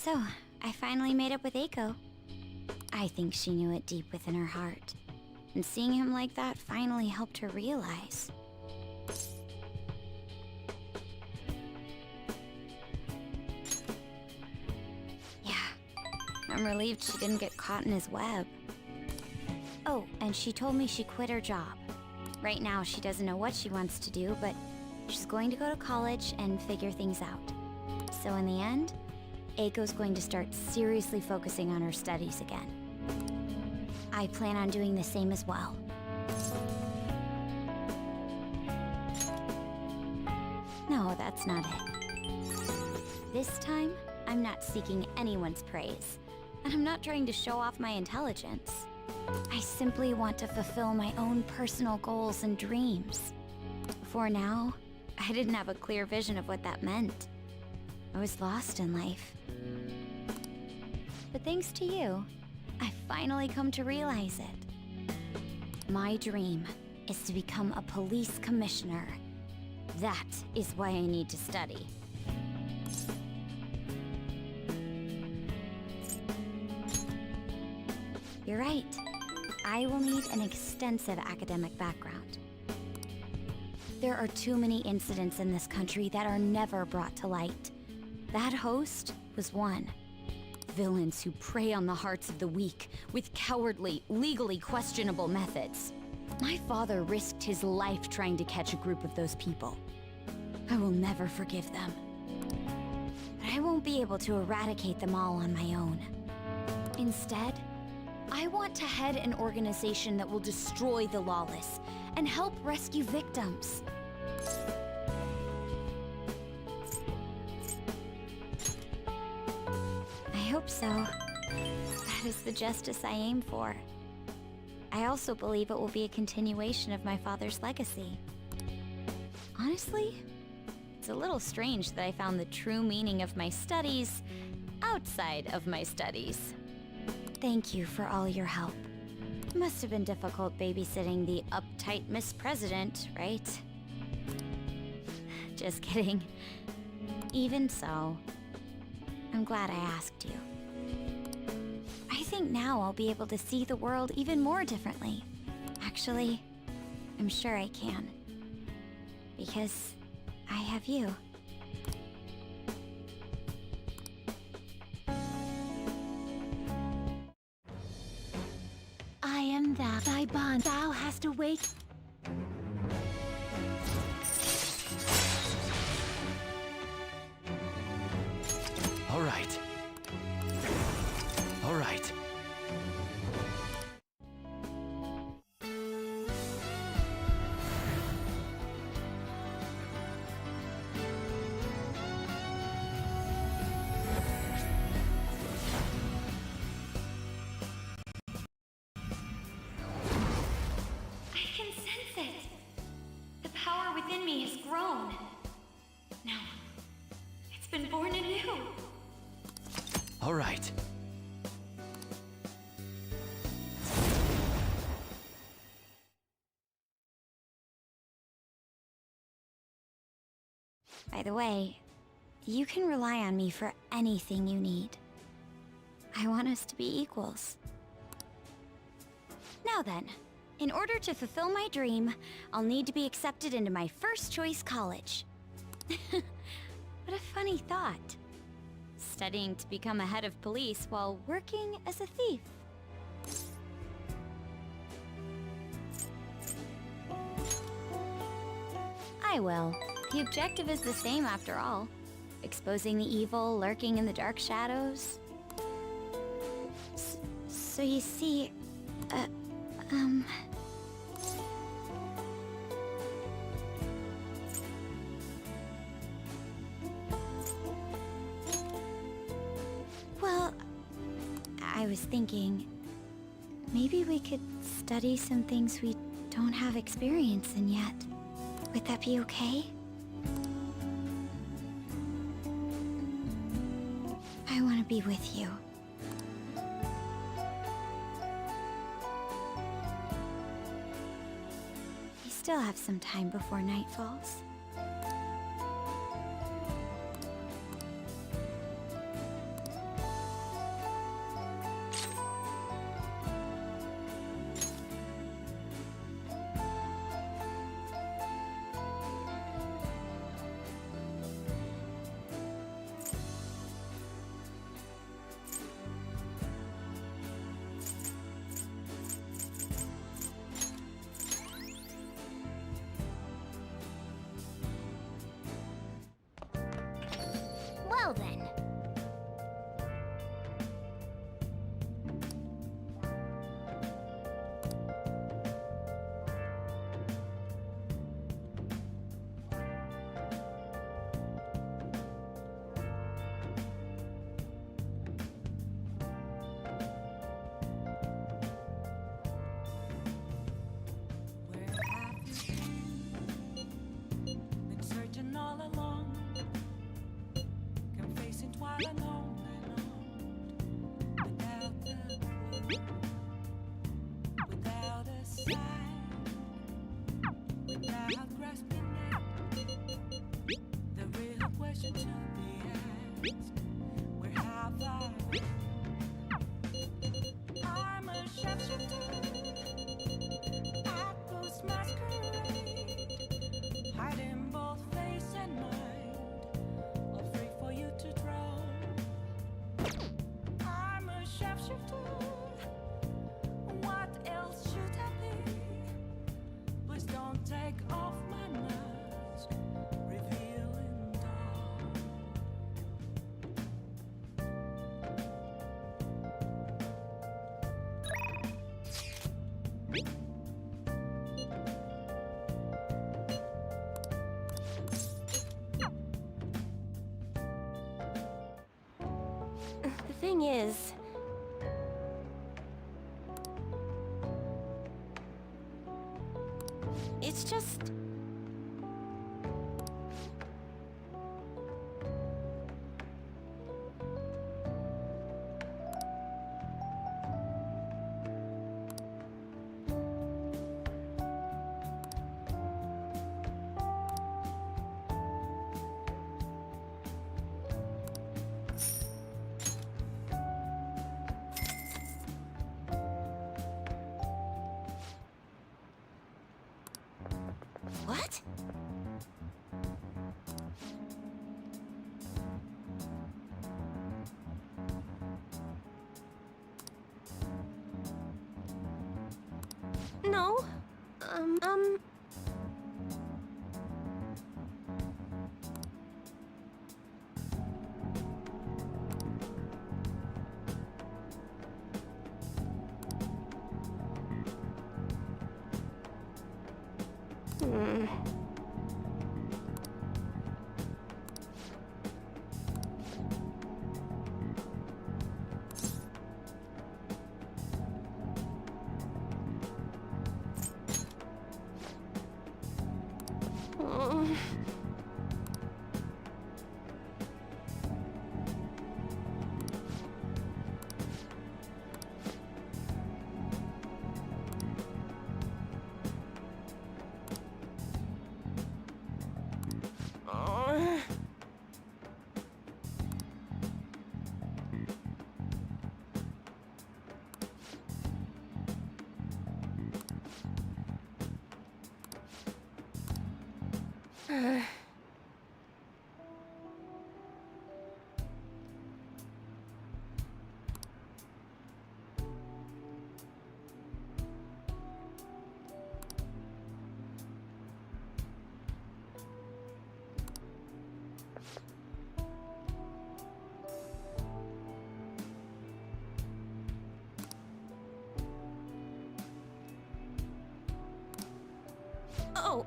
So, I finally made up with Eiko. I think she knew it deep within her heart. And seeing him like that finally helped her realize. Yeah, I'm relieved she didn't get caught in his web. Oh, and she told me she quit her job. Right now, she doesn't know what she wants to do, but she's going to go to college and figure things out. So in the end, Eiko's going to start seriously focusing on her studies again. I plan on doing the same as well. No, that's not it. This time, I'm not seeking anyone's praise, and I'm not trying to show off my intelligence. I simply want to fulfill my own personal goals and dreams. For now, I didn't have a clear vision of what that meant. I was lost in life. But thanks to you, I finally come to realize it. My dream is to become a police commissioner. That is why I need to study. You're right. I will need an extensive academic background. There are too many incidents in this country that are never brought to light. That host was one. Villains who prey on the hearts of the weak with cowardly, legally questionable methods. My father risked his life trying to catch a group of those people. I will never forgive them. But I won't be able to eradicate them all on my own. Instead, I want to head an organization that will destroy the lawless and help rescue victims. I hope so. That is the justice I aim for. I also believe it will be a continuation of my father's legacy. Honestly, it's a little strange that I found the true meaning of my studies outside of my studies. Thank you for all your help. It must have been difficult babysitting the uptight Miss President, right? Just kidding. Even so, I'm glad I asked you. I think now I'll be able to see the world even more differently. Actually, I'm sure I can. Because I have you. I am thou. Thy bond. Thou hast to wait. All right. All right. I can sense it. The power within me has grown. No, it's been born anew. All right. By the way, you can rely on me for anything you need. I want us to be equals. Now then, in order to fulfill my dream, I'll need to be accepted into my first choice college. What a funny thought. Studying to become a head of police while working as a thief. I will. The objective is the same after all. Exposing the evil lurking in the dark shadows. So you see, Well, I was thinking, maybe we could study some things we don't have experience in yet. Would that be okay? I want to be with you. We still have some time before night falls. thing is... It's just... What? No. Hmm. Oh,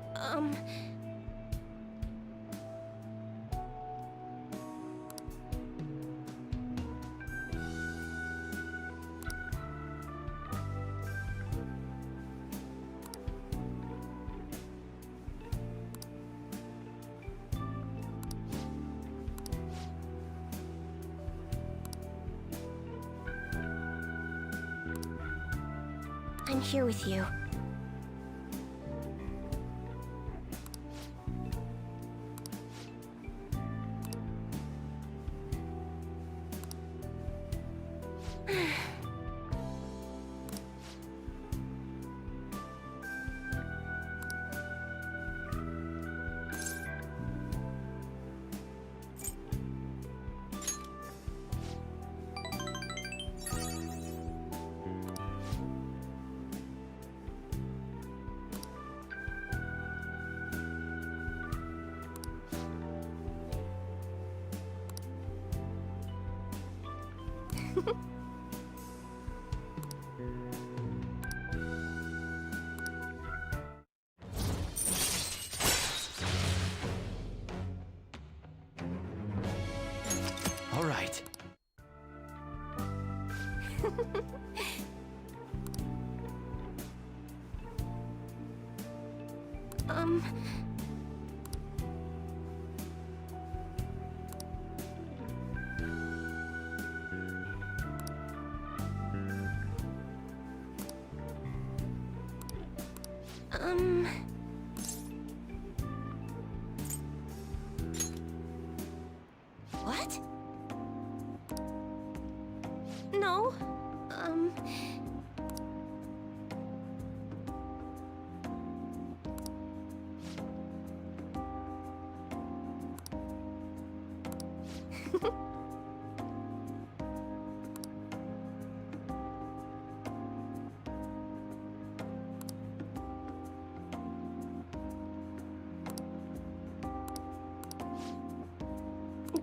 I'm here with you. All right. Um... What? No.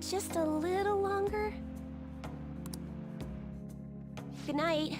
Just a little longer? Good night.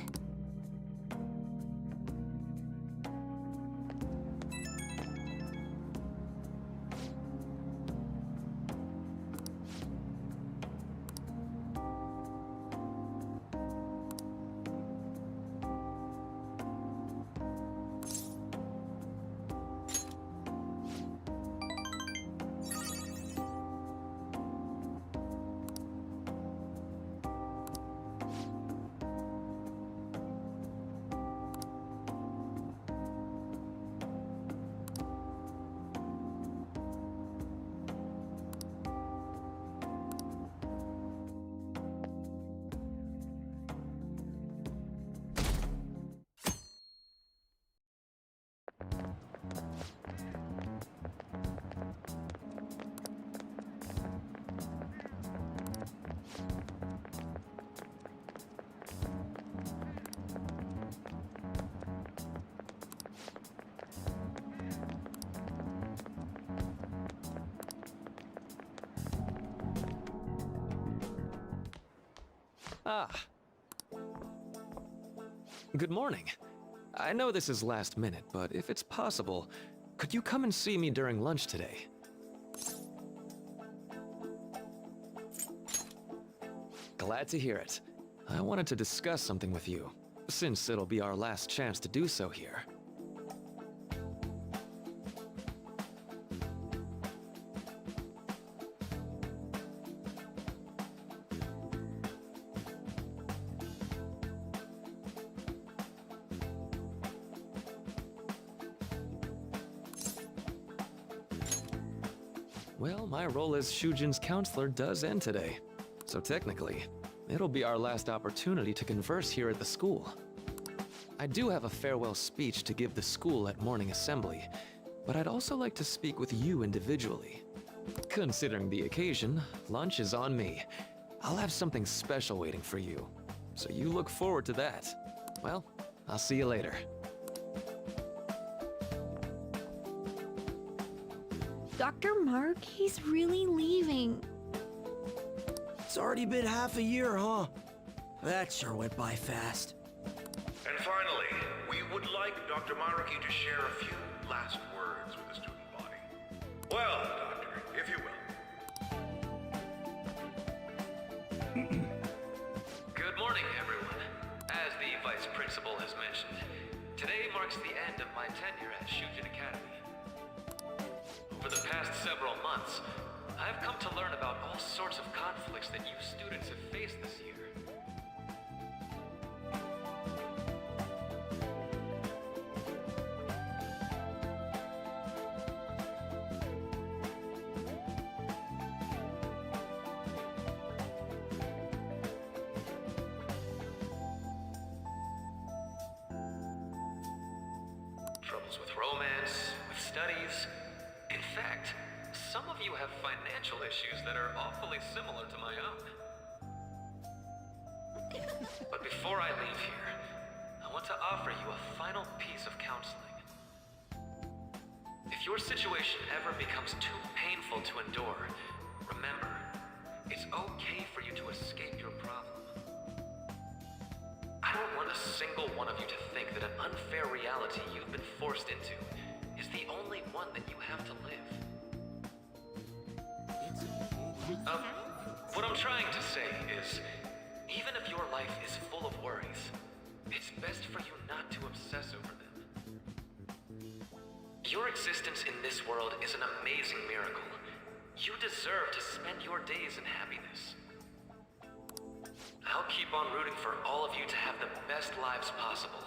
Ah. Good morning. I know this is last minute, but if it's possible, could you come and see me during lunch today? Glad to hear it. I wanted to discuss something with you, since it'll be our last chance to do so here. Well, my role as Shujin's counselor does end today, so technically, it'll be our last opportunity to converse here at the school. I do have a farewell speech to give the school at morning assembly, but I'd also like to speak with you individually. Considering the occasion, lunch is on me. I'll have something special waiting for you, so you look forward to that. Well, I'll see you later. Dr. Mark, he's really leaving. It's already been half a year, huh? That sure went by fast. And finally, we would like Dr. Maruki to share a few last words with the student body. Well, Doctor, if you will. Good morning, everyone. As the Vice Principal has mentioned, today marks the end of my tenure at Shujin Academy. Over the past several months, I've come to learn about all sorts of conflicts that you students have faced this year. Troubles with romance, with studies. In fact, some of you have financial issues that are awfully similar to my own. But before I leave here, I want to offer you a final piece of counseling. If your situation ever becomes too painful to endure, remember, it's okay for you to escape your problem. I don't want a single one of you to think that an unfair reality you've been forced into is the only one that you have to live. What I'm trying to say is, even if your life is full of worries, it's best for you not to obsess over them. Your existence in this world is an amazing miracle. You deserve to spend your days in happiness. I'll keep on rooting for all of you to have the best lives possible,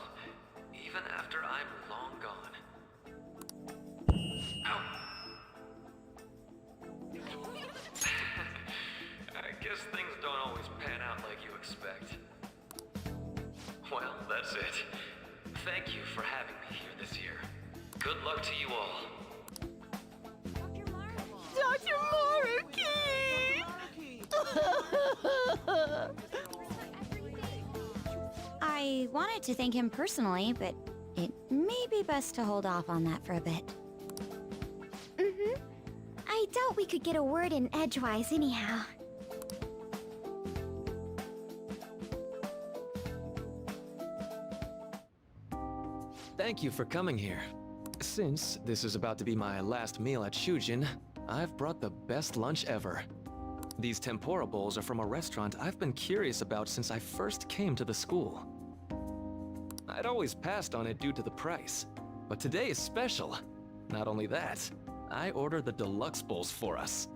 even after I'm long gone. Ow. I guess things don't always pan out like you expect. Well, that's it. Thank you for having me here this year. Good luck to you all. Dr. Maruki! I wanted to thank him personally, but it may be best to hold off on that for a bit. I doubt we could get a word in edgewise anyhow. Thank you for coming here. Since this is about to be my last meal at Shujin, I've brought the best lunch ever. These tempura bowls are from a restaurant I've been curious about since I first came to the school. I'd always passed on it due to the price, but today is special. Not only that, I ordered the deluxe bowls for us.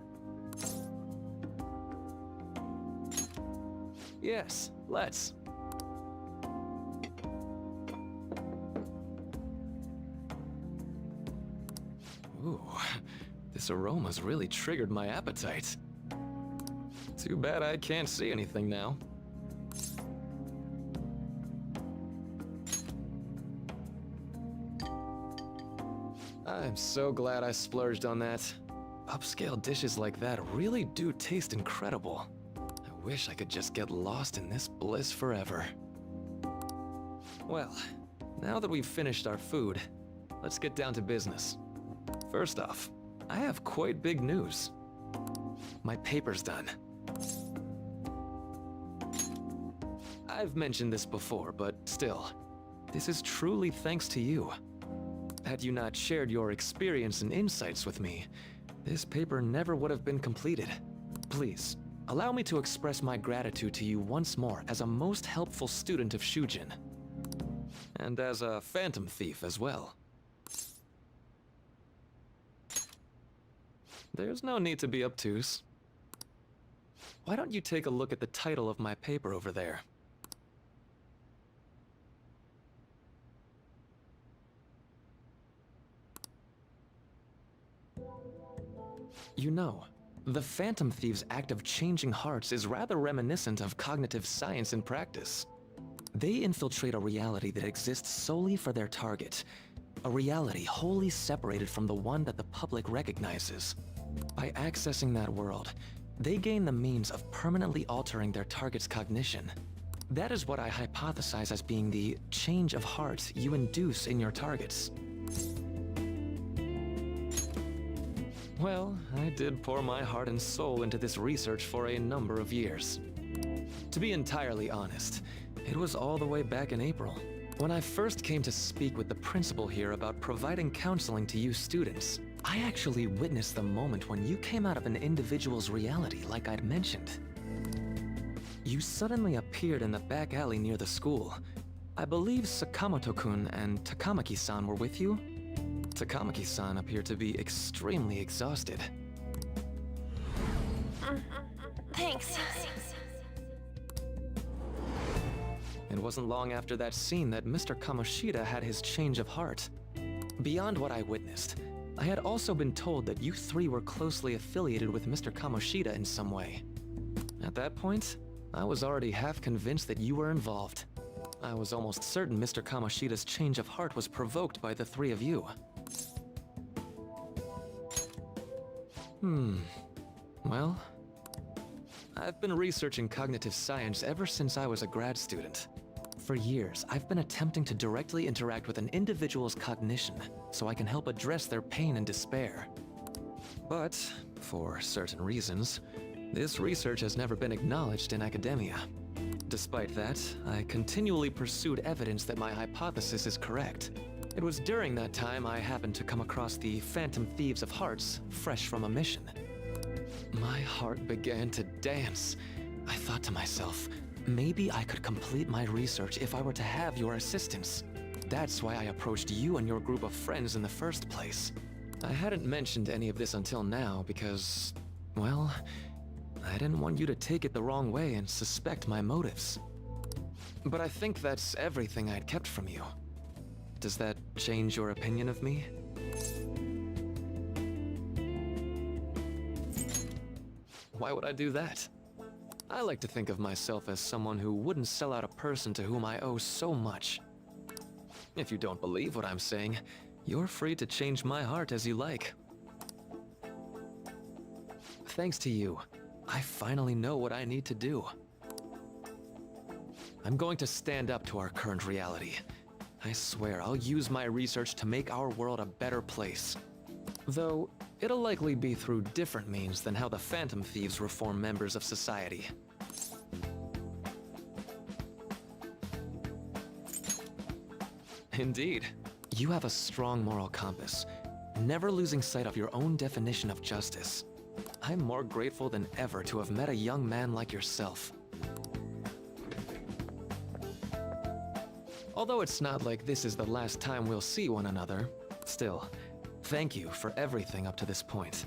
Yes, let's. Ooh, this aroma's really triggered my appetite. Too bad I can't see anything now. I'm so glad I splurged on that. Upscale dishes like that really do taste incredible. I wish I could just get lost in this bliss forever. Well, now that we've finished our food, let's get down to business. First off, I have quite big news. My paper's done. I've mentioned this before, but still, this is truly thanks to you. Had you not shared your experience and insights with me, this paper never would have been completed. Please, allow me to express my gratitude to you once more as a most helpful student of Shujin. And as a phantom thief as well. There's no need to be obtuse. Why don't you take a look at the title of my paper over there? You know, the Phantom Thieves' act of changing hearts is rather reminiscent of cognitive science in practice. They infiltrate a reality that exists solely for their target, a reality wholly separated from the one that the public recognizes. By accessing that world, they gain the means of permanently altering their target's cognition. That is what I hypothesize as being the change of heart you induce in your targets. Well, I did pour my heart and soul into this research for a number of years. To be entirely honest, it was all the way back in April, when I first came to speak with the principal here about providing counseling to you students. I actually witnessed the moment when you came out of an individual's reality like I'd mentioned. You suddenly appeared in the back alley near the school. I believe Sakamoto-kun and Takamaki-san were with you? Takamaki-san appeared to be extremely exhausted. Thanks. It wasn't long after that scene that Mr. Kamoshida had his change of heart. Beyond what I witnessed, I had also been told that you three were closely affiliated with Mr. Kamoshida in some way. At that point, I was already half convinced that you were involved. I was almost certain Mr. Kamoshida's change of heart was provoked by the three of you. Well, I've been researching cognitive science ever since I was a grad student. For years, I've been attempting to directly interact with an individual's cognition so I can help address their pain and despair. But, for certain reasons, this research has never been acknowledged in academia. Despite that, I continually pursued evidence that my hypothesis is correct. It was during that time I happened to come across the Phantom Thieves of Hearts, fresh from a mission. My heart began to dance. I thought to myself, maybe I could complete my research if I were to have your assistance. That's why I approached you and your group of friends in the first place. I hadn't mentioned any of this until now because, well, I didn't want you to take it the wrong way and suspect my motives. But I think that's everything I'd kept from you. Does that change your opinion of me? Why would I do that? I like to think of myself as someone who wouldn't sell out a person to whom I owe so much. If you don't believe what I'm saying, you're free to change my heart as you like. Thanks to you, I finally know what I need to do. I'm going to stand up to our current reality. I swear I'll use my research to make our world a better place. Though, it'll likely be through different means than how the Phantom Thieves reform members of society. Indeed. You have a strong moral compass, never losing sight of your own definition of justice. I'm more grateful than ever to have met a young man like yourself. Although it's not like this is the last time we'll see one another, still, thank you for everything up to this point.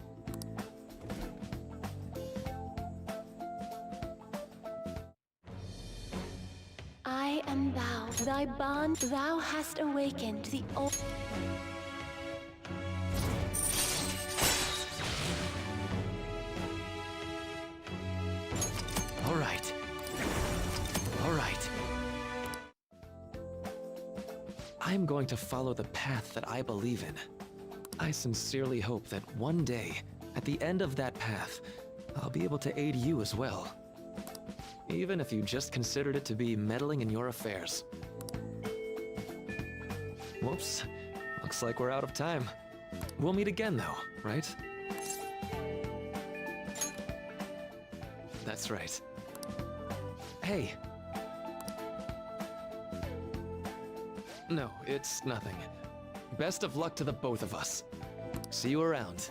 I am thou, thy bond thou hast awakened the old. All right. I'm going to follow the path that I believe in. I sincerely hope that one day, at the end of that path, I'll be able to aid you as well. Even if you just considered it to be meddling in your affairs. Whoops. Looks like we're out of time. We'll meet again though, right? That's right. Hey, No, it's nothing. Best of luck to the both of us. See you around.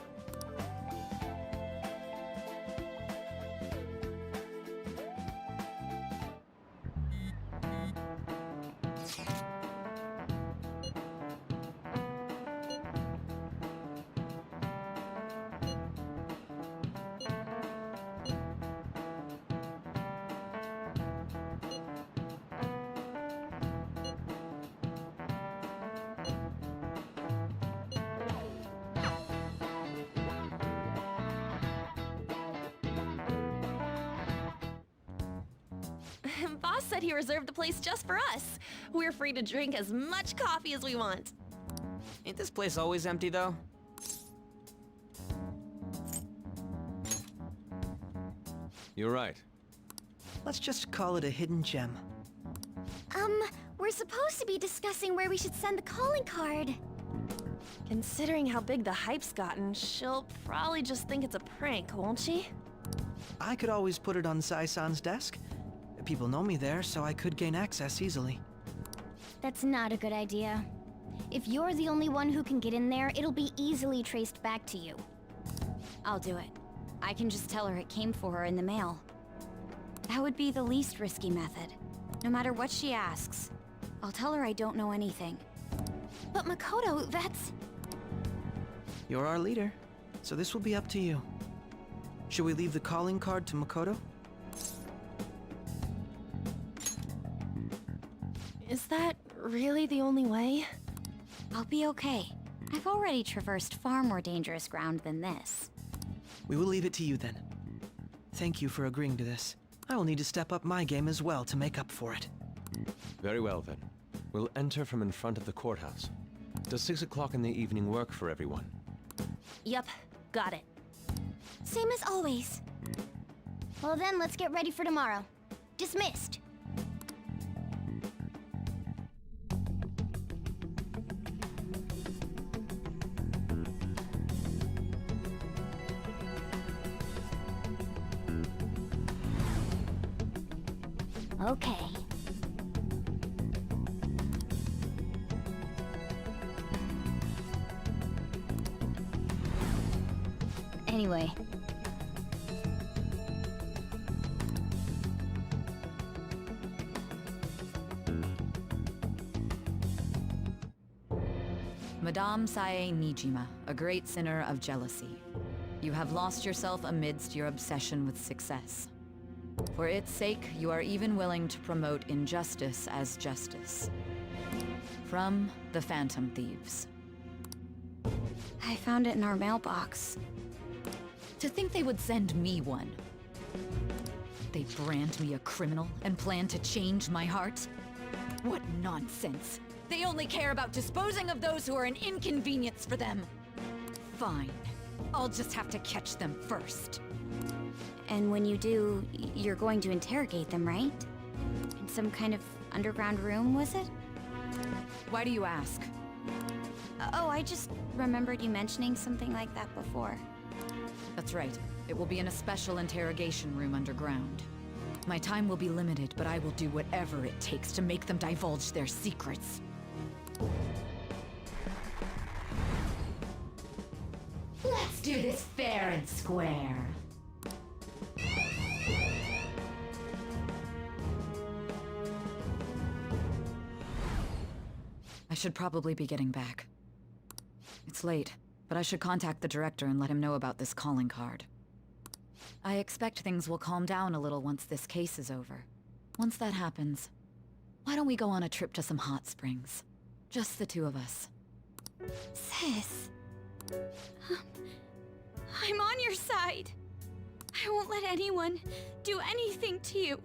Boss said he reserved the place just for us. We're free to drink as much coffee as we want. Ain't this place always empty, though? You're right. Let's just call it a hidden gem. We're supposed to be discussing where we should send the calling card. Considering how big the hype's gotten, she'll probably just think it's a prank, won't she? I could always put it on Sai-san's desk. People know me there, so I could gain access easily. That's not a good idea. If you're the only one who can get in there, it'll be easily traced back to you. I'll do it. I can just tell her it came for her in the mail. That would be the least risky method. No matter what she asks, I'll tell her I don't know anything. But Makoto, that's... You're our leader, so this will be up to you. Should we leave the calling card to Makoto? Is that really the only way? I'll be okay. I've already traversed far more dangerous ground than this. We will leave it to you then. Thank you for agreeing to this. I will need to step up my game as well to make up for it. Very well then. We'll enter from in front of the courthouse. Does 6 o'clock in the evening work for everyone? Yup, got it. Same as always. Well then, let's get ready for tomorrow. Dismissed. Okay. Anyway. Madame Sae Nijima, a great sinner of jealousy. You have lost yourself amidst your obsession with success. For its sake, you are even willing to promote injustice as justice. From the Phantom Thieves. I found it in our mailbox. To think they would send me one. They brand me a criminal and plan to change my heart? What nonsense! They only care about disposing of those who are an inconvenience for them. Fine. I'll just have to catch them first. And when you do, you're going to interrogate them, right? In some kind of underground room, was it? Why do you ask? Oh, I just remembered you mentioning something like that before. That's right. It will be in a special interrogation room underground. My time will be limited, but I will do whatever it takes to make them divulge their secrets. Let's do this fair and square. I should probably be getting back. It's late, but I should contact the director and let him know about this calling card. I expect things will calm down a little once this case is over. Once that happens, why don't we go on a trip to some hot springs? Just the two of us. Sis. I'm on your side. I won't let anyone do anything to you.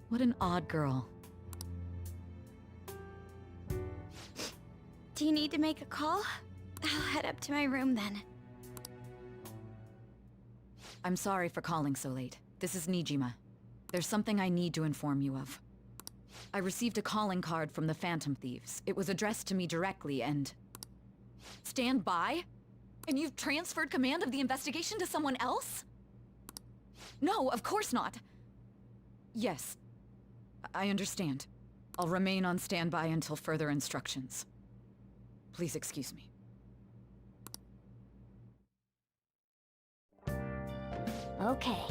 What an odd girl. Do you need to make a call? I'll head up to my room then. I'm sorry for calling so late. This is Nijima. There's something I need to inform you of. I received a calling card from the Phantom Thieves. It was addressed to me directly and... Stand by? And you've transferred command of the investigation to someone else? No, of course not. Yes. I understand. I'll remain on standby until further instructions. Please excuse me. Okay.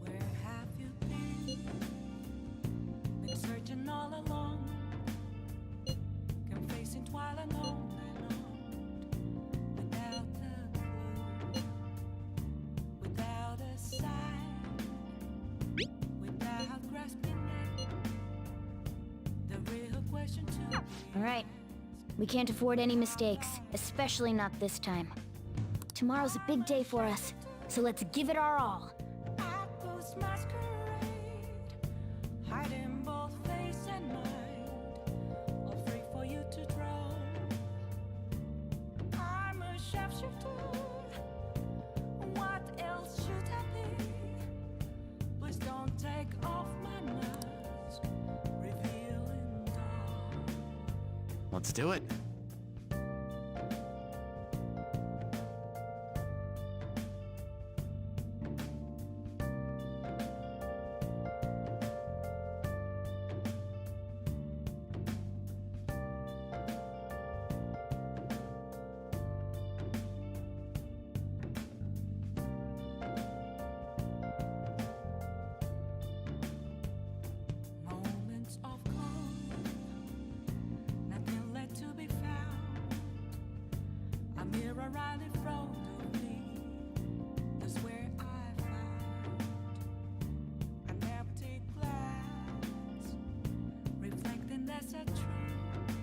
Where have you been? Been searching all along, confessing twilight alone without a clue, without a sign, without grasping it. The real question to me. All right. We can't afford any mistakes, especially not this time. Tomorrow's a big day for us, so let's give it our all. Apples masquerade, hiding both face and mind, all free for you to draw. I'm a sharpshooter. What else should I be? Please don't take off my mask, revealing dark. Let's do it. Moments of calm, nothing left to be found. A mirror right in front of me, that's where I found an empty glass, reflecting that's a truth.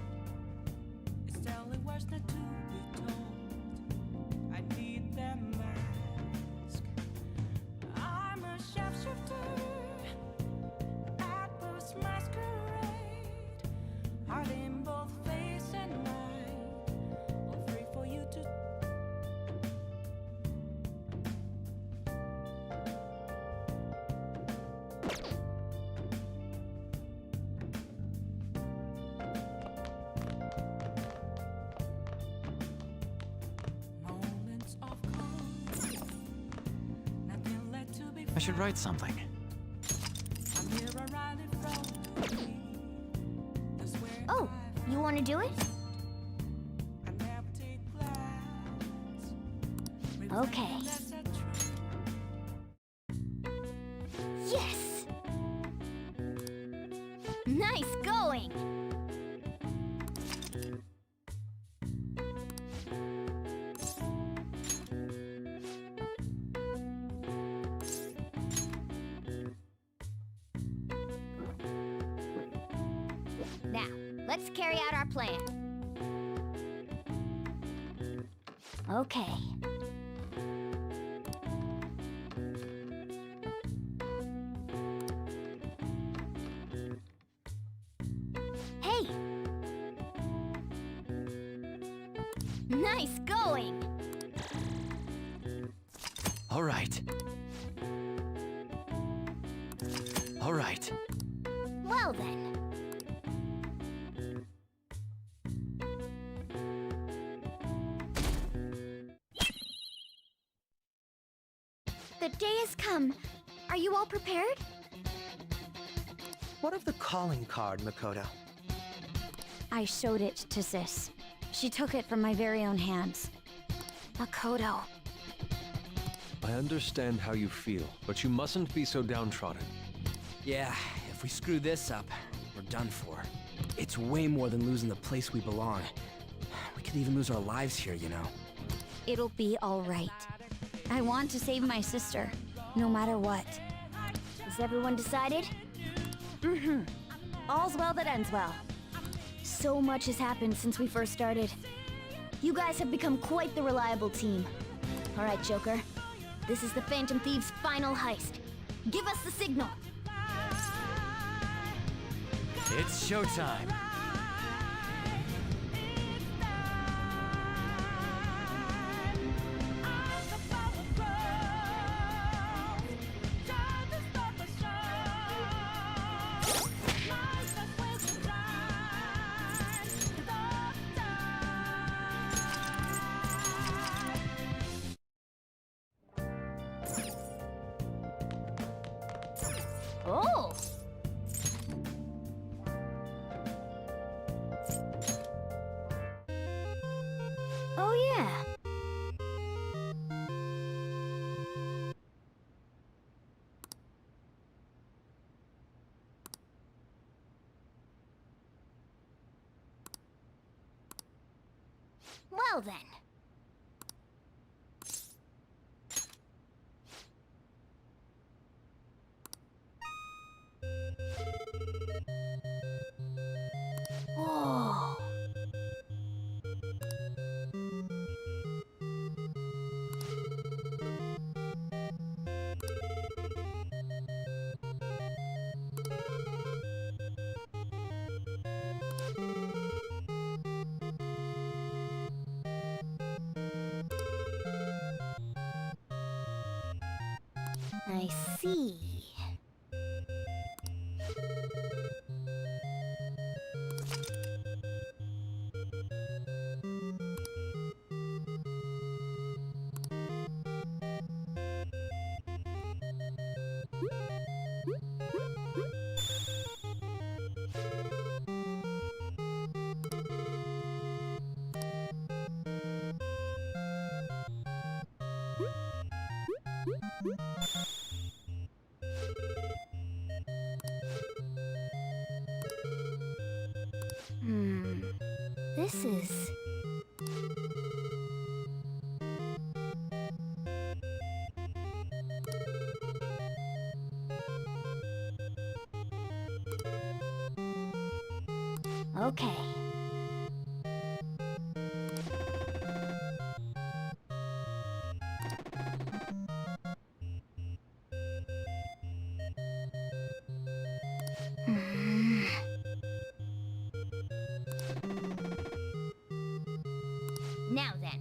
It's telling words not to be told. I need that mask. I'm a sharpshooter. Apples masquerade, hiding both face and mind, all free for you to. Moments of calm, nothing left to be I should write something. a mirror right in front of me, that's where Oh, I you want to do it? an empty glass, Okay. reflecting that's a truth. Yes! Nice going! Now, let's carry out our plan. Okay. Hey! Nice going! All right. All right. Well then. The day has come. Are you all prepared? What of the calling card, Makoto? I showed it to Sis. She took it from my very own hands. Makoto. I understand how you feel, but you mustn't be so downtrodden. Yeah, if we screw this up, we're done for. It's way more than losing the place we belong. We could even lose our lives here, you know. It'll be all right. I want to save my sister, no matter what. Is everyone decided? Mm-hmm. All's well that ends well. So much has happened since we first started. You guys have become quite the reliable team. All right, Joker. This is the Phantom Thieves' final heist. Give us the signal. It's showtime. Oh! Oh, yeah. Well then. Whoa. I see. This is... Okay. Now then.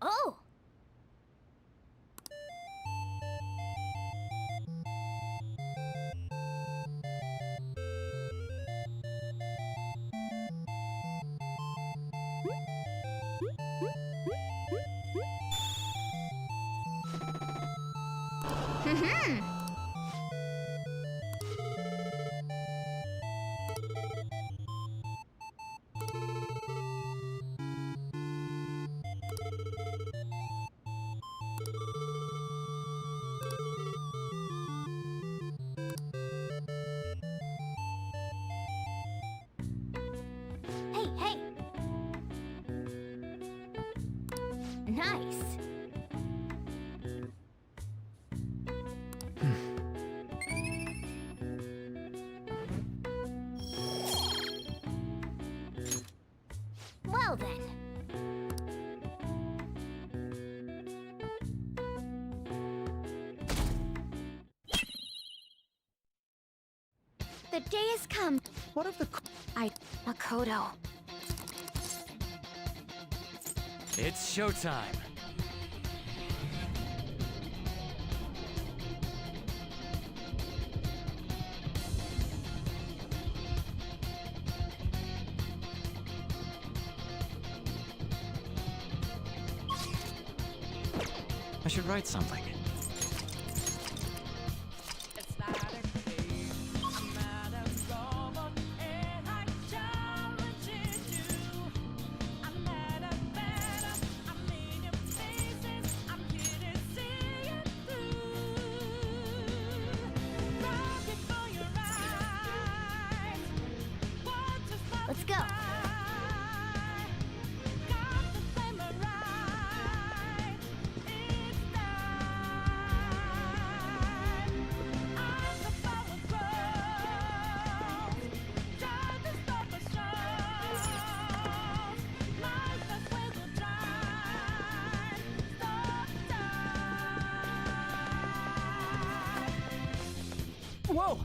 Oh! Hey, hey! Nice! Well then. The day has come. What of the... Makoto. It's showtime. I should write something. Let's go. Whoa!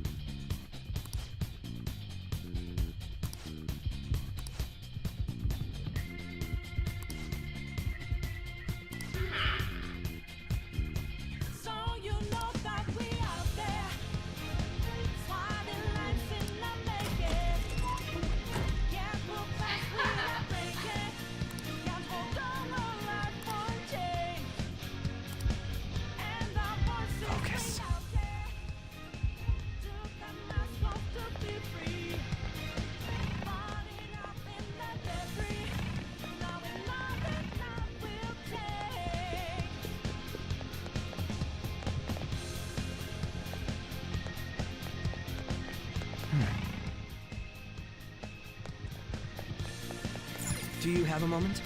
Do you have a moment?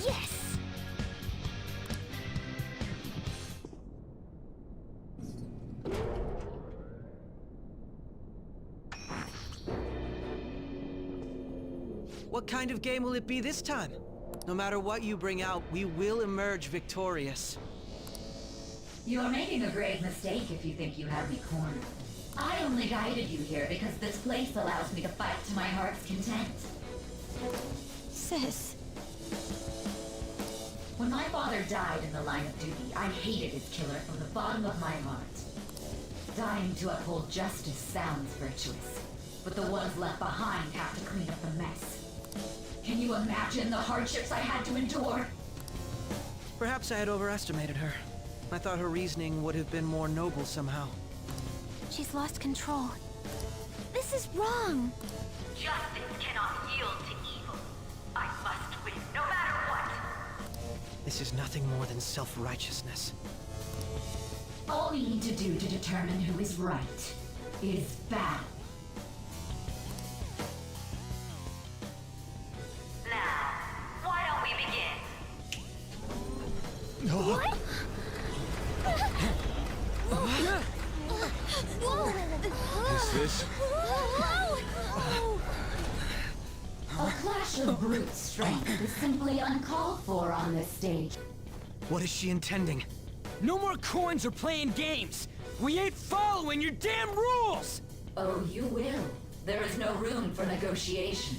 Yes! What kind of game will it be this time? No matter what you bring out, we will emerge victorious. You're making a grave mistake if you think you have me cornered. I only guided you here because this place allows me to fight to my heart's content. Sis. When my father died in the line of duty, I hated his killer from the bottom of my heart. Dying to uphold justice sounds virtuous, but the ones left behind have to clean up the mess. Can you imagine the hardships I had to endure? Perhaps I had overestimated her. I thought her reasoning would have been more noble somehow. She's lost control. This is wrong. Justice cannot yield to evil. I must win, no matter what. This is nothing more than self-righteousness. All we need to do to determine who is right is battle. Now, why don't we begin? What? Is this? A clash of brute strength is simply uncalled for on this stage. What is she intending? No more coins or playing games! We ain't following your damn rules! Oh, you will. There is no room for negotiation.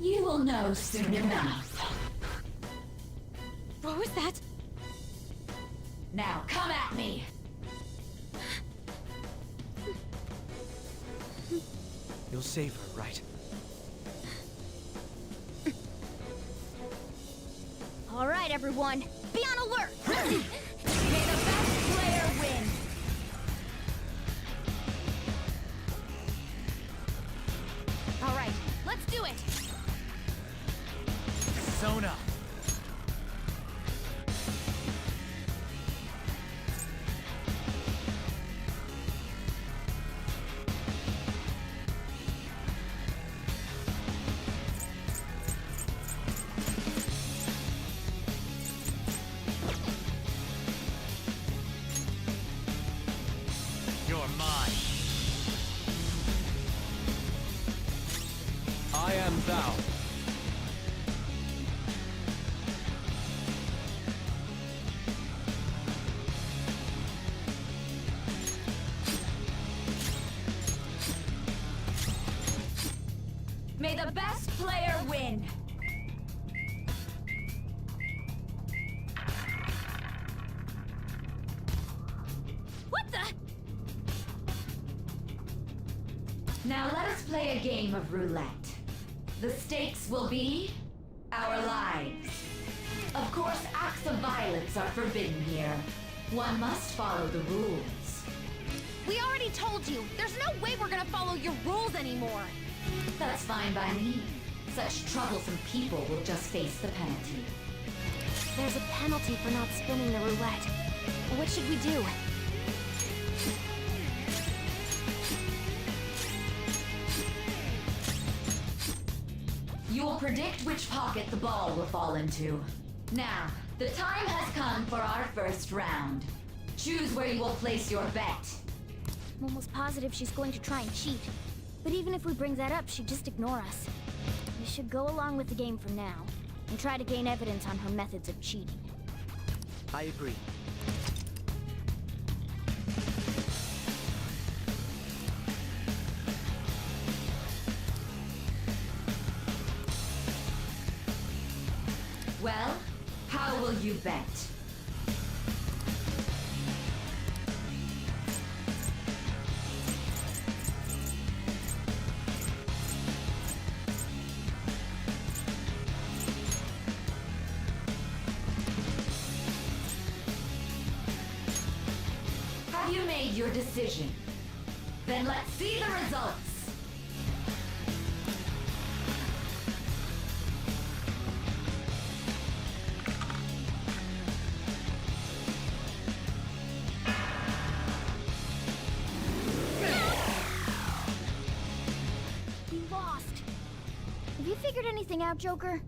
You will know soon enough. What was that? Now, come at me! You'll save her, right? All right, everyone. Be on alert! May the best player win! All right, let's do it! Sona. You're mine. I am thou. May the best player win! What the? Now let us play a game of roulette. The stakes will be our lives. Of course, acts of violence are forbidden here. One must follow the rules. We already told you. There's no way we're gonna follow your rules anymore. That's fine by me. Such troublesome people will just face the penalty. There's a penalty for not spinning the roulette. What should we do? You will predict which pocket the ball will fall into. Now, the time has come for our first round. Choose where you will place your bet. I'm almost positive she's going to try and cheat. But even if we bring that up, she'd just ignore us. We should go along with the game for now, and try to gain evidence on her methods of cheating. I agree. Well, how will you bet? Have you made your decision? Then let's see the results. We lost. Have you figured anything out, Joker?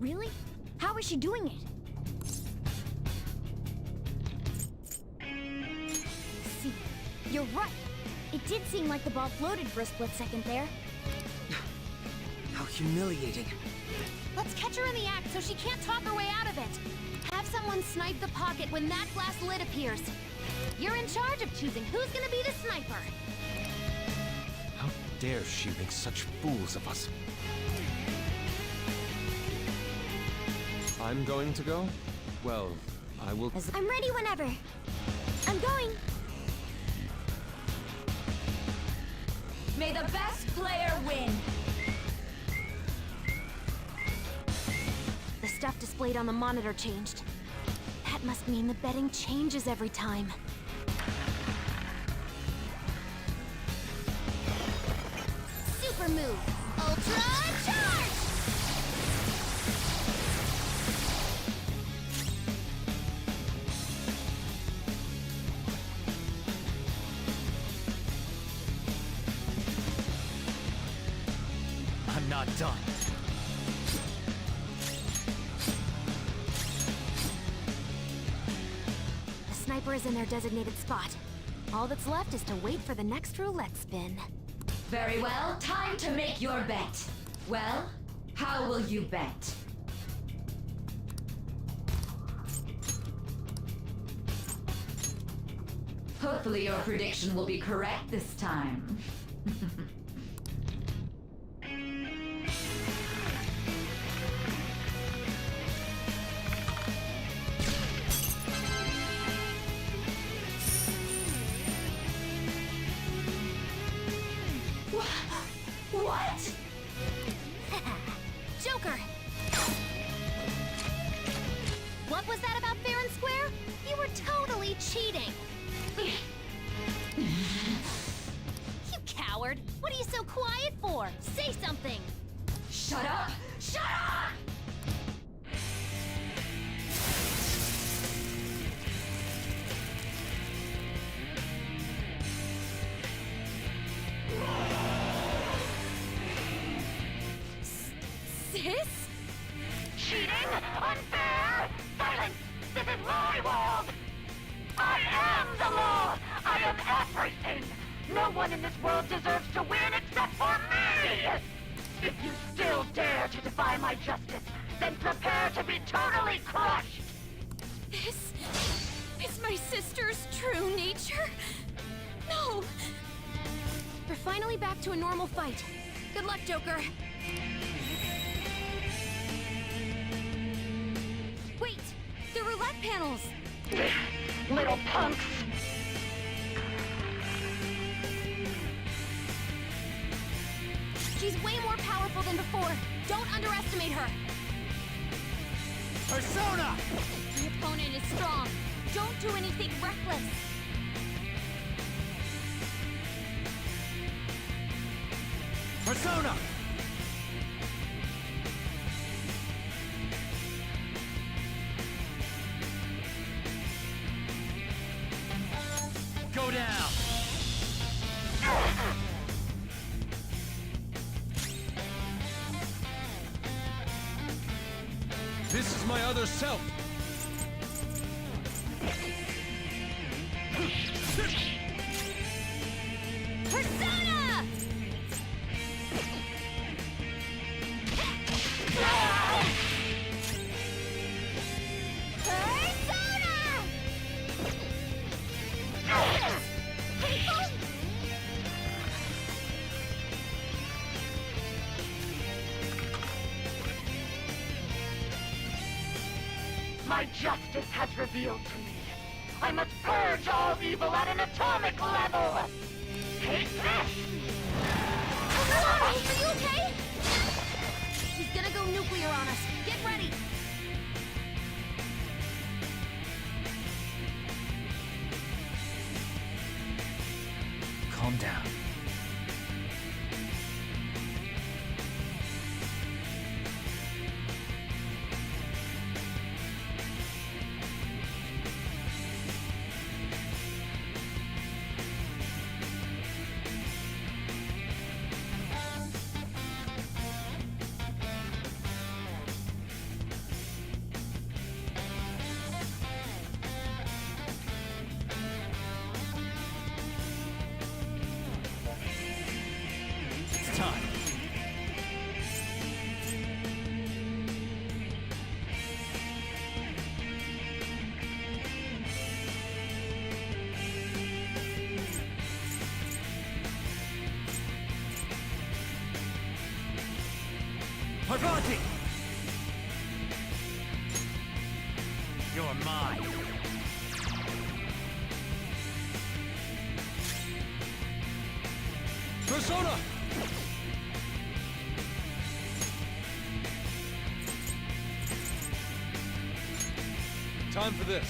Really? How is she doing it? See, you're right. It did seem like the ball floated for a split second there. How humiliating. Let's catch her in the act so she can't talk her way out of it. Have someone snipe the pocket when that glass lid appears. You're in charge of choosing who's gonna be the sniper. How dare she make such fools of us? I'm going to go? Well, I will... I'm ready whenever. I'm going. May the best player win! The stuff displayed on the monitor changed. That must mean the betting changes every time. Super move! Ultra charge! I'm not done. The sniper is in their designated spot. All that's left is to wait for the next roulette spin. Very well, time to make your bet. Well, how will you bet? Hopefully your prediction will be correct this time. What? Joker! What was that about fair and square? You were totally cheating! You coward! What are you so quiet for? Say something! Shut up! Shut up! Sis? Cheating? Unfair? Silence! This is my world! I am the law! I am everything! No one in this world deserves to win except for me! If you still dare to defy my justice, then prepare to be totally crushed! This is my sister's true nature? No! We're finally back to a normal fight. Good luck, Joker. Wait! The roulette panels! Little punks! She's way more powerful than before. Don't underestimate her. Persona! The opponent is strong. Don't do anything reckless. Persona! Go down! This is my other self! Persona! Persona! My justice has revealed to me. I must purge all evil at an atomic level! Take this! Are you okay? He's gonna go nuclear on us. Get ready! Calm down. Avanti! You're mine. Persona! Time for this.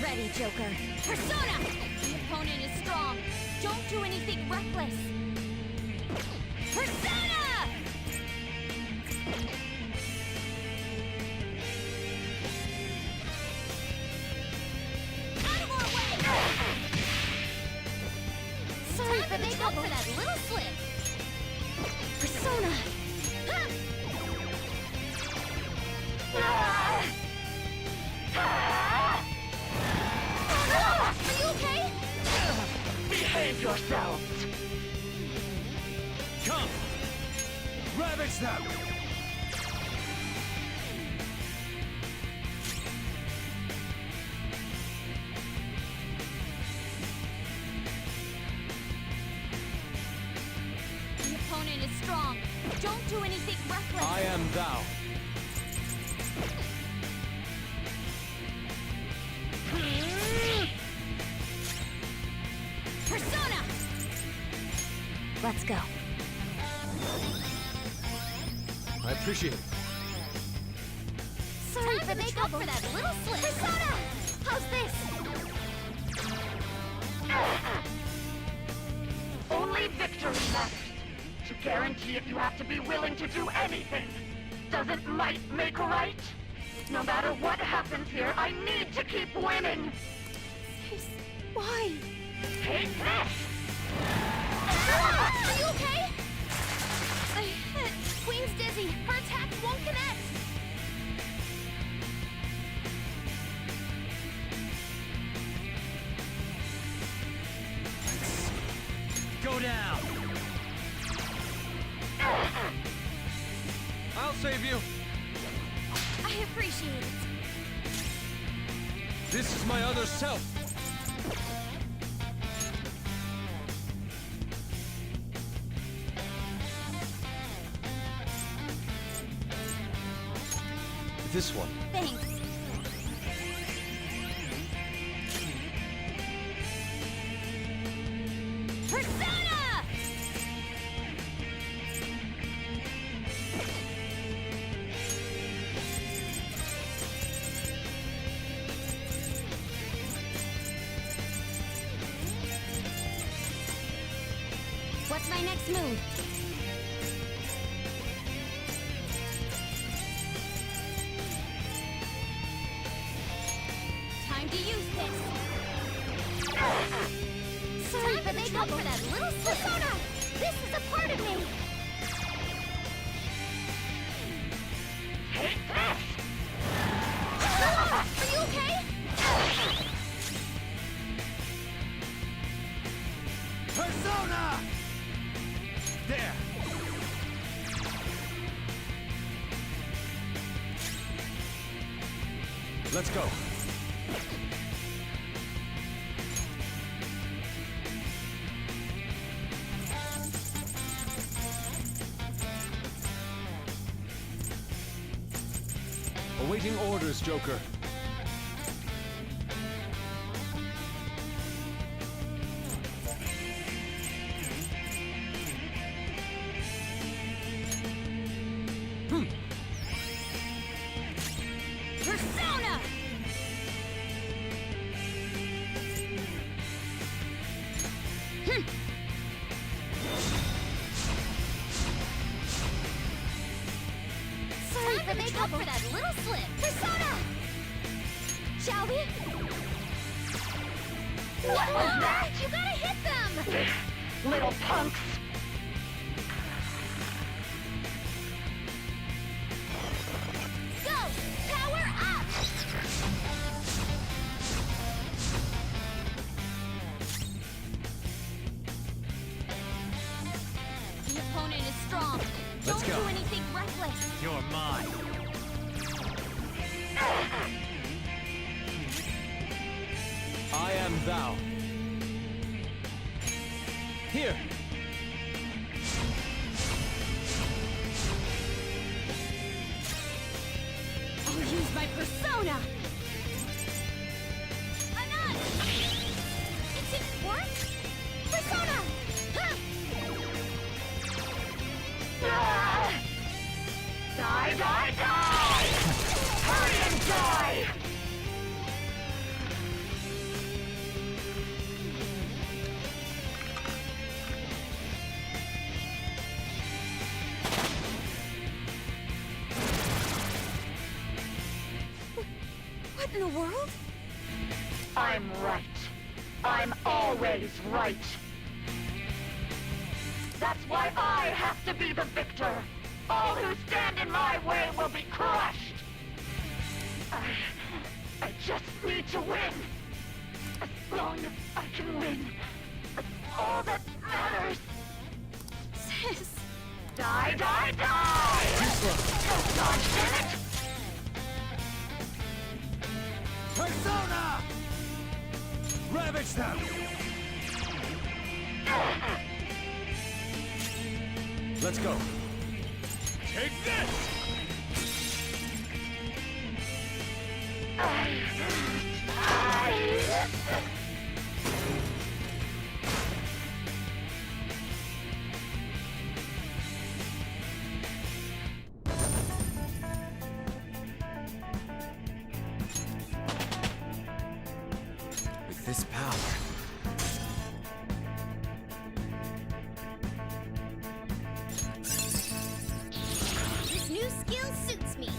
Ready, Joker. Persona! The opponent is strong. Don't do anything reckless. Persona! Out of our way! Sorry for Time the to trouble. for that little slip. Persona! Are you okay? Behave yourselves! Come! Ravage them! The opponent is strong. Don't do anything reckless. I am thou. Persona! Let's go. I appreciate it. Sorry Time for to the make up trouble. for that little slip. Persona! How's this? Only victory matters. To guarantee it, you have to be willing to do anything. Doesn't might make right? No matter what happens here, I need to keep winning. Why? Take this! Are you okay? I hit. Queen's dizzy. Her attacks won't connect. Go down! I'll save you. I appreciate it. This is my other self. This one. Thanks. Persona! What's my next move? Time to use this. Sorry Time for to the make up trouble. for that little slip. Persona! This is a part of me! Take this! Are you okay? Persona! There! Let's go. Awaiting orders, Joker. Persona! Sorry Time for to the make up trouble. for that little slip. Persona! Shall we? What was that? You gotta hit them! Little punks! Go! Power up! The opponent is strong. Let's Don't go. do anything reckless. You're mine. I am thou. Here! I'll use my persona! Anan! It didn't work? Persona! Ha! Die, die, die! Hurry and die! What in the world? I'm right. I'm always right. That's why I have to be the victor. All who stand in my way will be crushed. I just need to win. As long as I can win. That's all that matters. Sis! Die, die, die! Oh, God damn it! Persona! Ravage them! Let's go. Take this! With this power, This new skill suits me.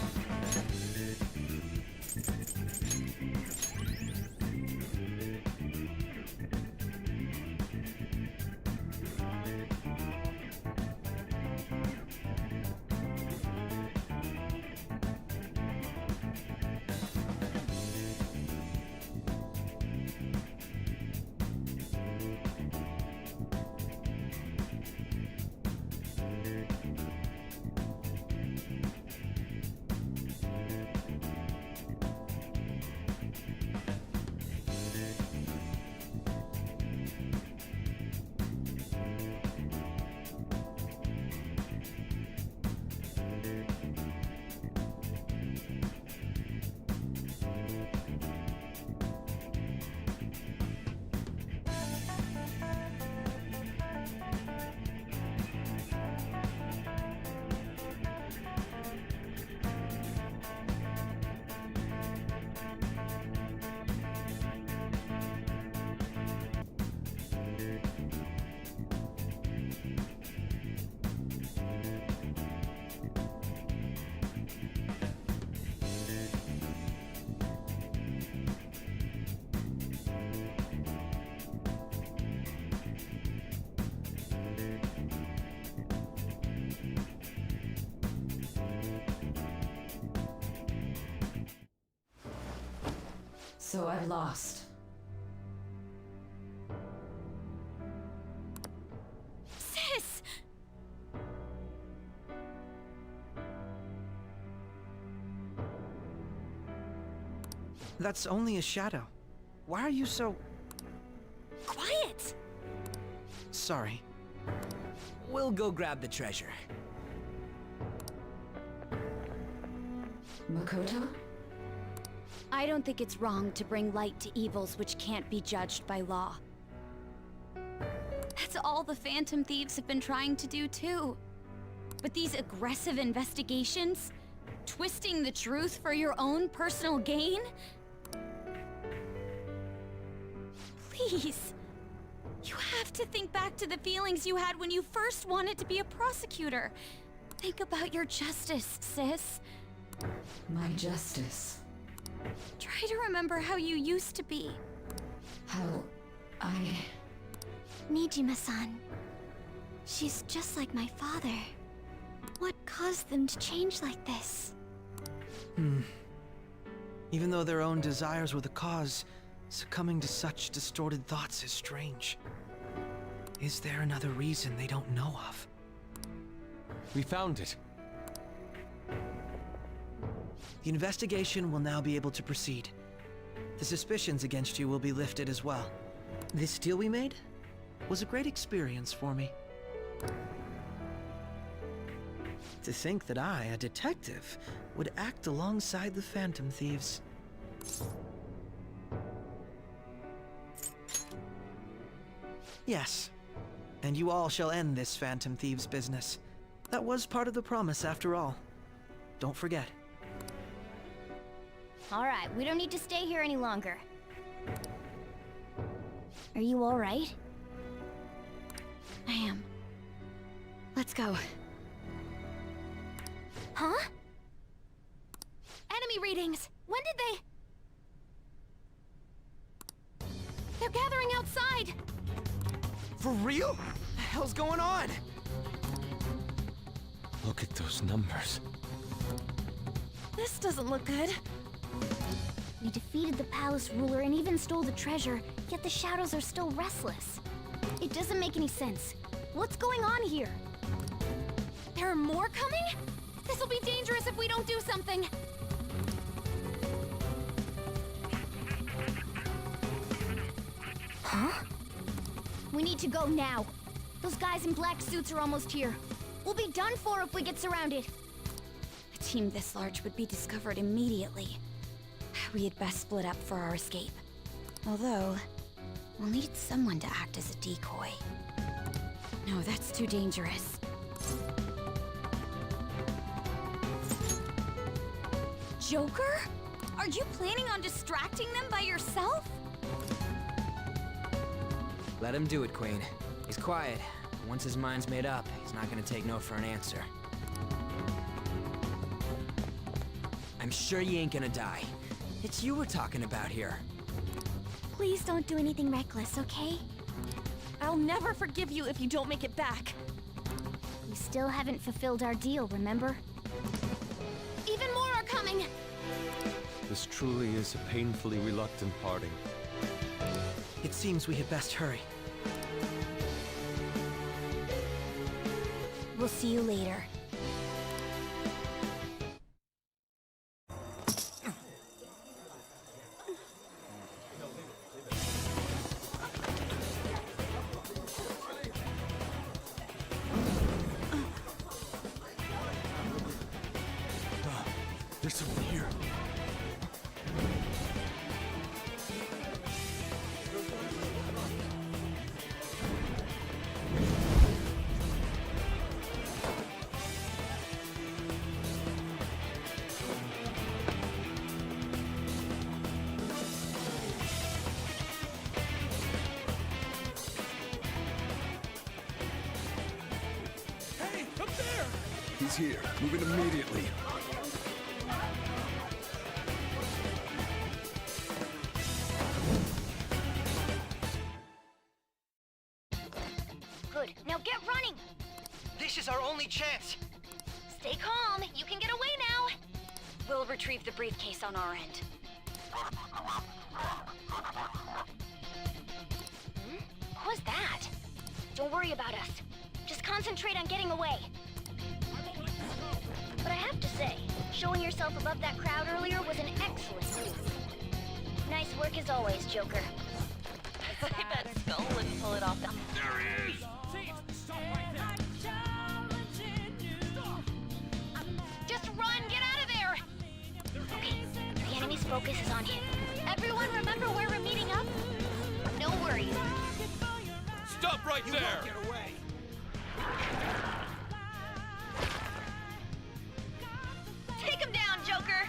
So I've lost. Sis! That's only a shadow. Why are you so... Quiet! Sorry. we'll go grab the treasure. Makoto? I don't think it's wrong to bring light to evils which can't be judged by law. That's all the Phantom Thieves have been trying to do too. But these aggressive investigations? Twisting the truth for your own personal gain? Please. You have to think back to the feelings you had when you first wanted to be a prosecutor. Think about your justice, sis. My justice. Try to remember how you used to be. How I... Nijima-san. She's just like my father. What caused them to change like this? Even though their own desires were the cause, succumbing to such distorted thoughts is strange. Is there another reason they don't know of? We found it. The investigation will now be able to proceed. The suspicions against you will be lifted as well. This deal we made was a great experience for me. To think that I, a detective, would act alongside the Phantom Thieves. Yes, and you all shall end this Phantom Thieves business. That was part of the promise after all. Don't forget. All right, we don't need to stay here any longer. Are you all right? I am. Let's go. Huh? Enemy readings! When did they... They're gathering outside! For real? What the hell's going on? Look at those numbers. This doesn't look good. We defeated the palace ruler and even stole the treasure, yet the shadows are still restless. It doesn't make any sense. What's going on here? There are more coming? This'll be dangerous if we don't do something! Huh? We need to go now. Those guys in black suits are almost here. We'll be done for if we get surrounded. A team this large would be discovered immediately. We had best split up for our escape. Although, we'll need someone to act as a decoy. No, that's too dangerous. Joker? Are you planning on distracting them by yourself? Let him do it, Queen. He's quiet. Once his mind's made up, he's not gonna take no for an answer. I'm sure you ain't gonna die. It's you we're talking about here. Please don't do anything reckless, okay? I'll never forgive you if you don't make it back. We still haven't fulfilled our deal, remember? Even more are coming! This truly is a painfully reluctant parting. It seems we had best hurry. We'll see you later. There's someone here. Hey, up there! He's here. Moving immediately. Good. Now get running! This is our only chance! Stay calm. You can get away now. We'll retrieve the briefcase on our end. What was that? Don't worry about us. Just concentrate on getting away. But I have to say, showing yourself above that crowd earlier was an excellent move. Nice work as always, Joker. I bet Skull wouldn't pull it off. There he is! Stop right there! Just run! Get out of there! Okay, the enemy's focus is on him. Everyone remember where we're meeting up? No worries. Stop right there! Get away! Take him down, Joker!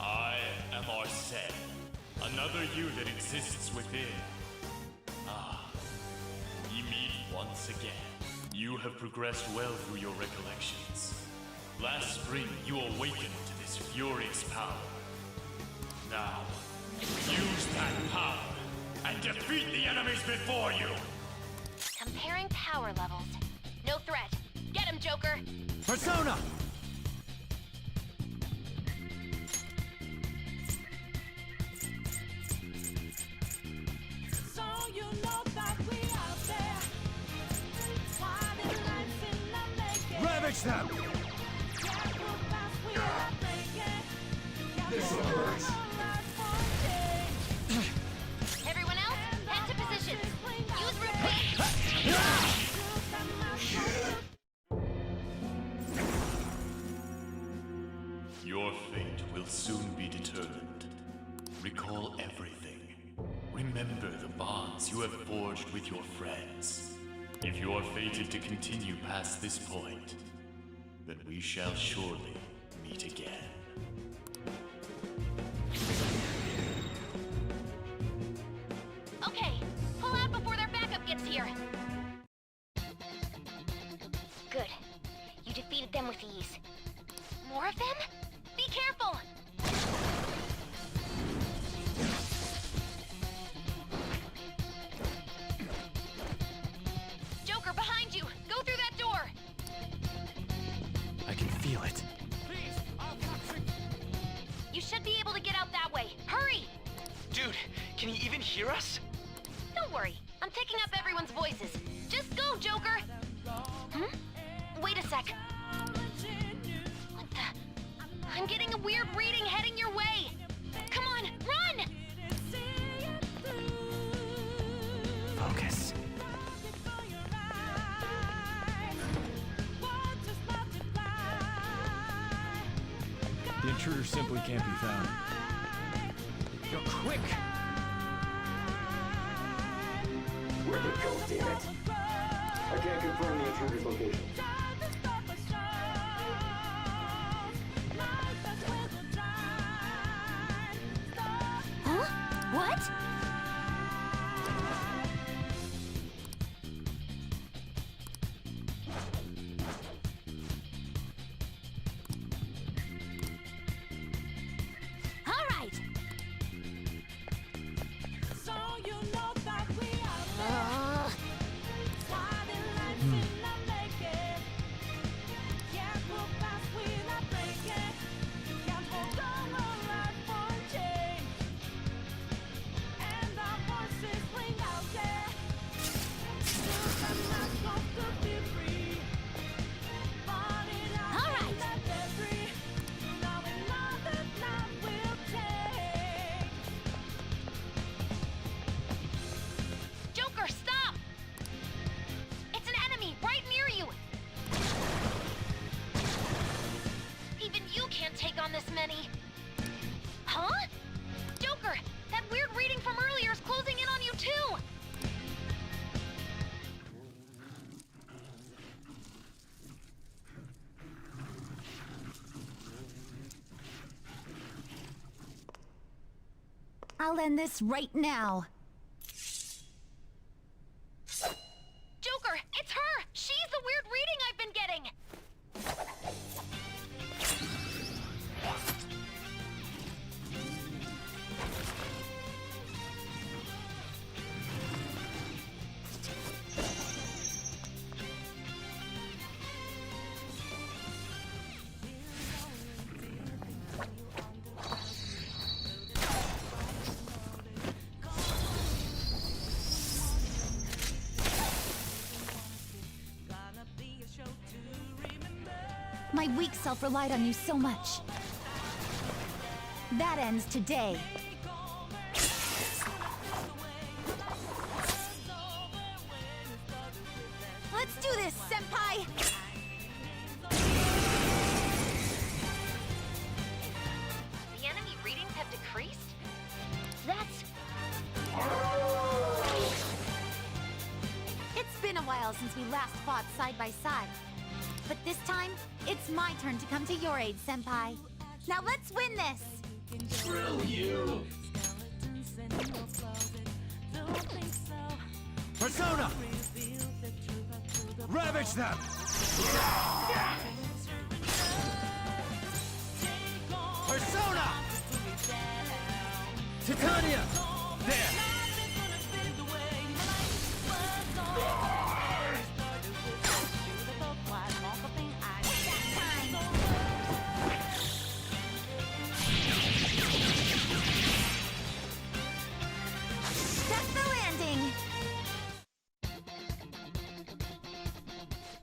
I am Arsene, another you that exists within. Ah, ye meet once again. You have progressed well through your recollections. Last spring, you awakened to this furious power. Now, use that power and defeat the enemies before you! Comparing power levels. No threat. Get him, Joker! Persona! So you know that we out there. Finding lights in the making. Ravage them! Yeah, we'll pass, we are breaking. This hurts. Everyone else, head to position. Use root B. Your fate will soon be determined. Recall everything. Remember the bonds you have forged with your friends. If you are fated to continue past this point, then we shall surely meet again. Okay, pull out before their backup gets here. Good. You defeated them with ease. More of them? Be careful! Joker, behind you! Go through that door! I can feel it. You should be able to get out that way. Hurry! Dude, can he even hear us? Don't worry, I'm picking up everyone's voices. Just go, Joker! Wait a sec. What the? I'm getting a weird reading heading your way! Come on, run! Focus. The intruder simply can't be found. You're quick! Where'd it go, damn it? I can't confirm the intruder's location. Huh? What? All right! So you know that we out there. Finding lights in the making. Yeah, we'll pass, we not breaking. You can't hold on right for a change. And our voices ring out there. Still I'm not supposed to be free. Falling out All right. in that debris. Now we know that night will take. Joker, stop! It's an enemy right near you! Even you can't take on this many. Huh? Joker, that weird reading from earlier is closing in on you too! I'll end this right now. Joker, it's her! She's the weird reading I've been getting! My weak self relied on you so much. That ends today. Let's do this, Senpai! The enemy readings have decreased? That's... It's been a while since we last fought side by side. But this time, it's my turn to come to your aid, Senpai. Now let's win this! Screw you! Persona! Ravage them! Persona! Titania! There!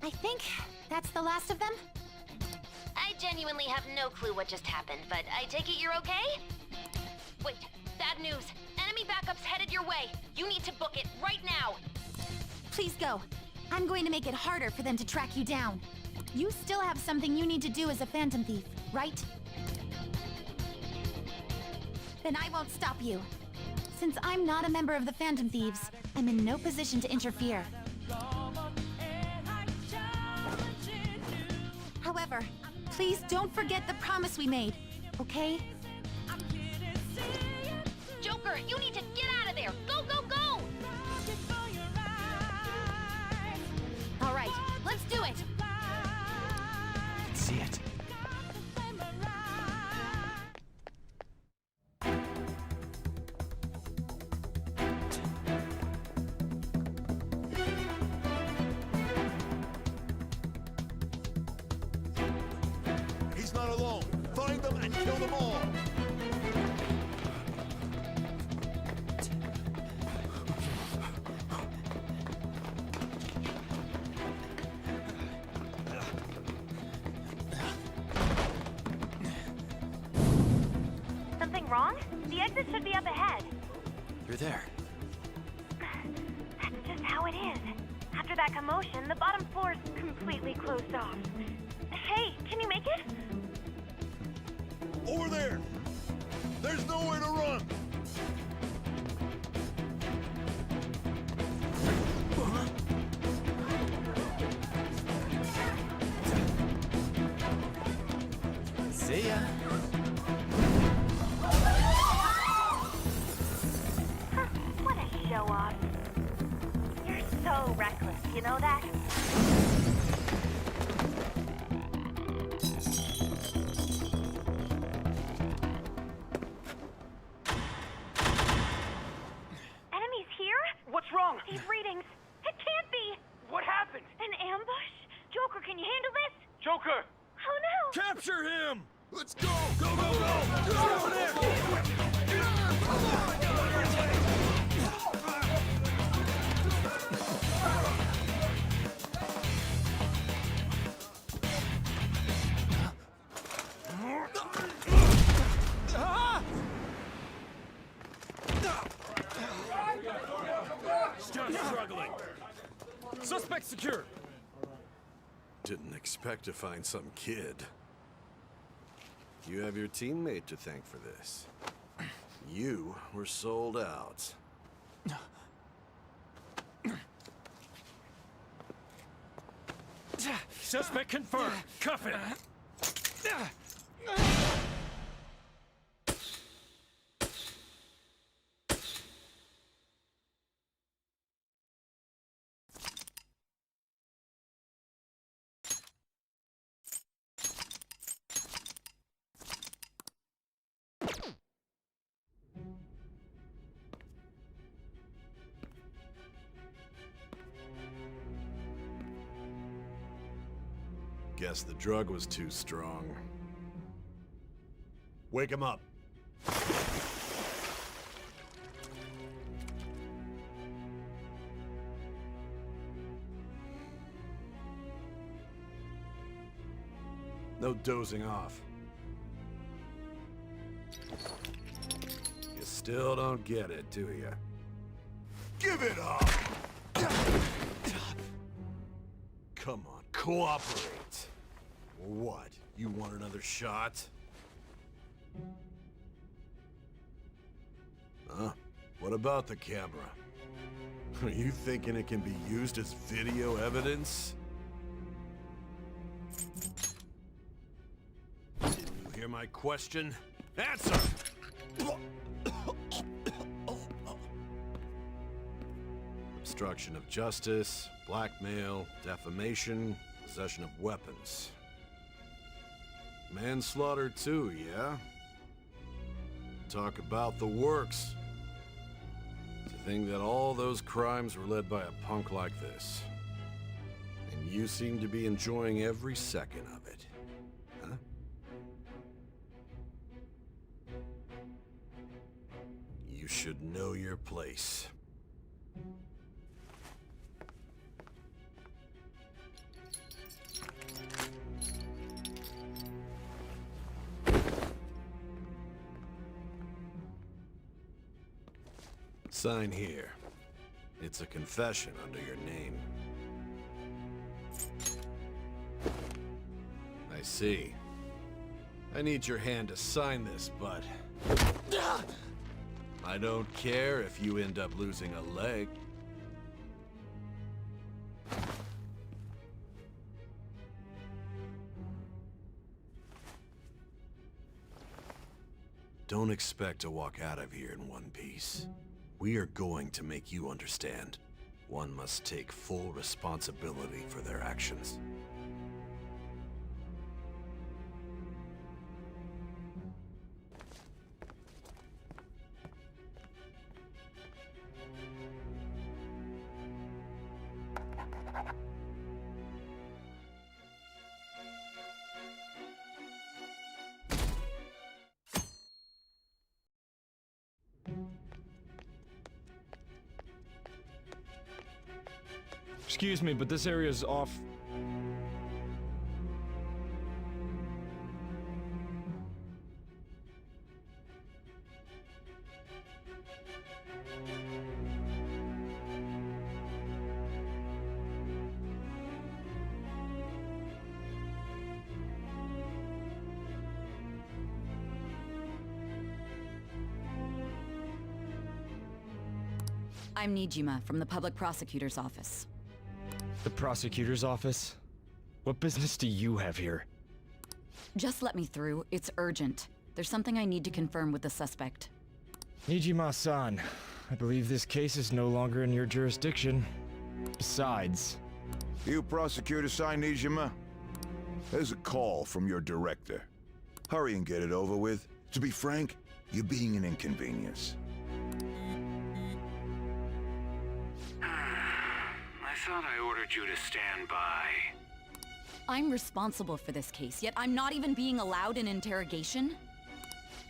I think that's the last of them? I genuinely have no clue what just happened, but I take it you're okay? Wait, bad news. Enemy backup's headed your way. You need to book it right now. Please go. I'm going to make it harder for them to track you down. You still have something you need to do as a Phantom Thief, right? Then I won't stop you. Since I'm not a member of the Phantom Thieves, I'm in no position to interfere. However, please don't forget the promise we made, okay? Joker, you need to get out of there! Go, go, go! All right, let's do it! I can see it. He's not alone. Find them and kill them all. Something wrong? The exit should be up ahead. You're there. That's just how it is. After that commotion, the bottom floor's completely closed off. Hey, can you make it? Over there. There's nowhere to run. See ya. What a show off. You're so reckless, you know that? Enemies here? What's wrong? These readings. It can't be. What happened? An ambush? Joker, can you handle this? Joker! Oh no! Capture him. Let's go. Go, go, go. Go over there. Stop struggling. Suspect secure. Didn't expect to find some kid. You have your teammate to thank for this. You were sold out. Suspect confirmed. Cuff it. Guess the drug was too strong. Wake him up. No dozing off. You still don't get it, do you? Give it up! Come on, cooperate. What? You want another shot? Huh? What about the camera? Are you thinking it can be used as video evidence? Didn't you hear my question? Answer! Obstruction of justice, blackmail, defamation, possession of weapons. Manslaughter too, yeah? Talk about the works. To think that all those crimes were led by a punk like this. And you seem to be enjoying every second of it. Huh? You should know your place. Sign here. It's a confession under your name. I see. I need your hand to sign this, but... I don't care if you end up losing a leg. Don't expect to walk out of here in one piece. We are going to make you understand. One must take full responsibility for their actions. Excuse me, but this area's off. I'm Nijima from the Public Prosecutor's Office. The prosecutor's office? What business do you have here? Just let me through. It's urgent. There's something I need to confirm with the suspect. Nijima-san, I believe this case is no longer in your jurisdiction. Besides... You prosecutor sign Nijima? There's a call from your director. Hurry and get it over with. To be frank, you're being an inconvenience. I thought I ordered you to stand by. I'm responsible for this case, yet I'm not even being allowed an interrogation?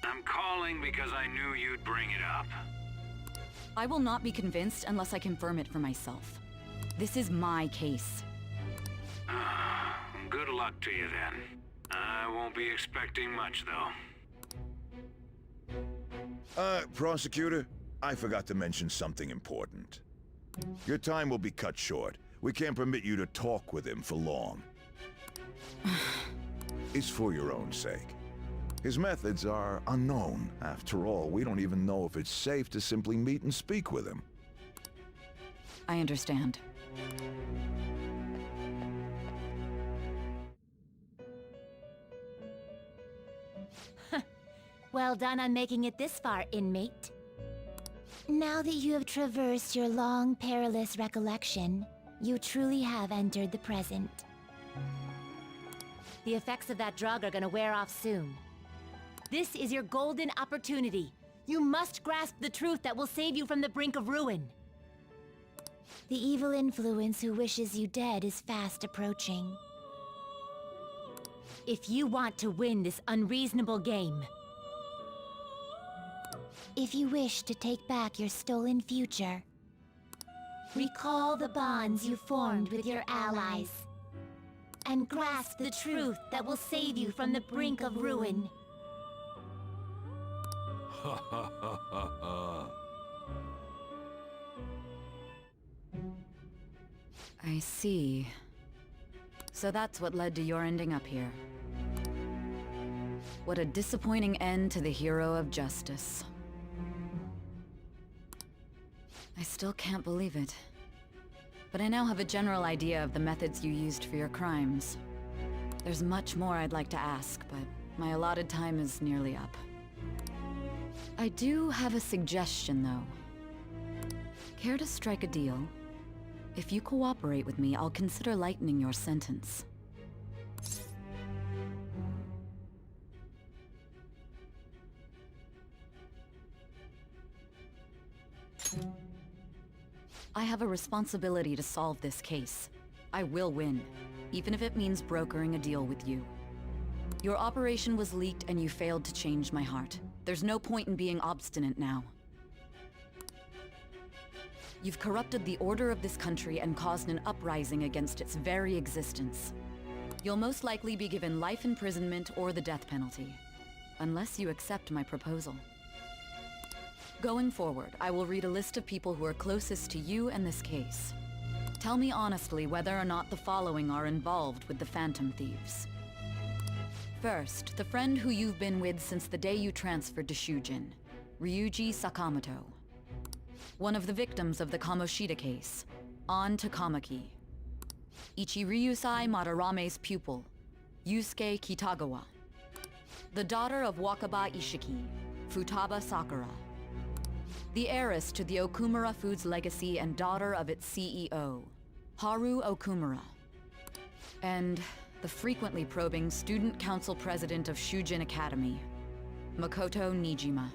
I'm calling because I knew you'd bring it up. I will not be convinced unless I confirm it for myself. This is my case. Good luck to you then. I won't be expecting much, though. Prosecutor, I forgot to mention something important. Your time will be cut short. We can't permit you to talk with him for long. It's for your own sake. His methods are unknown. After all, we don't even know if it's safe to simply meet and speak with him. I understand. Well done on making it this far, inmate. Now that you have traversed your long, perilous recollection, you truly have entered the present. The effects of that drug are gonna wear off soon. This is your golden opportunity. You must grasp the truth that will save you from the brink of ruin. The evil influence who wishes you dead is fast approaching. If you want to win this unreasonable game, if you wish to take back your stolen future, recall the bonds you formed with your allies, and grasp the truth that will save you from the brink of ruin. Ha ha ha ha ha. I see. So that's what led to your ending up here. What a disappointing end to the hero of justice. I still can't believe it. But I now have a general idea of the methods you used for your crimes. There's much more I'd like to ask, but my allotted time is nearly up. I do have a suggestion, though. Care to strike a deal? If you cooperate with me, I'll consider lightening your sentence. I have a responsibility to solve this case. I will win, even if it means brokering a deal with you. Your operation was leaked and you failed to change my heart. There's no point in being obstinate now. You've corrupted the order of this country and caused an uprising against its very existence. You'll most likely be given life imprisonment or the death penalty, unless you accept my proposal. Going forward, I will read a list of people who are closest to you and this case. Tell me honestly whether or not the following are involved with the Phantom Thieves. First, the friend who you've been with since the day you transferred to Shujin, Ryuji Sakamoto. One of the victims of the Kamoshida case, An Takamaki. Ichiryusai Madarame's pupil, Yusuke Kitagawa. The daughter of Wakaba Ishiki, Futaba Sakura. The heiress to the Okumura Foods legacy and daughter of its CEO, Haru Okumura. And the frequently probing student council president of Shujin Academy, Makoto Nijima.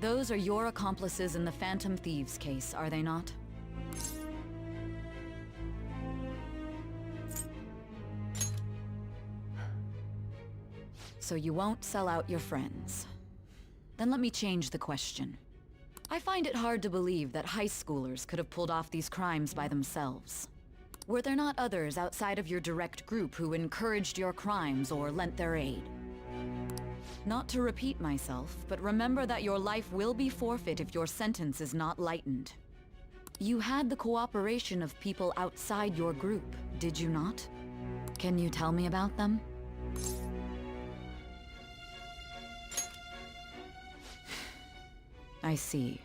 Those are your accomplices in the Phantom Thieves case, are they not? So you won't sell out your friends. Then let me change the question. I find it hard to believe that high schoolers could have pulled off these crimes by themselves. Were there not others outside of your direct group who encouraged your crimes or lent their aid? Not to repeat myself, but remember that your life will be forfeit if your sentence is not lightened. You had the cooperation of people outside your group, did you not? Can you tell me about them? I see.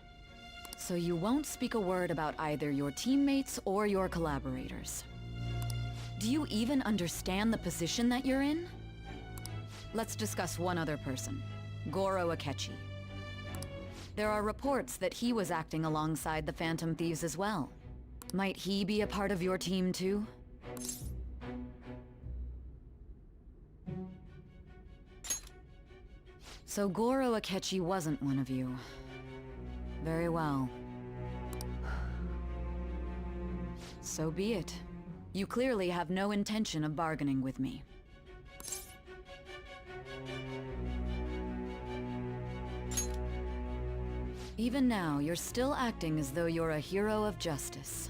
So you won't speak a word about either your teammates or your collaborators. Do you even understand the position that you're in? Let's discuss one other person, Goro Akechi. There are reports that he was acting alongside the Phantom Thieves as well. Might he be a part of your team too? So Goro Akechi wasn't one of you. Very well. So be it. You clearly have no intention of bargaining with me. Even now, you're still acting as though you're a hero of justice.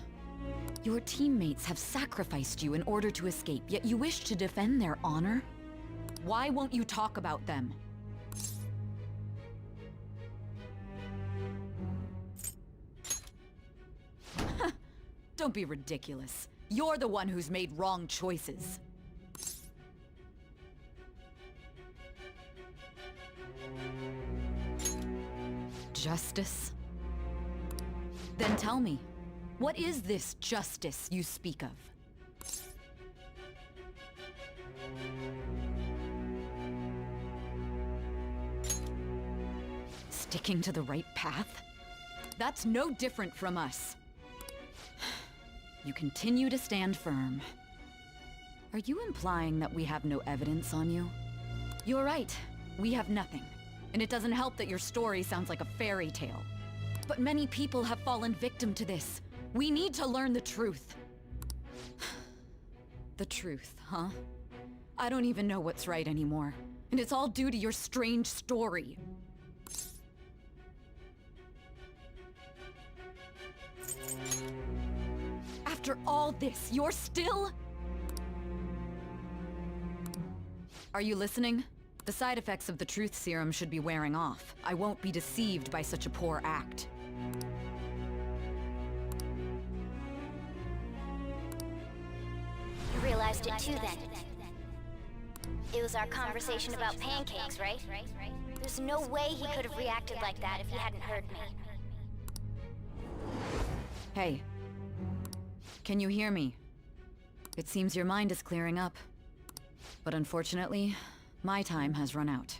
Your teammates have sacrificed you in order to escape, yet you wish to defend their honor? Why won't you talk about them? Don't be ridiculous. You're the one who's made wrong choices. Justice? Then tell me, what is this justice you speak of? Sticking to the right path? That's no different from us. You continue to stand firm. Are you implying that we have no evidence on you? You're right. We have nothing. And it doesn't help that your story sounds like a fairy tale. But many people have fallen victim to this. We need to learn the truth. The truth, huh? I don't even know what's right anymore. And it's all due to your strange story. After all this, you're still... Are you listening? The side effects of the truth serum should be wearing off. I won't be deceived by such a poor act. You realized it too then. It was our conversation about pancakes, right? There's no way he could have reacted like that if he hadn't heard me. Hey. Can you hear me? It seems your mind is clearing up. But unfortunately, my time has run out.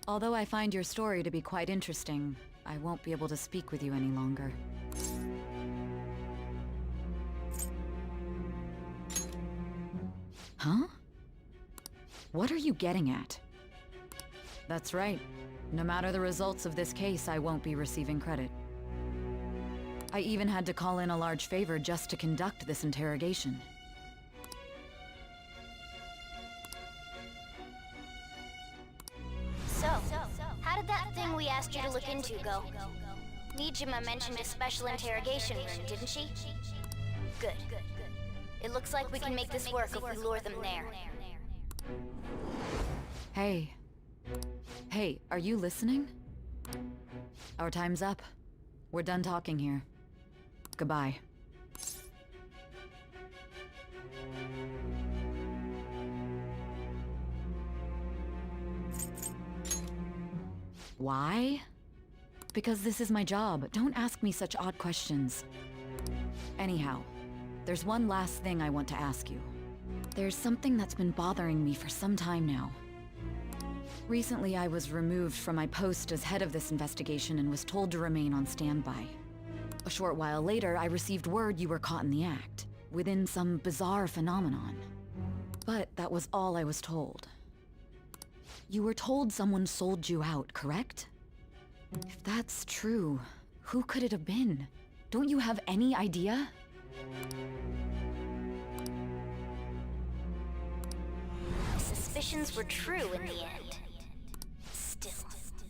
Although I find your story to be quite interesting, I won't be able to speak with you any longer. Huh? What are you getting at? That's right. No matter the results of this case, I won't be receiving credit. I even had to call in a large favor just to conduct this interrogation. So, how did that thing we asked you to look into go? Nijima mentioned a special interrogation room, didn't she? Good. It looks like we can make this work if we lure them there. Hey. Hey, are you listening? Our time's up. We're done talking here. Goodbye. Why? Because this is my job. Don't ask me such odd questions. Anyhow, there's one last thing I want to ask you. There's something that's been bothering me for some time now. Recently, I was removed from my post as head of this investigation and was told to remain on standby. A short while later, I received word you were caught in the act, within some bizarre phenomenon. But that was all I was told. You were told someone sold you out, correct? If that's true, who could it have been? Don't you have any idea? My suspicions were true in the end. Still,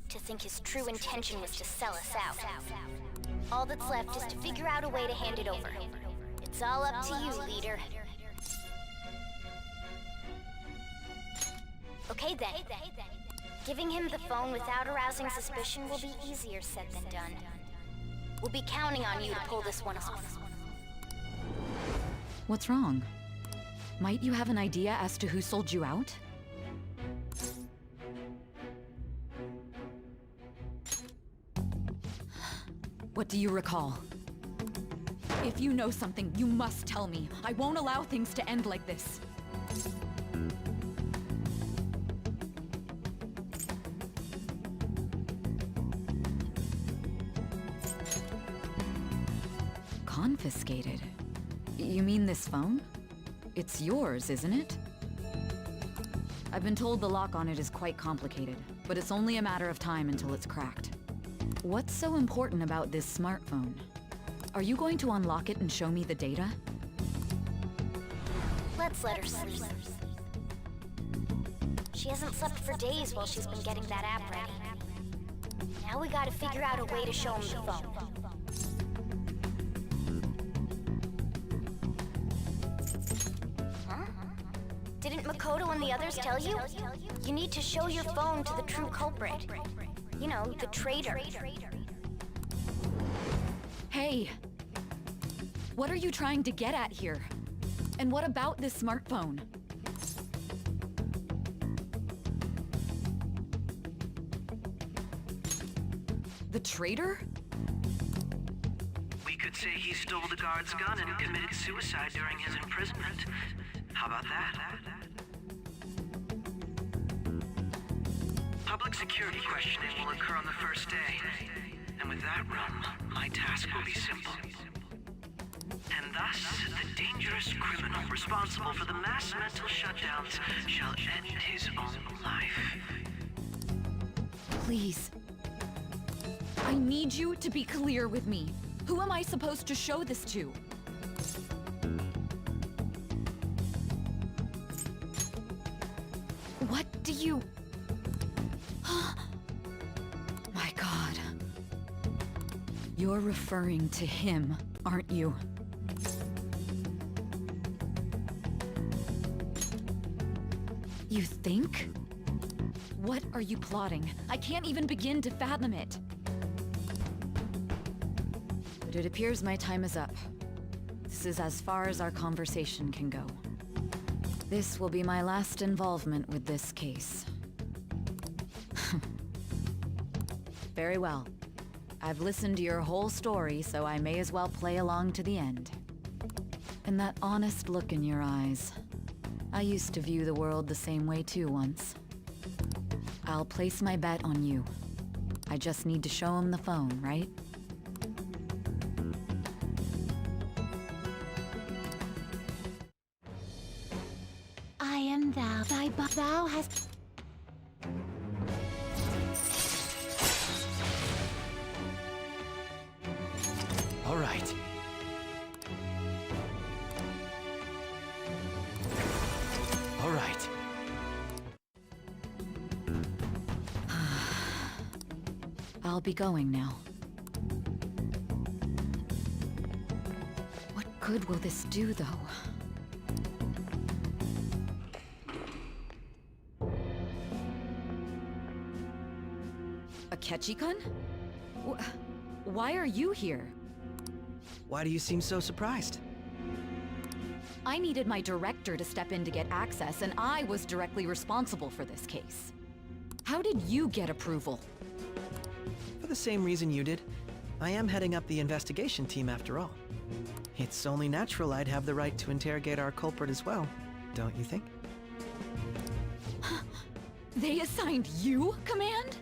to think his true intention was to sell us out. All that's left is to figure out a way to hand it over. It's all up to you, leader. Okay then. Giving him the phone without arousing suspicion will be easier said than done. We'll be counting on you to pull this one off. What's wrong? Might you have an idea as to who sold you out? What do you recall? If you know something, you must tell me. I won't allow things to end like this. Confiscated? You mean this phone? It's yours, isn't it? I've been told the lock on it is quite complicated, but it's only a matter of time until it's cracked. What's so important about this smartphone? Are you going to unlock it and show me the data? Let's let her sleep. She hasn't slept for days while she's been getting that app ready. Now we gotta figure out a way to show him the phone. Huh? Didn't Makoto and the others tell you? You need to show your phone to the true culprit. You know, the traitor. Hey! What are you trying to get at here? And what about this smartphone? The traitor? We could say he stole the guard's gun and committed suicide during his imprisonment. How about that? Public security questioning will occur on the first day. And with that realm, my task will be simple. And thus, the dangerous criminal responsible for the mass mental shutdowns shall end his own life. Please. I need you to be clear with me. Who am I supposed to show this to? What do you... My God. You're referring to him, aren't you? You think? What are you plotting? I can't even begin to fathom it. But it appears my time is up. This is as far as our conversation can go. This will be my last involvement with this case. Very well. I've listened to your whole story, so I may as well play along to the end. And that honest look in your eyes. I used to view the world the same way too once. I'll place my bet on you. I just need to show him the phone, right? I am thou, thou hast... All right. All right. I'll be going now. What good will this do, though? Akechi-kun? Why are you here? Why do you seem so surprised? I needed my director to step in to get access, and I was directly responsible for this case. How did you get approval? For the same reason you did. I am heading up the investigation team after all. It's only natural I'd have the right to interrogate our culprit as well, don't you think? They assigned you command?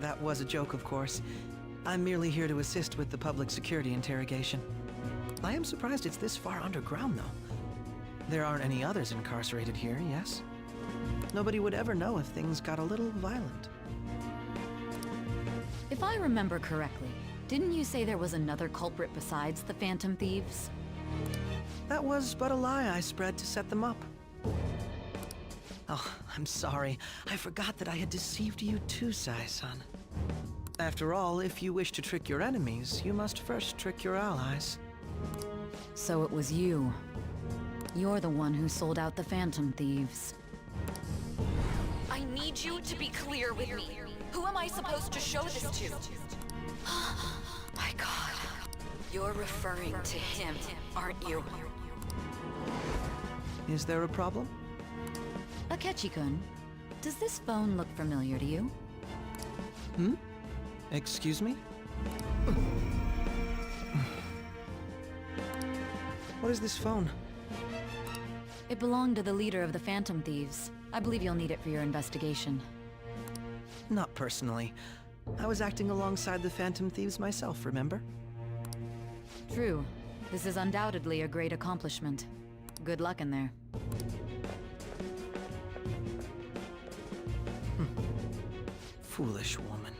That was a joke, of course. I'm merely here to assist with the public security interrogation. I am surprised it's this far underground, though. There aren't any others incarcerated here, yes? Nobody would ever know if things got a little violent. If I remember correctly, didn't you say there was another culprit besides the Phantom Thieves? That was but a lie I spread to set them up. Oh, I'm sorry. I forgot that I had deceived you too, Sai-san. After all, if you wish to trick your enemies, you must first trick your allies. So it was you. You're the one who sold out the Phantom Thieves. I need you to be clear with me. Who am I supposed to show this to? My God. You're referring to him, aren't you? Is there a problem? Akechi-kun, does this phone look familiar to you? Hmm? Excuse me? What is this phone? It belonged to the leader of the Phantom Thieves. I believe you'll need it for your investigation. Not personally. I was acting alongside the Phantom Thieves myself, remember? True. This is undoubtedly a great accomplishment. Good luck in there. Foolish woman.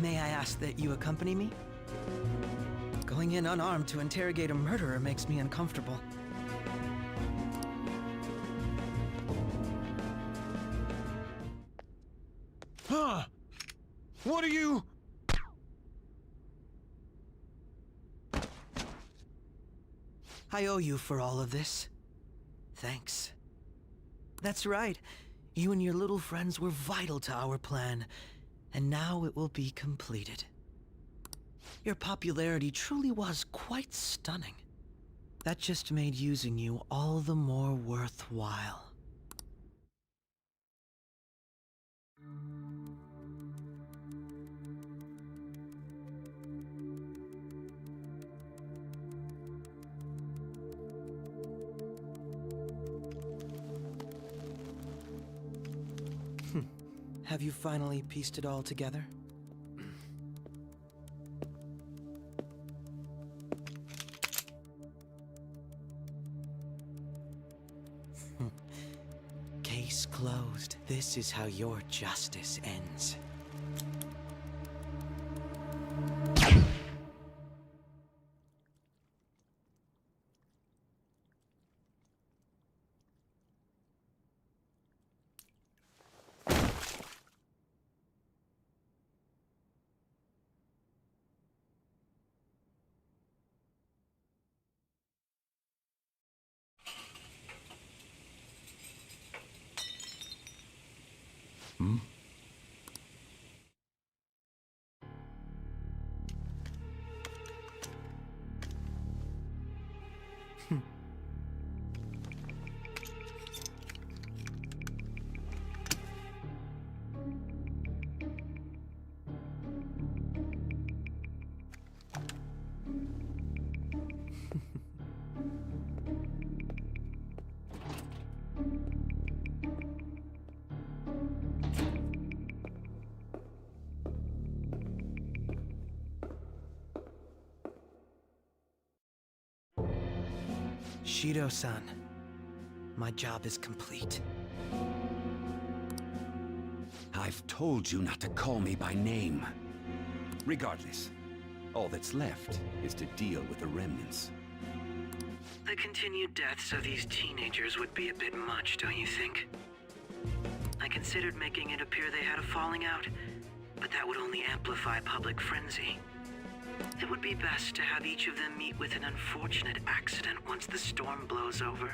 May I ask that you accompany me? Going in unarmed to interrogate a murderer makes me uncomfortable. Huh? What are you... I owe you for all of this. Thanks. That's right. You and your little friends were vital to our plan, and now it will be completed. Your popularity truly was quite stunning. That just made using you all the more worthwhile. Have you finally pieced it all together? Case closed. This is how your justice ends. Hmm? Shido-san, my job is complete. I've told you not to call me by name. Regardless, all that's left is to deal with the remnants. The continued deaths of these teenagers would be a bit much, don't you think? I considered making it appear they had a falling out, but that would only amplify public frenzy. It would be best to have each of them meet with an unfortunate accident once the storm blows over.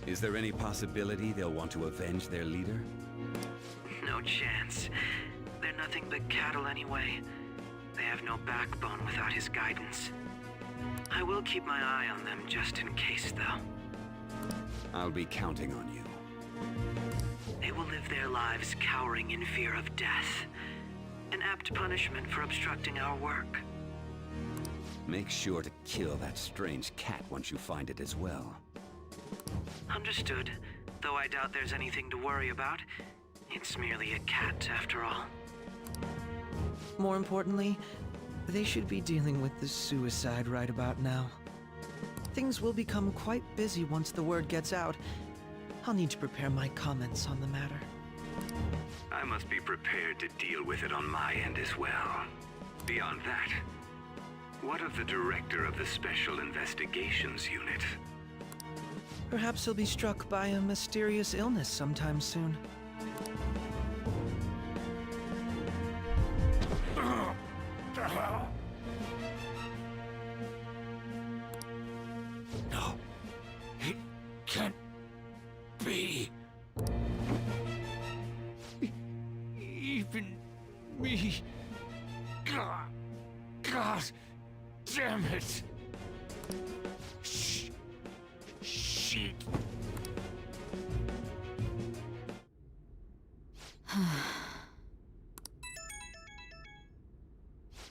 Is there any possibility they'll want to avenge their leader? No chance. They're nothing but cattle anyway. They have no backbone without his guidance. I will keep my eye on them just in case, though. I'll be counting on you. They will live their lives cowering in fear of death. An apt punishment for obstructing our work. Make sure to kill that strange cat once you find it as well. Understood. Though I doubt there's anything to worry about. It's merely a cat, after all. More importantly, they should be dealing with the suicide right about now. Things will become quite busy once the word gets out. I'll need to prepare my comments on the matter. I must be prepared to deal with it on my end as well. Beyond that, what of the director of the Special Investigations Unit? Perhaps he'll be struck by a mysterious illness sometime soon. No, it can't be. Even me. God damn it. Shit.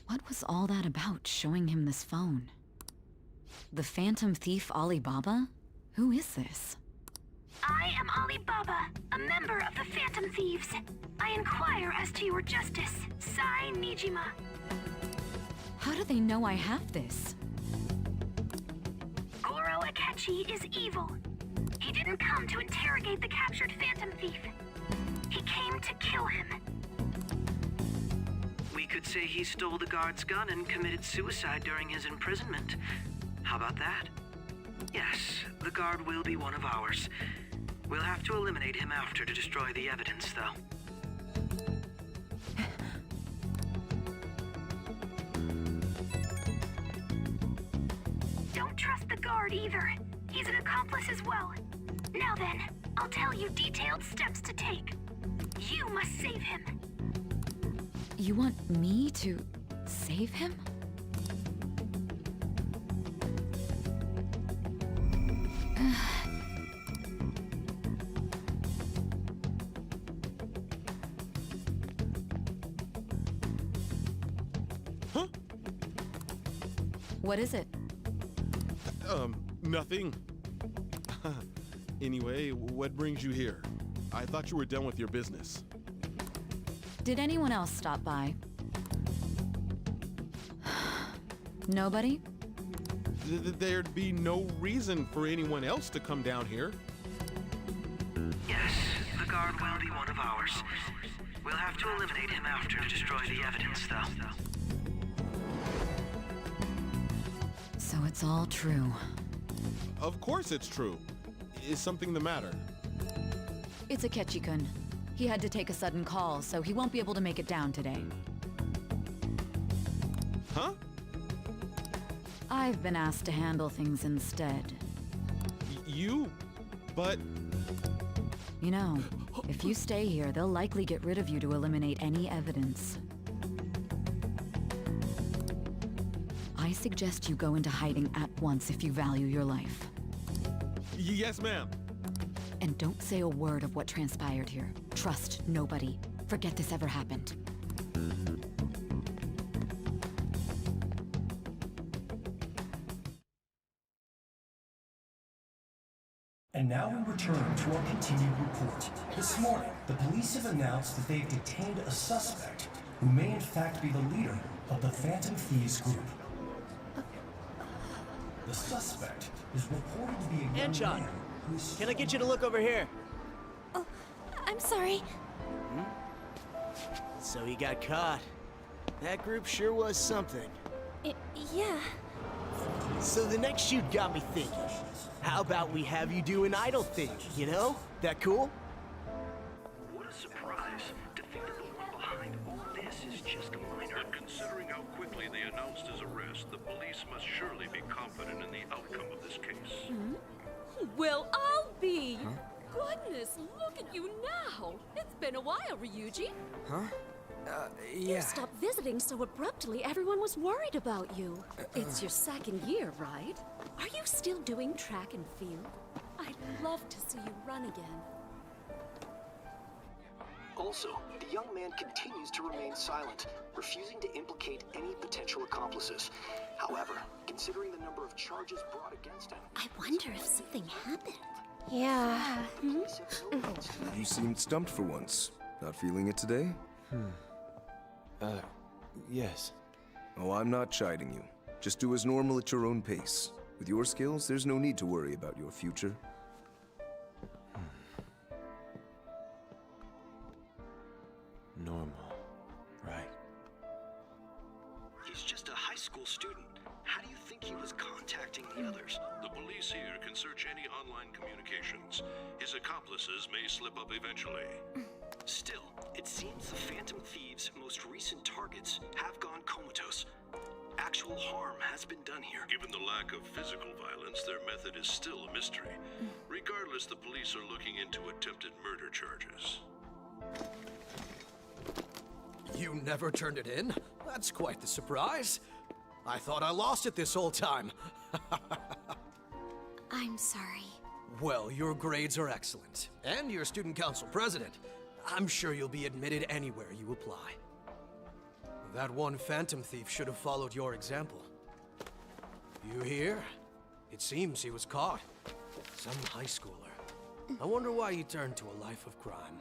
What was all that about, showing him this phone? The Phantom Thief Alibaba? Who is this? I am Alibaba, a member of the Phantom Thieves. I inquire as to your justice. Sai Nijima. How do they know I have this? Goro Akechi is evil. He didn't come to interrogate the captured Phantom Thief. He came to kill him. We could say he stole the guard's gun and committed suicide during his imprisonment. How about that? Yes, the guard will be one of ours. We'll have to eliminate him after to destroy the evidence, though. Don't trust the guard either. He's an accomplice as well. Now then, I'll tell you detailed steps to take. You must save him. You want me to save him? Huh? What is it? Nothing. Anyway, what brings you here? I thought you were done with your business. Did anyone else stop by? Nobody? There'd be no reason for anyone else to come down here. Yes, the guard will be one of ours. We'll have to eliminate him after to destroy the evidence, though. So it's all true. Of course it's true. Is something the matter? It's Akechi-kun. He had to take a sudden call, so he won't be able to make it down today. Huh? I've been asked to handle things instead. You? But... You know, if you stay here, they'll likely get rid of you to eliminate any evidence. I suggest you go into hiding at once if you value your life. Yes, ma'am. And don't say a word of what transpired here. Trust nobody. Forget this ever happened. And now we return to our continued report. This morning, the police have announced that they've detained a suspect who may in fact be the leader of the Phantom Thieves group. The suspect is reported to be a young Anchon, man who's... can I get you to look over here? Oh, I'm sorry. So he got caught. That group sure was something. Yeah. So the next shoot got me thinking. How about we have you do an idol thing, you know? That cool? What a surprise to think that the one behind all just a minor. But considering how quickly they announced his arrest, the police must surely be confident in the outcome of this case. Well, I'll be. Goodness, look at you now. It's been a while, Ryuji. Huh? You Yeah. stopped visiting so abruptly, everyone was worried about you. It's your second year, right? Are you still doing track and field? I'd love to see you run again. Also, the young man continues to remain silent, refusing to implicate any potential accomplices. However, considering the number of charges brought against him... I wonder if something happened. Yeah. You seemed stumped for once. Not feeling it today? Yes. Oh, I'm not chiding you. Just do as normal at your own pace. With your skills, there's no need to worry about your future. Normal. Right. He's just a high school student. How do you think he was contacting the others? The police here can search any online communications. His accomplices may slip up eventually. Still, it seems the Phantom Thieves' most recent targets have gone comatose. Actual harm has been done here. Given the lack of physical violence, their method is still a mystery. Regardless, the police are looking into attempted murder charges. You never turned it in? That's quite the surprise. I thought I lost it this whole time. I'm sorry. Well, your grades are excellent. And you're student council president. I'm sure you'll be admitted anywhere you apply. That one phantom thief should have followed your example. You hear? It seems he was caught. Some high schooler. I wonder why he turned to a life of crime.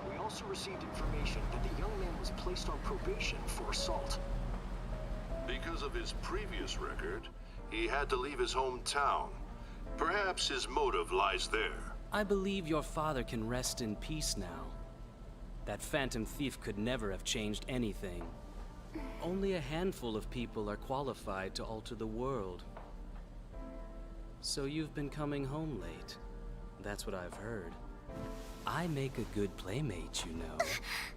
We also received information that the young man was placed on probation for assault. Because of his previous record, he had to leave his hometown. Perhaps his motive lies there. I believe your father can rest in peace now. That phantom thief could never have changed anything. Only a handful of people are qualified to alter the world. So you've been coming home late. That's what I've heard. I make a good playmate, you know.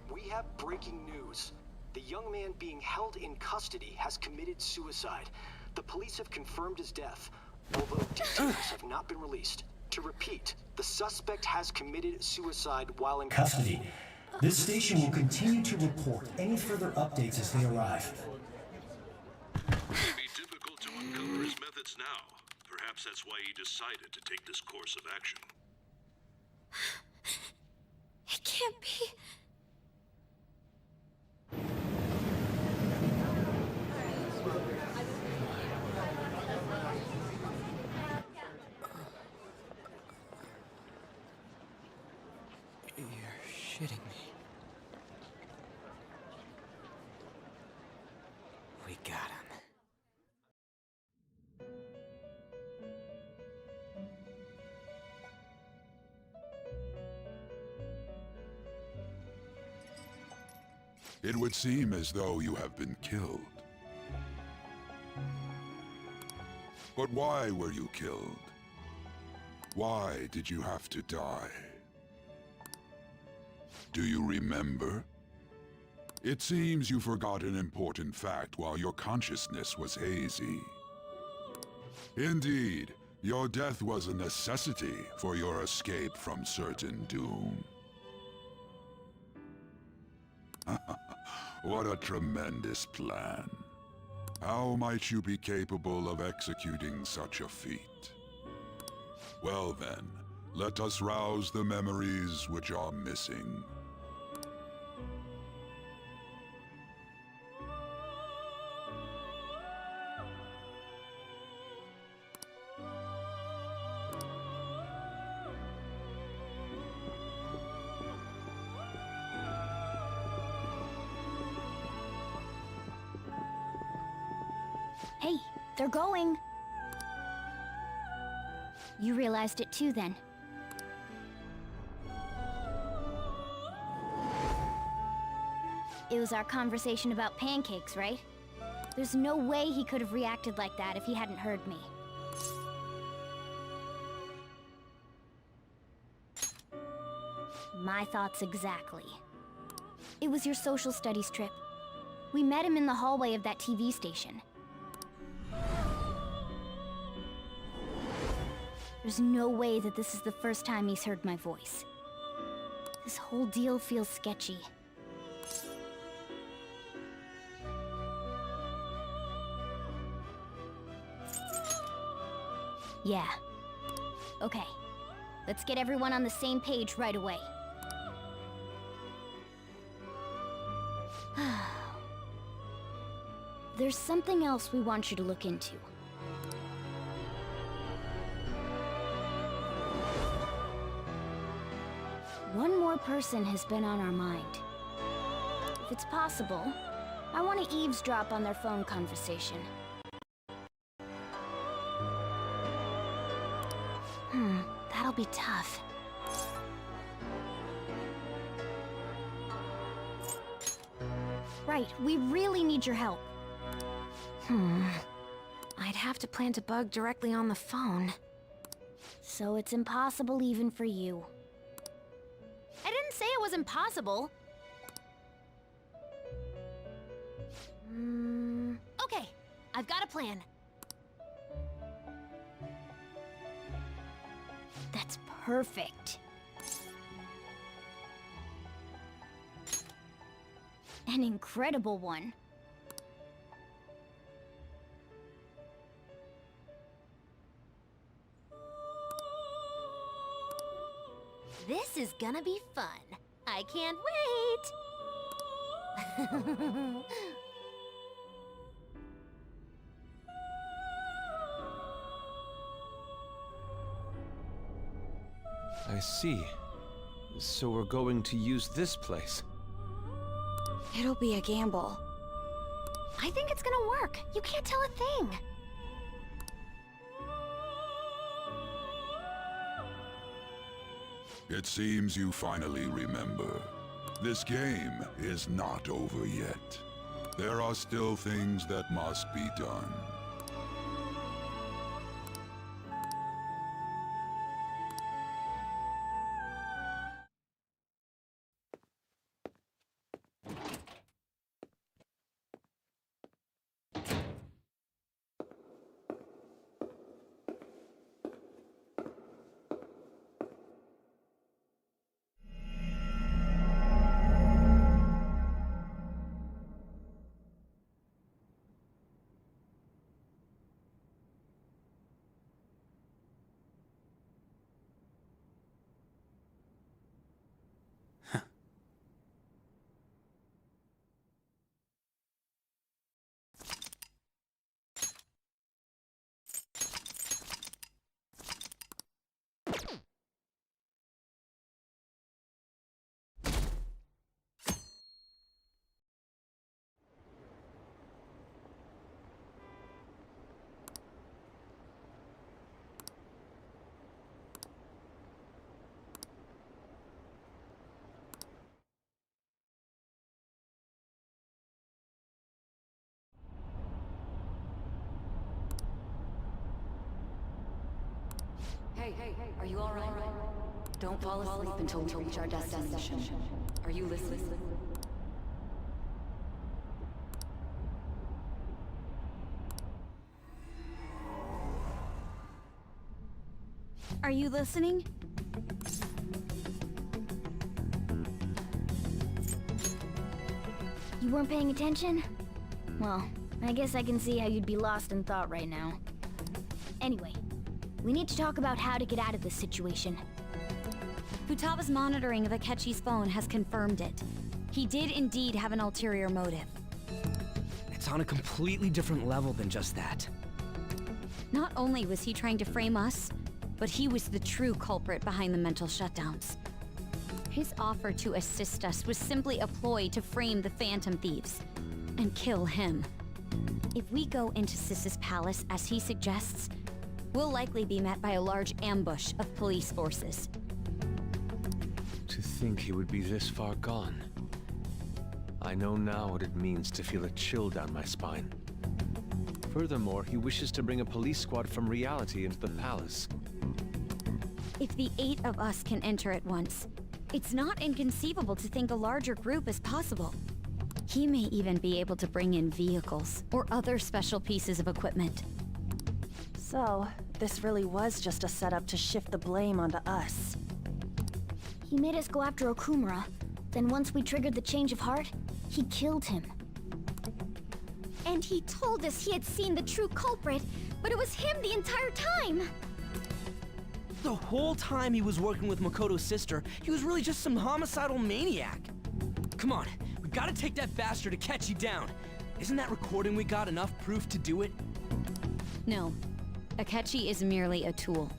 We have breaking news. The young man being held in custody has committed suicide. The police have confirmed his death, although details have not been released. To repeat, the suspect has committed suicide while in Custody. This station will continue to report any further updates as they arrive. It may be difficult to uncover his methods now. Perhaps that's why he decided to take this course of action. It can't be. You're shitting me. We got him. It would seem as though you have been killed. But why were you killed? Why did you have to die? Do you remember? It seems you forgot an important fact while your consciousness was hazy. Indeed, your death was a necessity for your escape from certain doom. What a tremendous plan. How might you be capable of executing such a feat? Well then, let us rouse the memories which are missing. Hey, they're going. You realized it too, then. It was our conversation about pancakes, right? There's no way he could have reacted like that if he hadn't heard me. My thoughts exactly. It was your social studies trip. We met him in the hallway of that TV station. There's no way that this is the first time he's heard my voice. This whole deal feels sketchy. Yeah. Okay. Let's get everyone on the same page right away. There's something else we want you to look into. One more person has been on our mind. If it's possible, I want to eavesdrop on their phone conversation. That'll be tough. Right, we really need your help. I'd have to plant a bug directly on the phone. So it's impossible even for you. I didn't say it was impossible. Okay, I've got a plan. That's perfect. An incredible one. This is gonna be fun. I can't wait! I see. So we're going to use this place. It'll be a gamble. I think it's gonna work. You can't tell a thing. It seems you finally remember. This game is not over yet. There are still things that must be done. Hey, are you alright? Don't fall asleep until we reach our destination. Are you listening? Are you listening? You weren't paying attention? Well, I guess I can see how you'd be lost in thought right now. Anyway, we need to talk about how to get out of this situation. Futaba's monitoring of Akechi's phone has confirmed it. He did indeed have an ulterior motive. It's on a completely different level than just that. Not only was he trying to frame us, but he was the true culprit behind the mental shutdowns. His offer to assist us was simply a ploy to frame the Phantom Thieves and kill him. If we go into Sis's palace as he suggests, we'll likely be met by a large ambush of police forces. To think he would be this far gone. I know now what it means to feel a chill down my spine. Furthermore, he wishes to bring a police squad from reality into the palace. If the 8 of us can enter at once, It's not inconceivable to think a larger group is possible. He may even be able to bring in vehicles or other special pieces of equipment. So, this really was just a setup to shift the blame onto us. He made us go after Okumura. Then once we triggered the change of heart, he killed him. And he told us he had seen the true culprit, but it was him the entire time! The whole time he was working with Makoto's sister, he was really just some homicidal maniac. Come on, we gotta take that bastard Akechi down. Isn't that recording we got enough proof to do it? No. Akechi is merely a tool.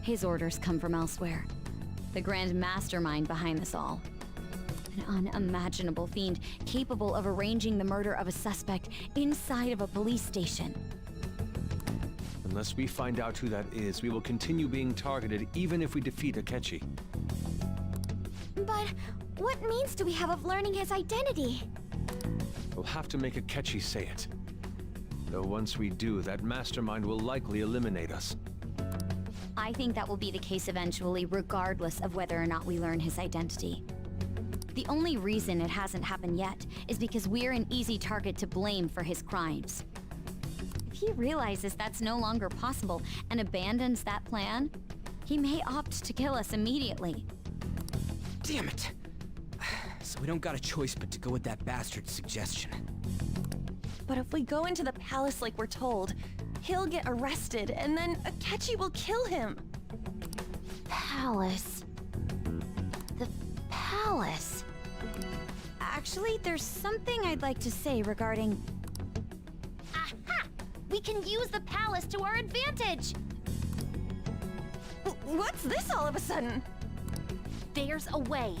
His orders come from elsewhere. The grand mastermind behind this all. An unimaginable fiend capable of arranging the murder of a suspect inside of a police station. Unless we find out who that is, we will continue being targeted even if we defeat Akechi. But what means do we have of learning his identity? We'll have to make Akechi say it. Though once we do, that mastermind will likely eliminate us. I think that will be the case eventually, regardless of whether or not we learn his identity. The only reason it hasn't happened yet is because we're an easy target to blame for his crimes. If he realizes that's no longer possible and abandons that plan, he may opt to kill us immediately. Damn it! So we don't got a choice but to go with that bastard's suggestion. But if we go into the palace like we're told, he'll get arrested, and then Akechi will kill him. Palace. The palace. Actually, there's something I'd like to say regarding... Aha! We can use the palace to our advantage! What's this all of a sudden? There's a way.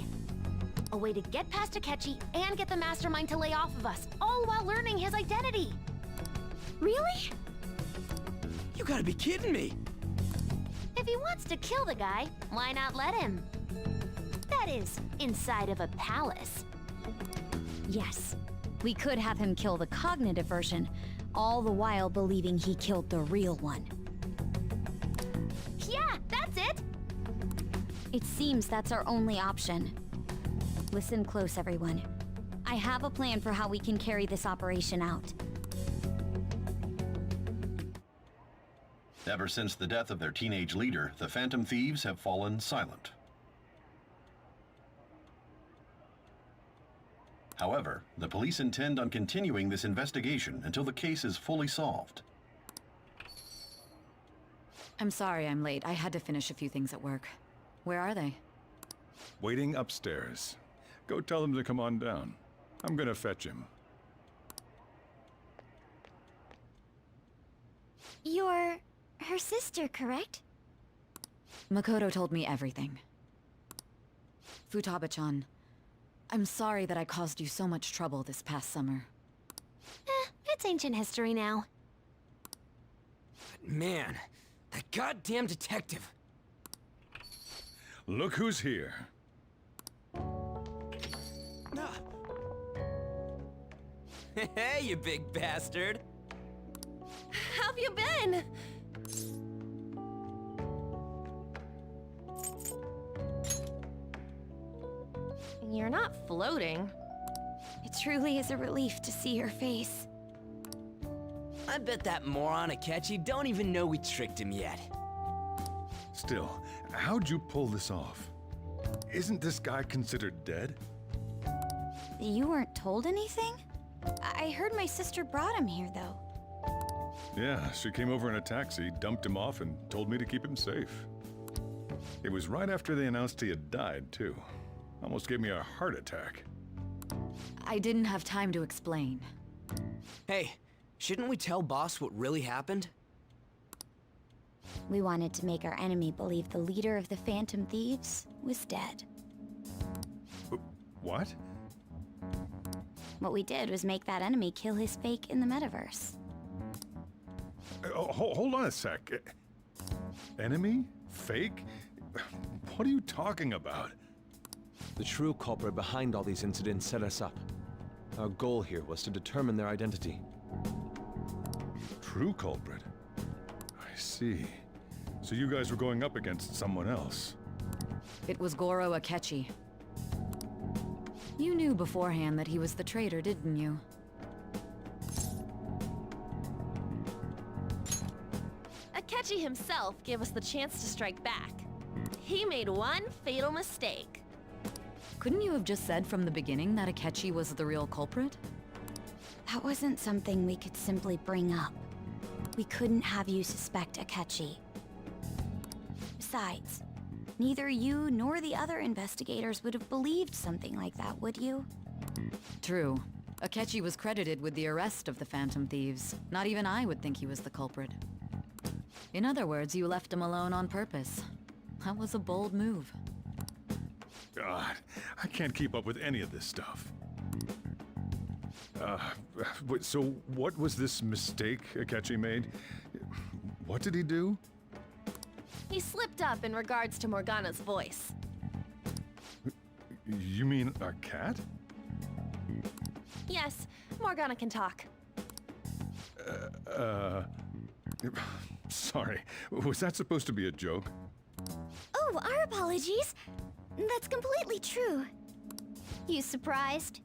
A way to get past Akechi and get the mastermind to lay off of us, all while learning his identity. Really? You gotta be kidding me! If he wants to kill the guy, why not let him? That is, inside of a palace. Yes, we could have him kill the cognitive version, all the while believing he killed the real one. Yeah, that's it! It seems that's our only option. Listen close, everyone. I have a plan for how we can carry this operation out. Ever since the death of their teenage leader, the Phantom Thieves have fallen silent. However, the police intend on continuing this investigation until the case is fully solved. I'm sorry I'm late. I had to finish a few things at work. Where are they? Waiting upstairs. Go tell him to come on down. I'm gonna fetch him. You're her sister, correct? Makoto told me everything. Futaba-chan, I'm sorry that I caused you so much trouble this past summer. It's ancient history now. But man, that goddamn detective. Look who's here. Hey, you big bastard! How have you been? You're not floating. It truly is a relief to see your face. I bet that moron Akechi don't even know we tricked him yet. Still, how'd you pull this off? Isn't this guy considered dead? You weren't told anything? I heard my sister brought him here, though. Yeah, she came over in a taxi, dumped him off, and told me to keep him safe. It was right after they announced he had died, too. Almost gave me a heart attack. I didn't have time to explain. Hey, shouldn't we tell boss what really happened? We wanted to make our enemy believe the leader of the Phantom Thieves was dead. What? What we did was make that enemy kill his fake in the metaverse. Hold on a sec. Enemy? Fake? What are you talking about? The true culprit behind all these incidents set us up. Our goal here was to determine their identity. True culprit? I see. So you guys were going up against someone else. It was Goro Akechi. You knew beforehand that he was the traitor, didn't you? Akechi himself gave us the chance to strike back. He made one fatal mistake. Couldn't you have just said from the beginning that Akechi was the real culprit? That wasn't something we could simply bring up. We couldn't have you suspect Akechi. Besides, neither you nor the other investigators would have believed something like that, would you? True. Akechi was credited with the arrest of the Phantom Thieves. Not even I would think he was the culprit. In other words, you left him alone on purpose. That was a bold move. God, I can't keep up with any of this stuff. So what was this mistake Akechi made? What did he do? He slipped up in regards to Morgana's voice. You mean a cat? Yes, Morgana can talk. Sorry. Was that supposed to be a joke? Oh, our apologies. That's completely true. You surprised?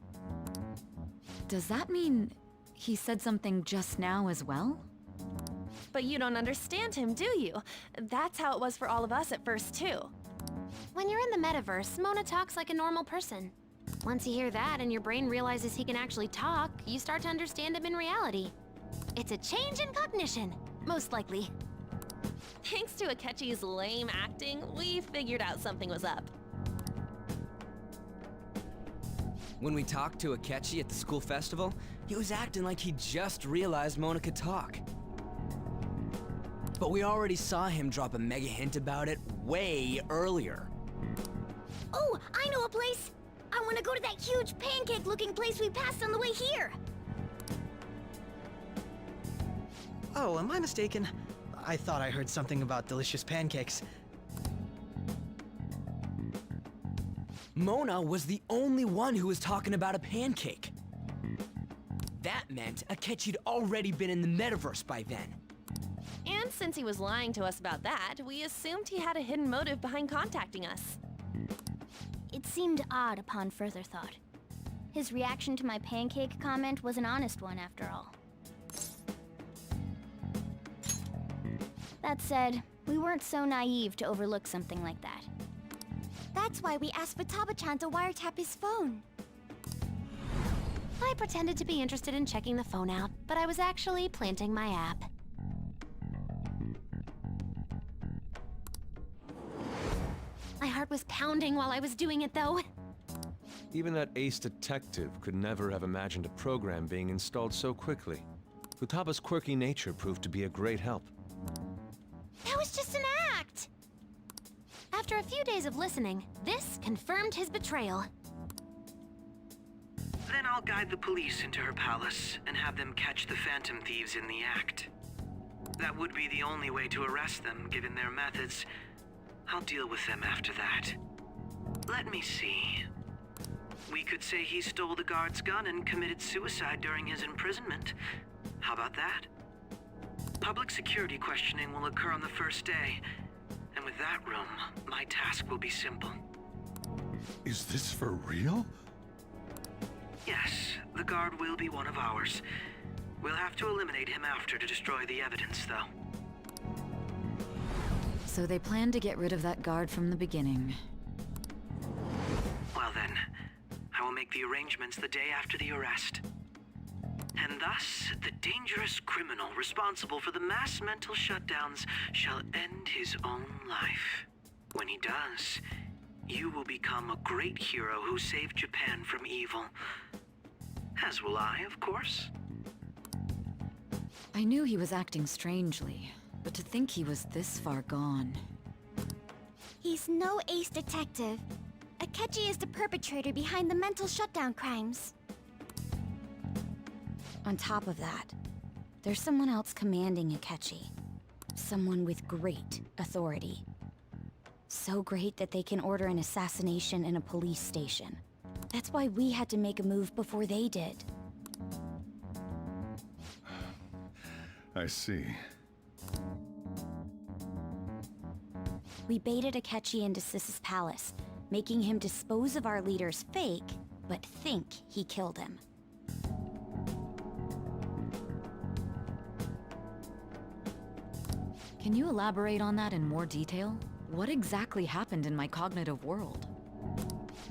Does that mean he said something just now as well? But you don't understand him, do you? That's how it was for all of us at first, too. When you're in the metaverse, Mona talks like a normal person. Once you hear that and your brain realizes he can actually talk, you start to understand him in reality. It's a change in cognition, most likely. Thanks to Akechi's lame acting, we figured out something was up. When we talked to Akechi at the school festival, he was acting like he just realized Mona could talk. But we already saw him drop a mega hint about it way earlier. Oh, I know a place! I want to go to that huge pancake-looking place we passed on the way here! Oh, am I mistaken? I thought I heard something about delicious pancakes. Mona was the only one who was talking about a pancake. That meant Akechi'd already been in the metaverse by then. And since he was lying to us about that, we assumed he had a hidden motive behind contacting us. It seemed odd upon further thought. His reaction to my pancake comment was an honest one, after all. That said, we weren't so naive to overlook something like that. That's why we asked Futaba-chan to wiretap his phone. I pretended to be interested in checking the phone out, but I was actually planting my app. My heart was pounding while I was doing it, though. Even that ace detective could never have imagined a program being installed so quickly. Futaba's quirky nature proved to be a great help. That was just an act! After a few days of listening, this confirmed his betrayal. Then I'll guide the police into her palace and have them catch the Phantom Thieves in the act. That would be the only way to arrest them, given their methods. I'll deal with them after that. Let me see. We could say he stole the guard's gun and committed suicide during his imprisonment. How about that? Public security questioning will occur on the first day. And with that room, my task will be simple. Is this for real? Yes, the guard will be one of ours. We'll have to eliminate him after to destroy the evidence, though. So they planned to get rid of that guard from the beginning. Well then, I will make the arrangements the day after the arrest. And thus, the dangerous criminal responsible for the mass mental shutdowns shall end his own life. When he does, you will become a great hero who saved Japan from evil. As will I, of course. I knew he was acting strangely, but to think he was this far gone. He's no ace detective. Akechi is the perpetrator behind the mental shutdown crimes. On top of that, there's someone else commanding Akechi. Someone with great authority. So great that they can order an assassination in a police station. That's why we had to make a move before they did. I see. We baited Akechi into Sis's palace, making him dispose of our leader's fake, but think he killed him. Can you elaborate on that in more detail? What exactly happened in my cognitive world?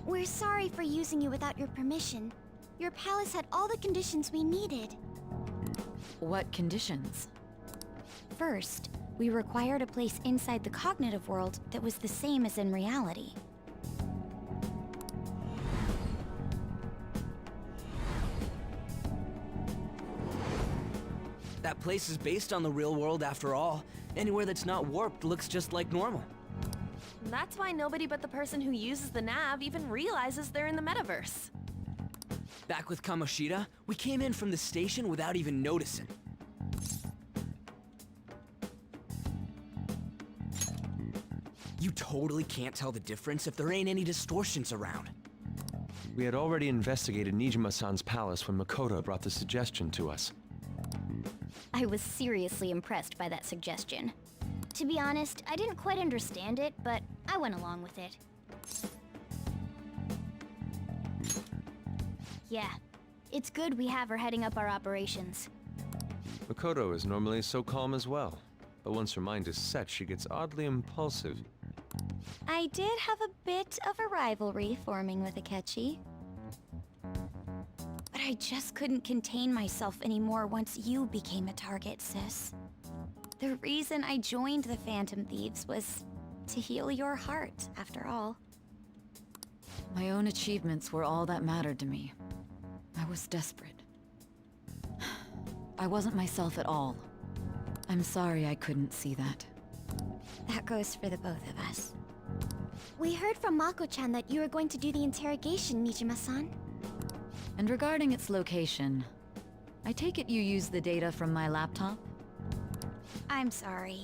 We're sorry for using you without your permission. Your palace had all the conditions we needed. What conditions? First, we required a place inside the cognitive world that was the same as in reality. That place is based on the real world after all. Anywhere that's not warped looks just like normal. That's why nobody but the person who uses the nav even realizes they're in the metaverse. Back with Kamoshida, we came in from the station without even noticing. You totally can't tell the difference if there ain't any distortions around. We had already investigated Nijima-san's palace when Makoto brought the suggestion to us. I was seriously impressed by that suggestion. To be honest, I didn't quite understand it, but I went along with it. Yeah, it's good we have her heading up our operations. Makoto is normally so calm as well, but once her mind is set, she gets oddly impulsive. I did have a bit of a rivalry forming with Akechi. But I just couldn't contain myself anymore once you became a target, sis. The reason I joined the Phantom Thieves was to heal your heart, after all. My own achievements were all that mattered to me. I was desperate. I wasn't myself at all. I'm sorry I couldn't see that. That goes for the both of us. We heard from Mako-chan that you were going to do the interrogation, Nijima-san. And regarding its location, I take it you used the data from my laptop? I'm sorry.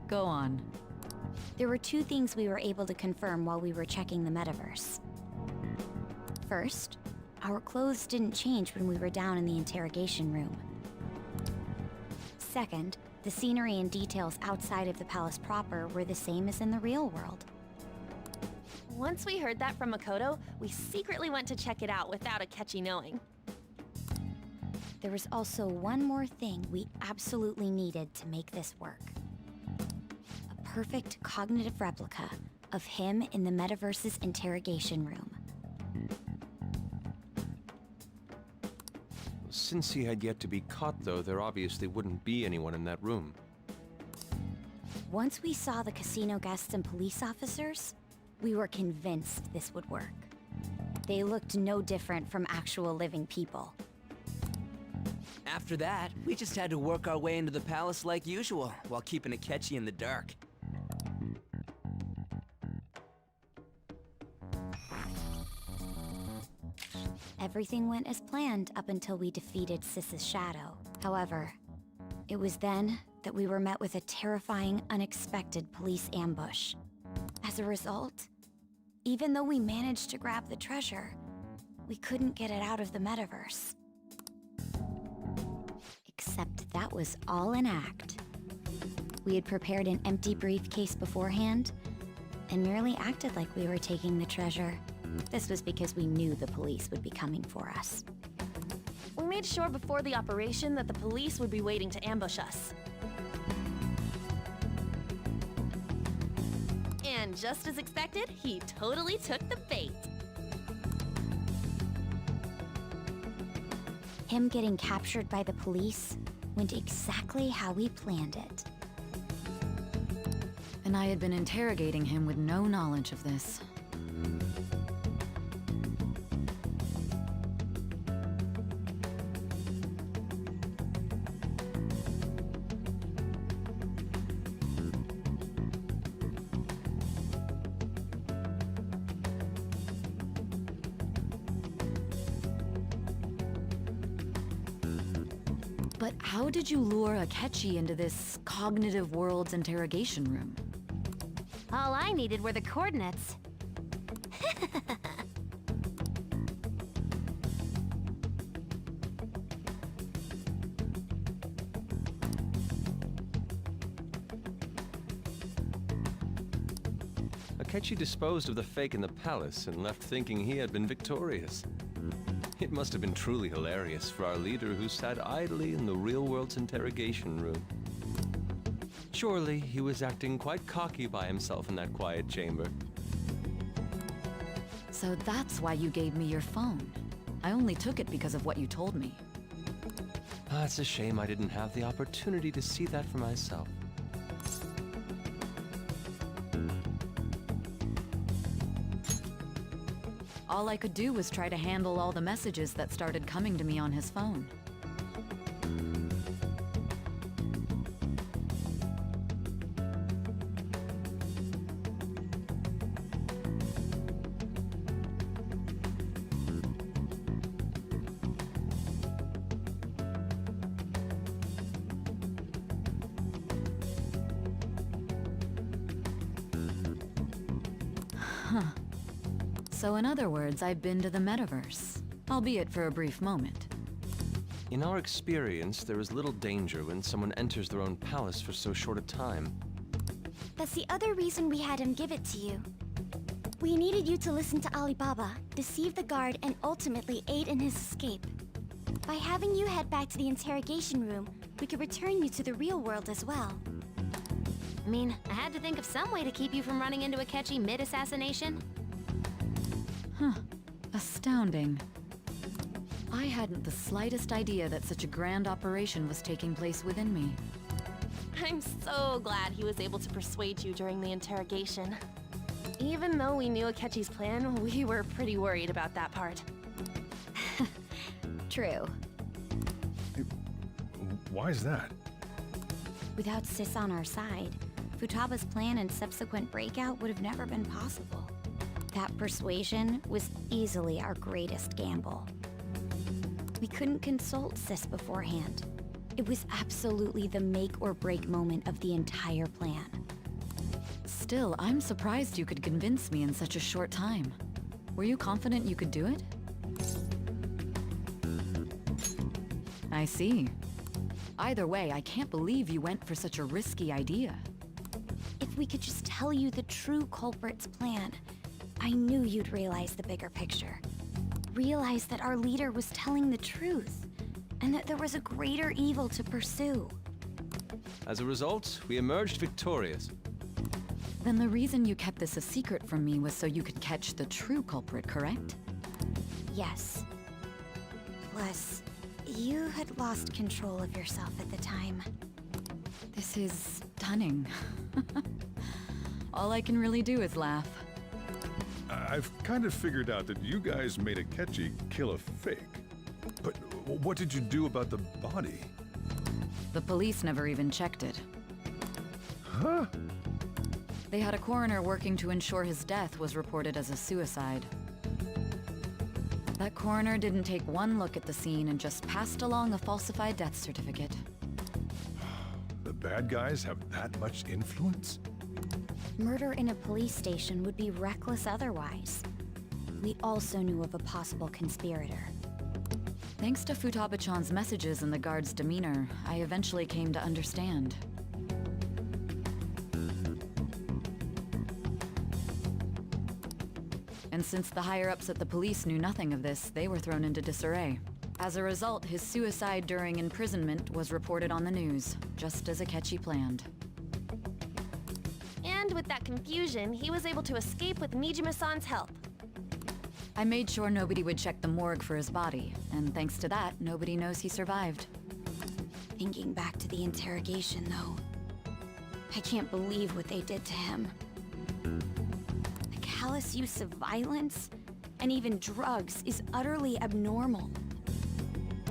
Go on. There were two things we were able to confirm while we were checking the metaverse. First, our clothes didn't change when we were down in the interrogation room. Second, the scenery and details outside of the palace proper were the same as in the real world. Once we heard that from Makoto, we secretly went to check it out without Akechi knowing. There was also one more thing we absolutely needed to make this work. A perfect cognitive replica of him in the metaverse's interrogation room. Since he had yet to be caught, though, there obviously wouldn't be anyone in that room. Once we saw the casino guests and police officers, we were convinced this would work. They looked no different from actual living people. After that, we just had to work our way into the palace like usual, while keeping Akechi in the dark. Everything went as planned up until we defeated Sis's shadow. However, it was then that we were met with a terrifying, unexpected police ambush. As a result, even though we managed to grab the treasure, we couldn't get it out of the metaverse. Except that was all an act. We had prepared an empty briefcase beforehand, and merely acted like we were taking the treasure. This was because we knew the police would be coming for us. We made sure before the operation that the police would be waiting to ambush us. And just as expected, he totally took the bait. Him getting captured by the police went exactly how we planned it. And I had been interrogating him with no knowledge of this. But how did you lure Akechi into this cognitive world's interrogation room? All I needed were the coordinates. Akechi disposed of the fake in the palace and left thinking he had been victorious. It must have been truly hilarious for our leader who sat idly in the real world's interrogation room. Surely he was acting quite cocky by himself in that quiet chamber. So that's why you gave me your phone. I only took it because of what you told me. It's a shame I didn't have the opportunity to see that for myself. All I could do was try to handle all the messages that started coming to me on his phone. Huh. So in other words, I've been to the metaverse, albeit for a brief moment. In our experience, there is little danger when someone enters their own palace for so short a time. That's the other reason we had him give it to you. We needed you to listen to Alibaba, deceive the guard, and ultimately aid in his escape. By having you head back to the interrogation room, we could return you to the real world as well. I mean, I had to think of some way to keep you from running into Akechi mid-assassination. Huh. Astounding. I hadn't the slightest idea that such a grand operation was taking place within me. I'm so glad he was able to persuade you during the interrogation. Even though we knew Akechi's plan, we were pretty worried about that part. True. Why is that? Without Sis on our side, Futaba's plan and subsequent breakout would have never been possible. That persuasion was easily our greatest gamble. We couldn't consult Sis beforehand. It was absolutely the make or break moment of the entire plan. Still, I'm surprised you could convince me in such a short time. Were you confident you could do it? I see. Either way, I can't believe you went for such a risky idea. If we could just tell you the true culprit's plan, I knew you'd realize the bigger picture. Realize that our leader was telling the truth, and that there was a greater evil to pursue. As a result, we emerged victorious. Then the reason you kept this a secret from me was so you could catch the true culprit, correct? Yes. Plus, you had lost control of yourself at the time. This is stunning. All I can really do is laugh. I've kind of figured out that you guys made Akechi kill a fake. But what did you do about the body? The police never even checked it. Huh? They had a coroner working to ensure his death was reported as a suicide. That coroner didn't take one look at the scene and just passed along a falsified death certificate. The bad guys have that much influence? Murder in a police station would be reckless otherwise. We also knew of a possible conspirator. Thanks to Futaba-chan's messages and the guard's demeanor, I eventually came to understand. And since the higher-ups at the police knew nothing of this, they were thrown into disarray. As a result, his suicide during imprisonment was reported on the news, just as Akechi planned. And with that confusion, he was able to escape with Mijima-san's help. I made sure nobody would check the morgue for his body, and thanks to that, nobody knows he survived. Thinking back to the interrogation, though, I can't believe what they did to him. The callous use of violence, and even drugs, is utterly abnormal.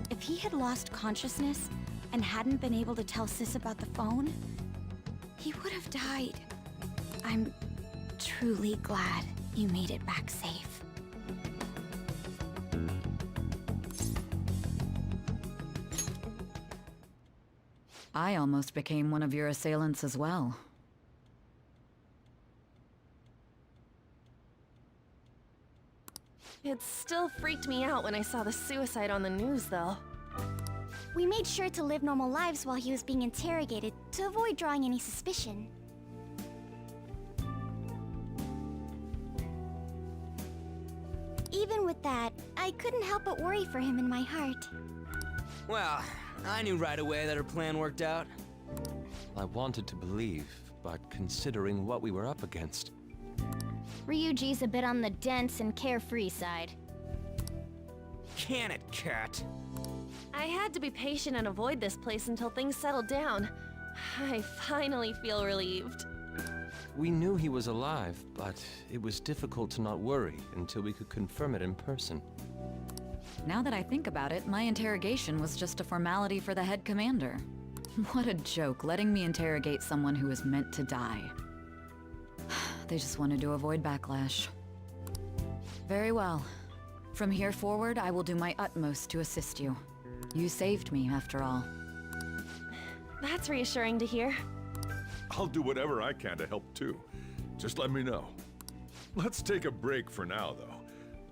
If he had lost consciousness and hadn't been able to tell Sis about the phone, he would have died. I'm truly glad you made it back safe. I almost became one of your assailants as well. It still freaked me out when I saw the suicide on the news, though. We made sure to live normal lives while he was being interrogated to avoid drawing any suspicion. Even with that, I couldn't help but worry for him in my heart. Well, I knew right away that her plan worked out. I wanted to believe, but considering what we were up against... Ryuji's a bit on the dense and carefree side. Can it, cat? I had to be patient and avoid this place until things settled down. I finally feel relieved. We knew he was alive, but it was difficult to not worry until we could confirm it in person. Now that I think about it, my interrogation was just a formality for the head commander. What a joke, letting me interrogate someone who is meant to die. They just wanted to avoid backlash. Very well. From here forward, I will do my utmost to assist you. You saved me, after all. That's reassuring to hear. I'll do whatever I can to help too. Just let me know. Let's take a break for now, though.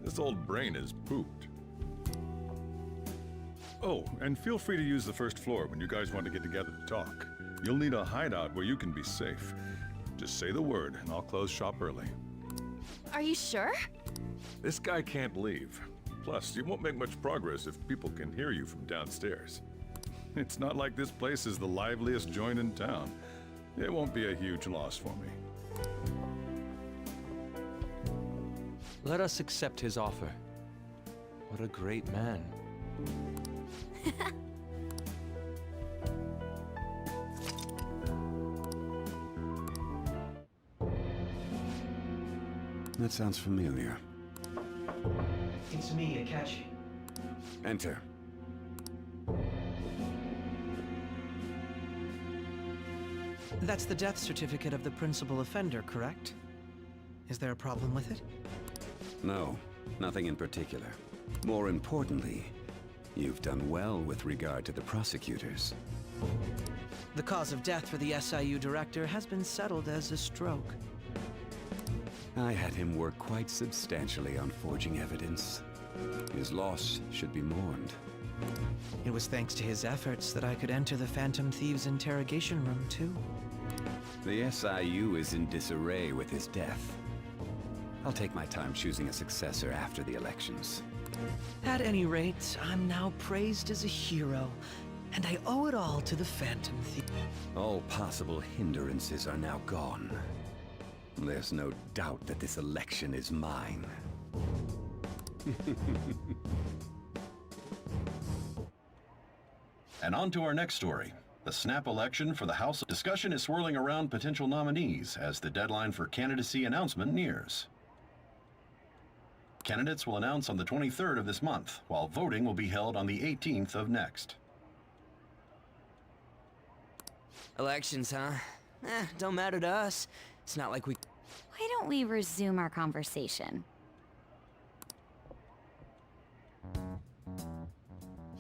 This old brain is pooped. Oh, and feel free to use the first floor when you guys want to get together to talk. You'll need a hideout where you can be safe. Just say the word, and I'll close shop early. Are you sure? This guy can't leave. Plus, you won't make much progress if people can hear you from downstairs. It's not like this place is the liveliest joint in town. It won't be a huge loss for me. Let us accept his offer. What a great man. That sounds familiar. It's me, Akechi. Enter. That's the death certificate of the principal offender, correct? Is there a problem with it? No, nothing in particular. More importantly, you've done well with regard to the prosecutors. The cause of death for the SIU director has been settled as a stroke. I had him work quite substantially on forging evidence. His loss should be mourned. It was thanks to his efforts that I could enter the Phantom Thieves' interrogation room, too. The SIU is in disarray with his death. I'll take my time choosing a successor after the elections. At any rate, I'm now praised as a hero, and I owe it all to the Phantom Thieves. All possible hindrances are now gone. There's no doubt that this election is mine. And on to our next story. The snap election for the House. Discussion is swirling around potential nominees as the deadline for candidacy announcement nears. Candidates will announce on the 23rd of this month, while voting will be held on the 18th of next. Elections, huh? Don't matter to us. It's not like we... Why don't we resume our conversation?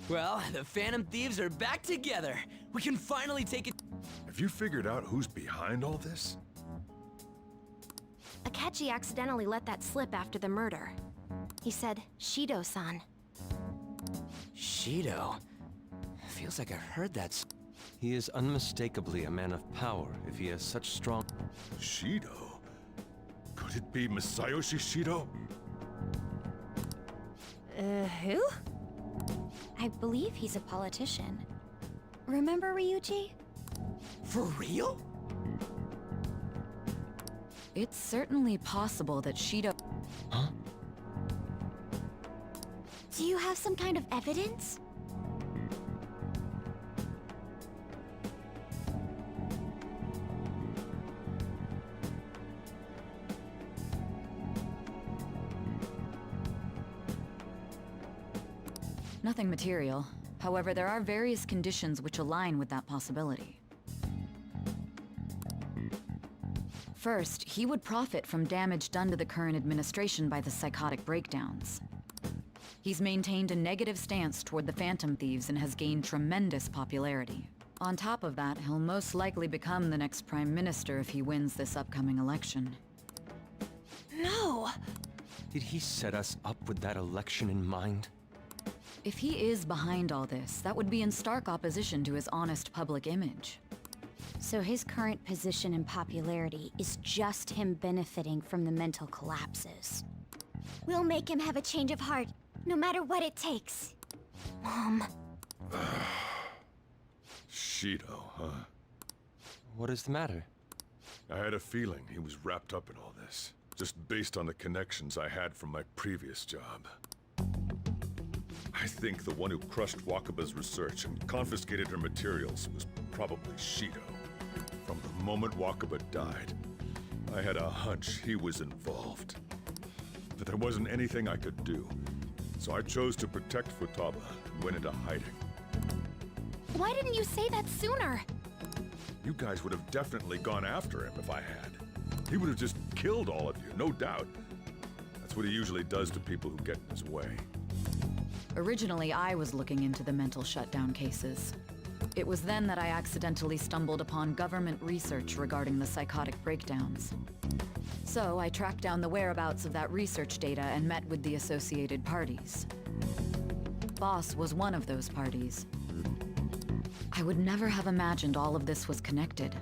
Well, the Phantom Thieves are back together. We can finally take it... Have you figured out who's behind all this? Akechi accidentally let that slip after the murder. He said, Shido-san. Shido? Feels like I heard that... He is unmistakably a man of power if he has such strong... Shido? Could it be Masayoshi Shido? Who? I believe he's a politician. Remember Ryuji? For real? It's certainly possible that Shido... Huh? Do you have some kind of evidence? Nothing material. However, there are various conditions which align with that possibility. First, he would profit from damage done to the current administration by the psychotic breakdowns. He's maintained a negative stance toward the Phantom Thieves and has gained tremendous popularity. On top of that, he'll most likely become the next Prime Minister if he wins this upcoming election. No! Did he set us up with that election in mind? If he is behind all this, that would be in stark opposition to his honest public image. So his current position and popularity is just him benefiting from the mental collapses. We'll make him have a change of heart, no matter what it takes. Mom. Shido, huh? What is the matter? I had a feeling he was wrapped up in all this, just based on the connections I had from my previous job. I think the one who crushed Wakaba's research and confiscated her materials was probably Shido. From the moment Wakaba died, I had a hunch he was involved. But there wasn't anything I could do, so I chose to protect Futaba and went into hiding. Why didn't you say that sooner? You guys would have definitely gone after him if I had. He would have just killed all of you, no doubt. That's what he usually does to people who get in his way. Originally, I was looking into the mental shutdown cases. It was then that I accidentally stumbled upon government research regarding the psychotic breakdowns. So I tracked down the whereabouts of that research data and met with the associated parties. Boss was one of those parties. I would never have imagined all of this was connected.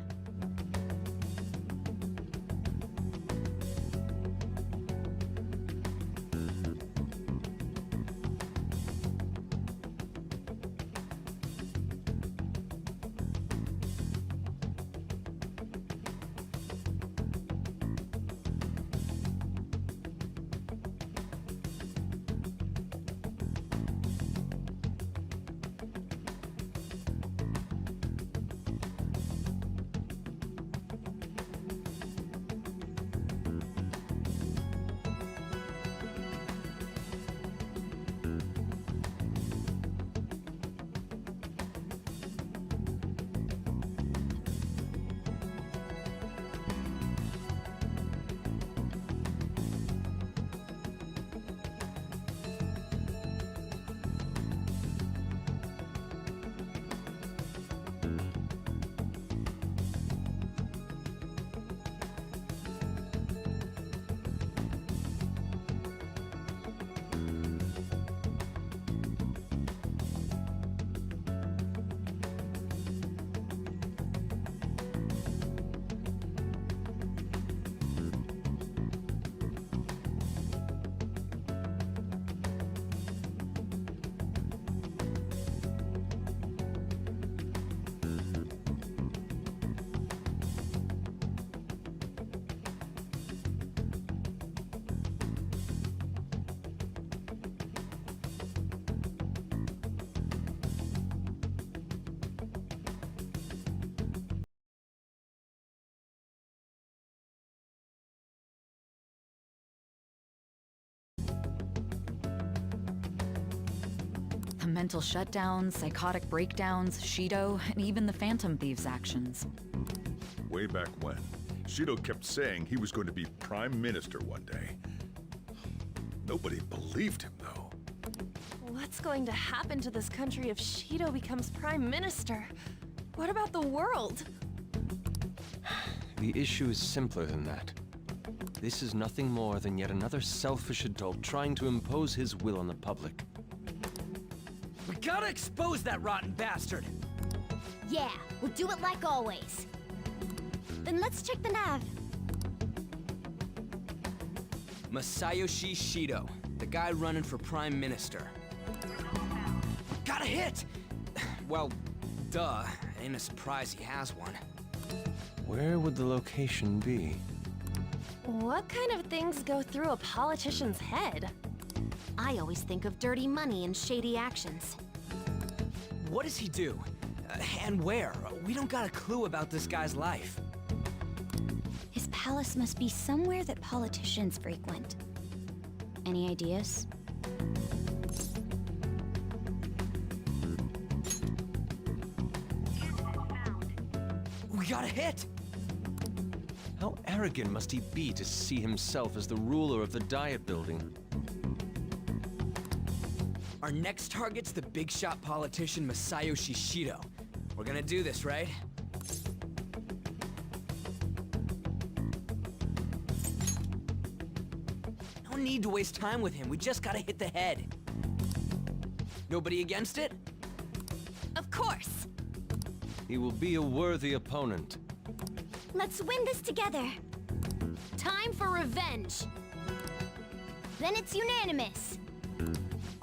The mental shutdowns, psychotic breakdowns, Shido, and even the Phantom Thieves' actions. Way back when, Shido kept saying he was going to be Prime Minister one day. Nobody believed him, though. What's going to happen to this country if Shido becomes Prime Minister? What about the world? The issue is simpler than that. This is nothing more than yet another selfish adult trying to impose his will on the public. We gotta expose that rotten bastard! Yeah, we'll do it like always. Then let's check the nav. Masayoshi Shido, the guy running for Prime Minister. Got a hit! Well, duh. Ain't a surprise he has one. Where would the location be? What kind of things go through a politician's head? I always think of dirty money and shady actions. What does he do? And where? We don't got a clue about this guy's life. His palace must be somewhere that politicians frequent. Any ideas? We got a hit! How arrogant must he be to see himself as the ruler of the Diet Building? Our next target's the big shot politician Masayoshi Shido. We're gonna do this, right? No need to waste time with him. We just gotta hit the head. Nobody against it? Of course! He will be a worthy opponent. Let's win this together! Time for revenge! Then it's unanimous.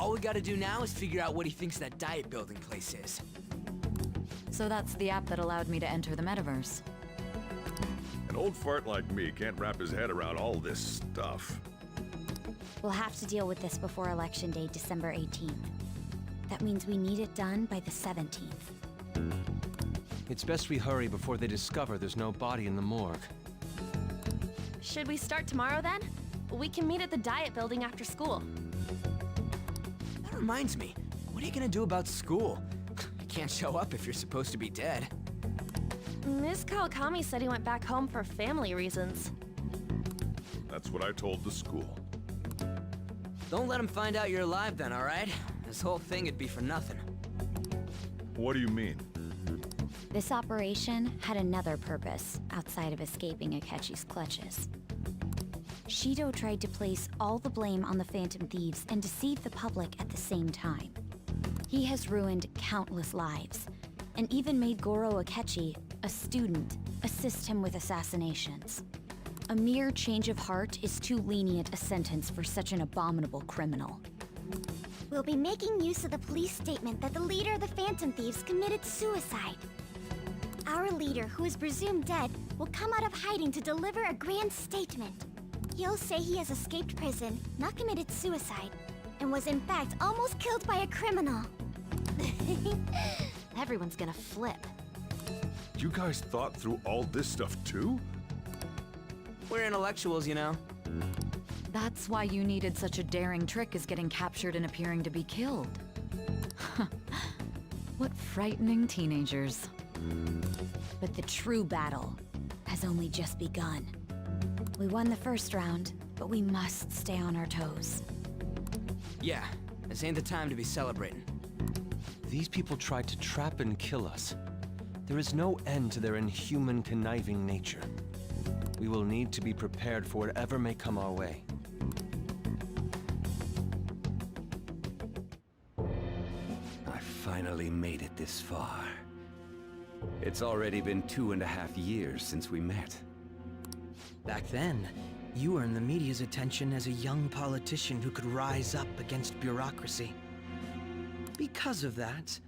All we gotta do now is figure out what he thinks that diet building place is. So that's the app that allowed me to enter the metaverse. An old fart like me can't wrap his head around all this stuff. We'll have to deal with this before Election Day, December 18th. That means we need it done by the 17th. It's best we hurry before they discover there's no body in the morgue. Should we start tomorrow then? We can meet at the diet building after school. That reminds me, what are you gonna do about school? You can't show up if you're supposed to be dead. Ms. Kawakami said he went back home for family reasons. That's what I told the school. Don't let him find out you're alive then, alright? This whole thing would be for nothing. What do you mean? This operation had another purpose outside of escaping Akechi's clutches. Shido tried to place all the blame on the Phantom Thieves and deceive the public at the same time. He has ruined countless lives, and even made Goro Akechi, a student, assist him with assassinations. A mere change of heart is too lenient a sentence for such an abominable criminal. We'll be making use of the police statement that the leader of the Phantom Thieves committed suicide. Our leader, who is presumed dead, will come out of hiding to deliver a grand statement. He'll say he has escaped prison, not committed suicide, and was in fact almost killed by a criminal. Everyone's gonna flip. You guys thought through all this stuff too? We're intellectuals, you know. That's why you needed such a daring trick as getting captured and appearing to be killed. What frightening teenagers. But the true battle has only just begun. We won the first round, but we must stay on our toes. Yeah, this ain't the time to be celebrating. These people tried to trap and kill us. There is no end to their inhuman, conniving nature. We will need to be prepared for whatever may come our way. I finally made it this far. It's already been 2.5 years since we met. Back then, you earned the media's attention as a young politician who could rise up against bureaucracy. Because of that,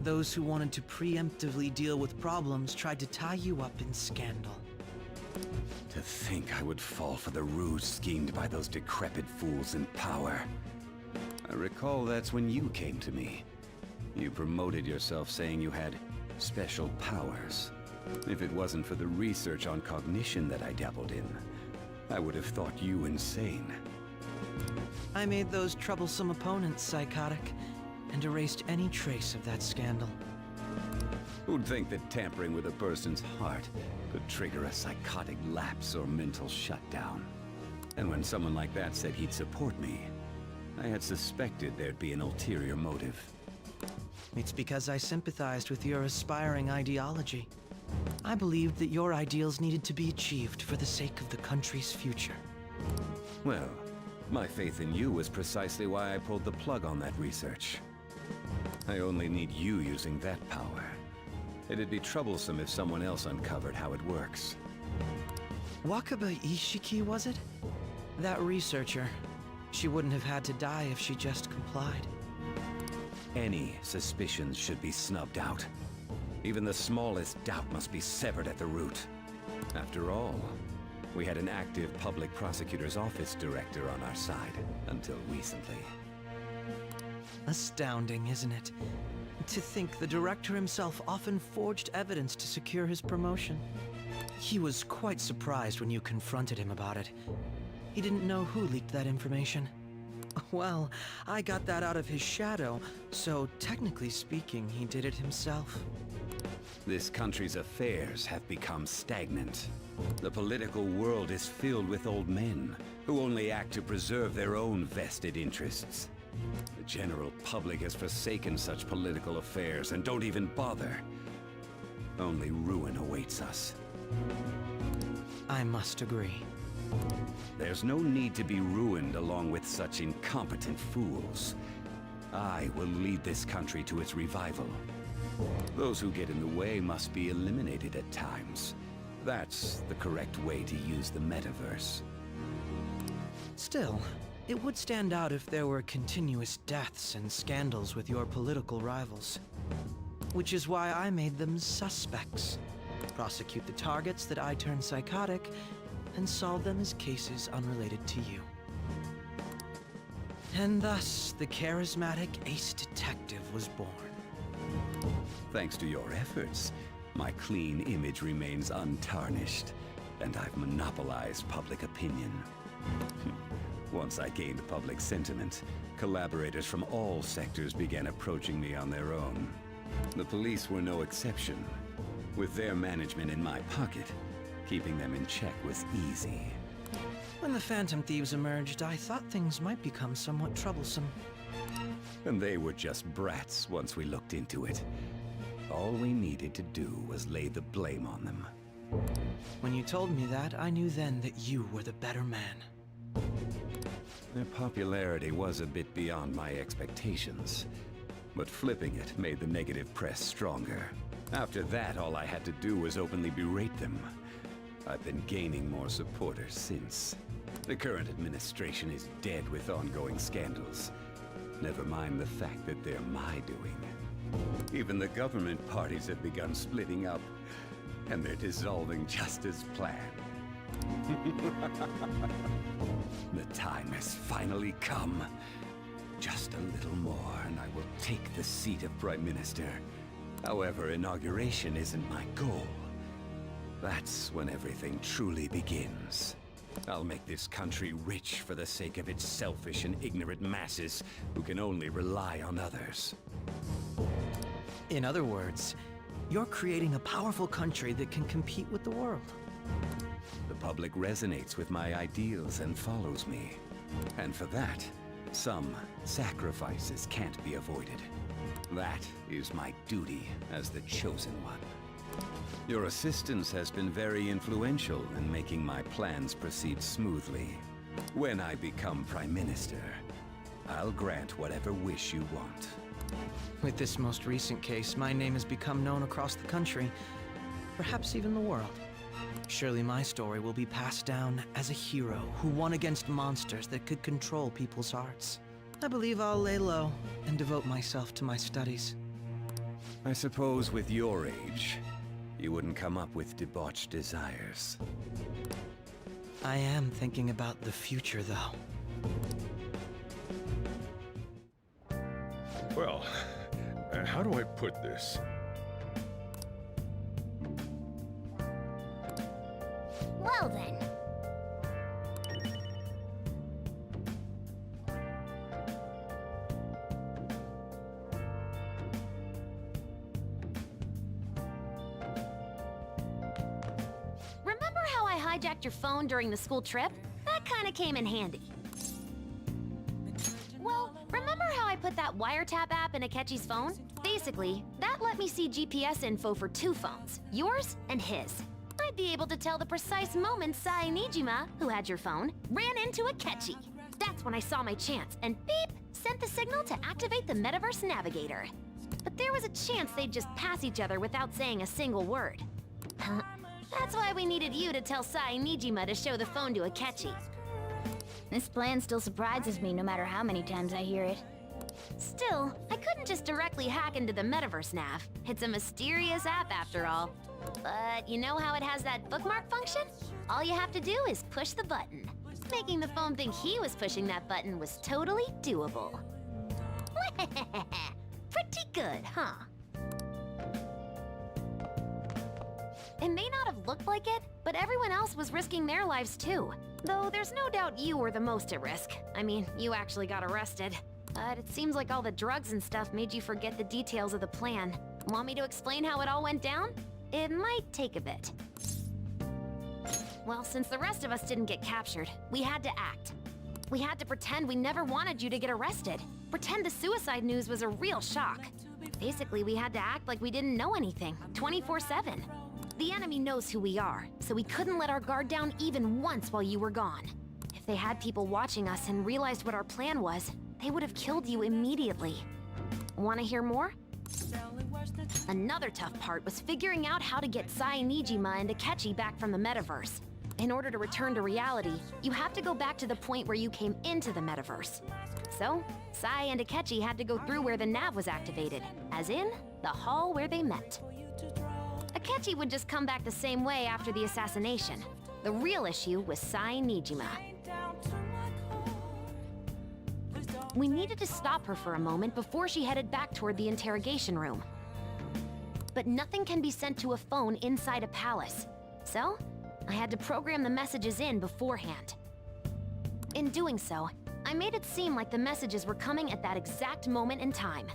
those who wanted to preemptively deal with problems tried to tie you up in scandal. To think I would fall for the ruse schemed by those decrepit fools in power. I recall that's when you came to me. You promoted yourself saying you had special powers. If it wasn't for the research on cognition that I dabbled in, I would have thought you insane. I made those troublesome opponents psychotic, and erased any trace of that scandal. Who'd think that tampering with a person's heart could trigger a psychotic lapse or mental shutdown? And when someone like that said he'd support me, I had suspected there'd be an ulterior motive. It's because I sympathized with your aspiring ideology. I believed that your ideals needed to be achieved for the sake of the country's future. Well, my faith in you was precisely why I pulled the plug on that research. I only need you using that power. It'd be troublesome if someone else uncovered how it works. Wakaba Ishiki, was it? That researcher. She wouldn't have had to die if she just complied. Any suspicions should be snubbed out. Even the smallest doubt must be severed at the root. After all, we had an active public prosecutor's office director on our side, until recently. Astounding, isn't it? To think the director himself often forged evidence to secure his promotion. He was quite surprised when you confronted him about it. He didn't know who leaked that information. Well, I got that out of his shadow, so technically speaking, he did it himself. This country's affairs have become stagnant. The political world is filled with old men who only act to preserve their own vested interests. The general public has forsaken such political affairs and don't even bother. Only ruin awaits us. I must agree. There's no need to be ruined along with such incompetent fools. I will lead this country to its revival. Those who get in the way must be eliminated at times. That's the correct way to use the metaverse. Still, It would stand out if there were continuous deaths and scandals with your political rivals. Which is why I made them suspects. Prosecute the targets that I turned psychotic, and solve them as cases unrelated to you. And thus, the charismatic ace detective was born. Thanks to your efforts, my clean image remains untarnished, and I've monopolized public opinion. Once I gained public sentiment, collaborators from all sectors began approaching me on their own. The police were no exception. With their management in my pocket, keeping them in check was easy. When the Phantom Thieves emerged, I thought things might become somewhat troublesome. And they were just brats once we looked into it. All we needed to do was lay the blame on them. When you told me that, I knew then that you were the better man. Their popularity was a bit beyond my expectations, but flipping it made the negative press stronger. After that, all I had to do was openly berate them. I've been gaining more supporters since. The current administration is dead with ongoing scandals. Never mind the fact that they're my doing. Even the government parties have begun splitting up, and they're dissolving just as planned. The time has finally come. Just a little more, and I will take the seat of Prime Minister. However, inauguration isn't my goal. That's when everything truly begins. I'll make this country rich for the sake of its selfish and ignorant masses who can only rely on others. In other words, you're creating a powerful country that can compete with the world. The public resonates with my ideals and follows me. And for that, some sacrifices can't be avoided. That is my duty as the chosen one. Your assistance has been very influential in making my plans proceed smoothly. When I become Prime Minister, I'll grant whatever wish you want. With this most recent case, my name has become known across the country, perhaps even the world. Surely my story will be passed down as a hero who won against monsters that could control people's hearts. I believe I'll lay low and devote myself to my studies. I suppose with your age, you wouldn't come up with debauched desires. I am thinking about the future, though. Well, how do I put this? Well then. Remember how I hijacked your phone during the school trip? That kinda came in handy. Well, remember how I put that wiretap app in Akechi's phone? Basically, that let me see GPS info for 2 phones, yours and his. I'd be able to tell the precise moment Sai Nijima, who had your phone, ran into Akechi. That's when I saw my chance, and beep, sent the signal to activate the Metaverse Navigator. But there was a chance they'd just pass each other without saying a single word. That's why we needed you to tell Sai Nijima to show the phone to Akechi. This plan still surprises me no matter how many times I hear it. Still, I couldn't just directly hack into the Metaverse Nav. It's a mysterious app after all. But you know how it has that bookmark function? All you have to do is push the button. Making the phone think he was pushing that button was totally doable. Pretty good, huh? It may not have looked like it, but everyone else was risking their lives too. Though there's no doubt you were the most at risk. I mean, you actually got arrested. But it seems like all the drugs and stuff made you forget the details of the plan. Want me to explain how it all went down? It might take a bit. Well, since the rest of us didn't get captured, we had to act. We had to pretend we never wanted you to get arrested. Pretend the suicide news was a real shock. Basically, we had to act like we didn't know anything, 24/7. The enemy knows who we are, so we couldn't let our guard down even once while you were gone. If they had people watching us and realized what our plan was, they would have killed you immediately. Want to hear more? Another tough part was figuring out how to get Sai Nijima and Akechi back from the metaverse. In order to return to reality, you have to go back to the point where you came into the metaverse. So, Sai and Akechi had to go through where the nav was activated, as in, the hall where they met. Akechi would just come back the same way after the assassination. The real issue was Sai Nijima. We needed to stop her for a moment before she headed back toward the interrogation room. But nothing can be sent to a phone inside a palace. So, I had to program the messages in beforehand. In doing so, I made it seem like the messages were coming at that exact moment in time.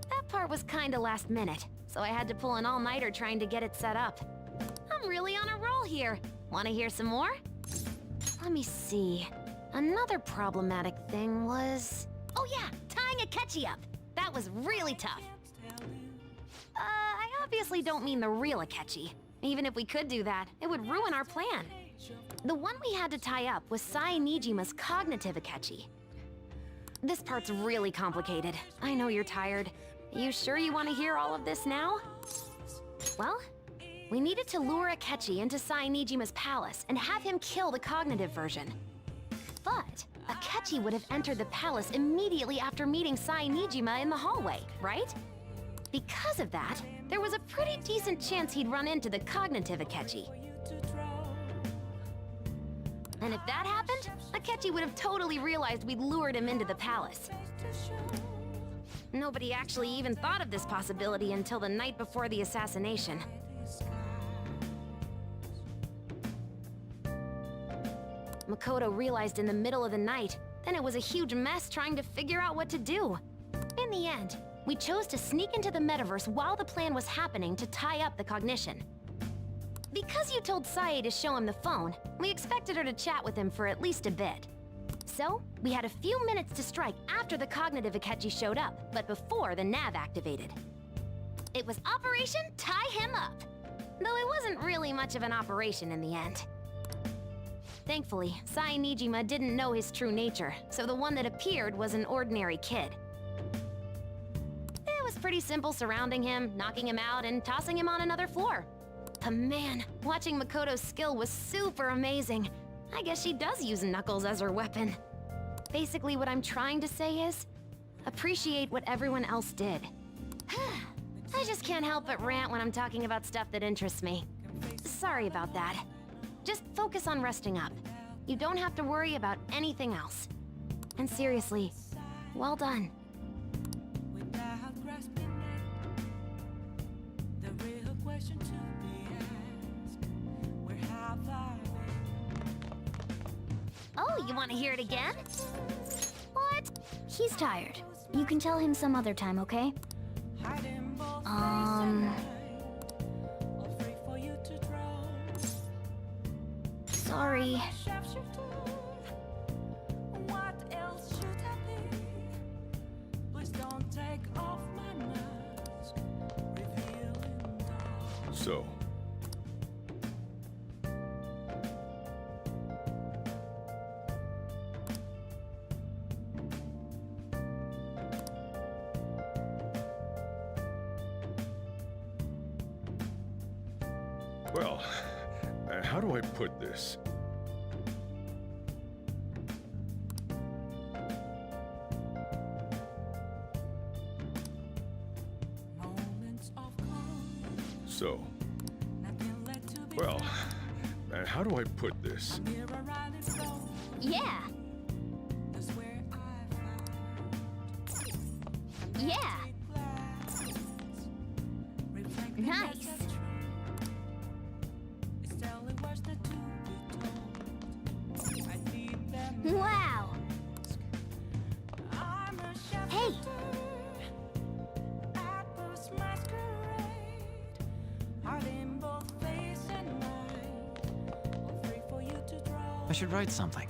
That part was kinda last minute, so I had to pull an all-nighter trying to get it set up. I'm really on a roll here. Wanna hear some more? Let me see. Another problematic thing was... Oh yeah, tying Akechi up! That was really tough. I obviously don't mean the real Akechi. Even if we could do that, it would ruin our plan. The one we had to tie up was Sai Nijima's cognitive Akechi. This part's really complicated. I know you're tired. You sure you want to hear all of this now? Well, we needed to lure Akechi into Sai Nijima's palace and have him kill the cognitive version. But Akechi would have entered the palace immediately after meeting Sai Nijima in the hallway, right? Because of that, there was a pretty decent chance he'd run into the cognitive Akechi. And if that happened, Akechi would have totally realized we'd lured him into the palace. Nobody actually even thought of this possibility until the night before the assassination. Makoto realized in the middle of the night, then it was a huge mess trying to figure out what to do. In the end, we chose to sneak into the metaverse while the plan was happening to tie up the cognition. Because you told Sae to show him the phone, we expected her to chat with him for at least a bit. So, we had a few minutes to strike after the cognitive Akechi showed up, but before the nav activated. It was Operation Tie Him Up, though it wasn't really much of an operation in the end. Thankfully, Sai Nijima didn't know his true nature, so the one that appeared was an ordinary kid. It was pretty simple surrounding him, knocking him out, and tossing him on another floor. But man, watching Makoto's skill was super amazing. I guess she does use Knuckles as her weapon. Basically, what I'm trying to say is, appreciate what everyone else did. I just can't help but rant when I'm talking about stuff that interests me. Sorry about that. Just focus on resting up. You don't have to worry about anything else. And seriously, well done. Oh, you want to hear it again? What? He's tired. You can tell him some other time, okay? Sorry. So, well, how do I put this? So, well, how do I put this? Yeah. Yeah. Nice. Wow. Hey. I should write something.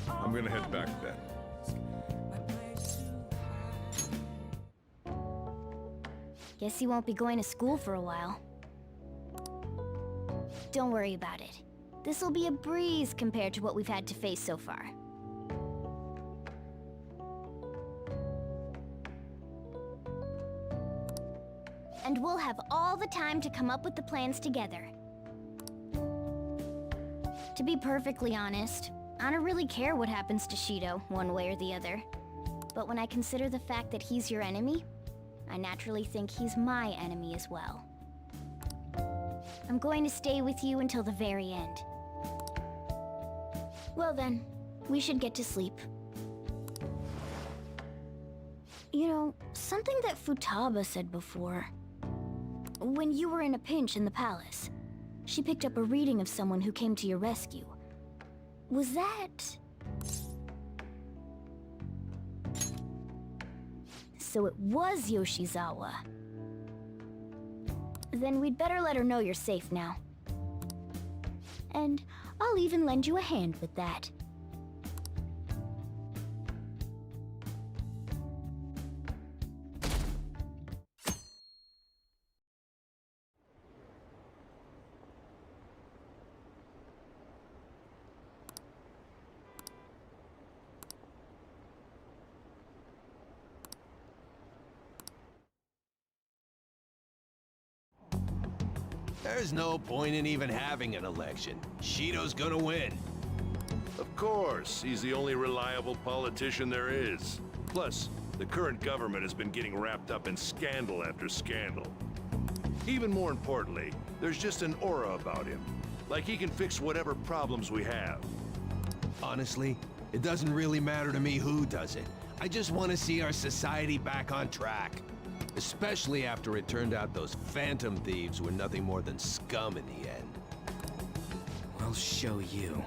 I'm gonna head back then. Guess he won't be going to school for a while. Don't worry about it. This'll be a breeze compared to what we've had to face so far. and we'll have all the time to come up with the plans together. To be perfectly honest, I don't really care what happens to Shido, one way or the other. But when I consider the fact that he's your enemy, I naturally think he's my enemy as well. I'm going to stay with you until the very end. Well then, we should get to sleep. You know, something that Futaba said before. When you were in a pinch in the palace, she picked up a reading of someone who came to your rescue. Was that... So it was Yoshizawa. Then we'd better let her know you're safe now. And I'll even lend you a hand with that. There's no point in even having an election. Shido's gonna win. Of course, he's the only reliable politician there is. Plus, the current government has been getting wrapped up in scandal after scandal. Even more importantly, there's just an aura about him. Like he can fix whatever problems we have. Honestly, it doesn't really matter to me who does it. I just want to see our society back on track. Especially after it turned out those phantom thieves were nothing more than scum in the end. I'll show you.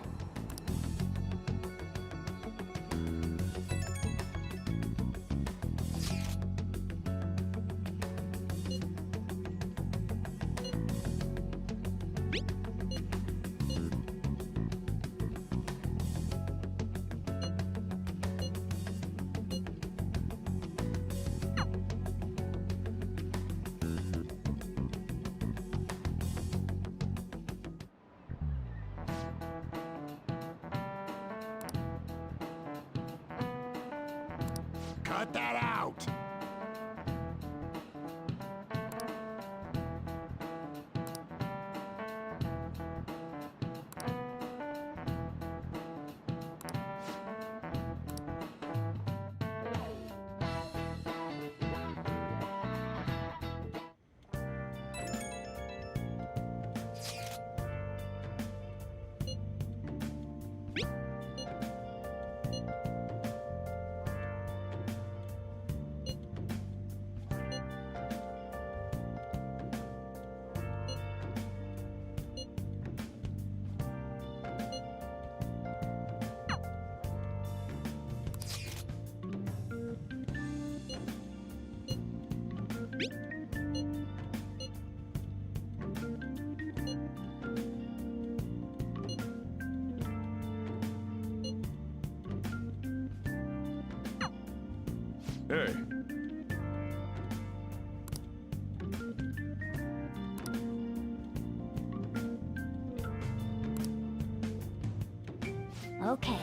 Cut that out! Hey. Okay.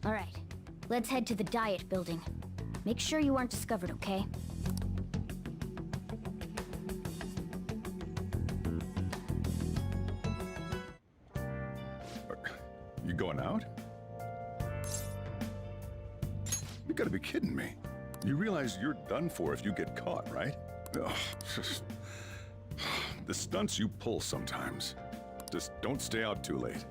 All right, let's head to the Diet Building. Make sure you aren't discovered, okay? You going out? You gotta be kidding me. You realize you're done for if you get caught, right? Ugh, the stunts you pull sometimes. Just don't stay out too late.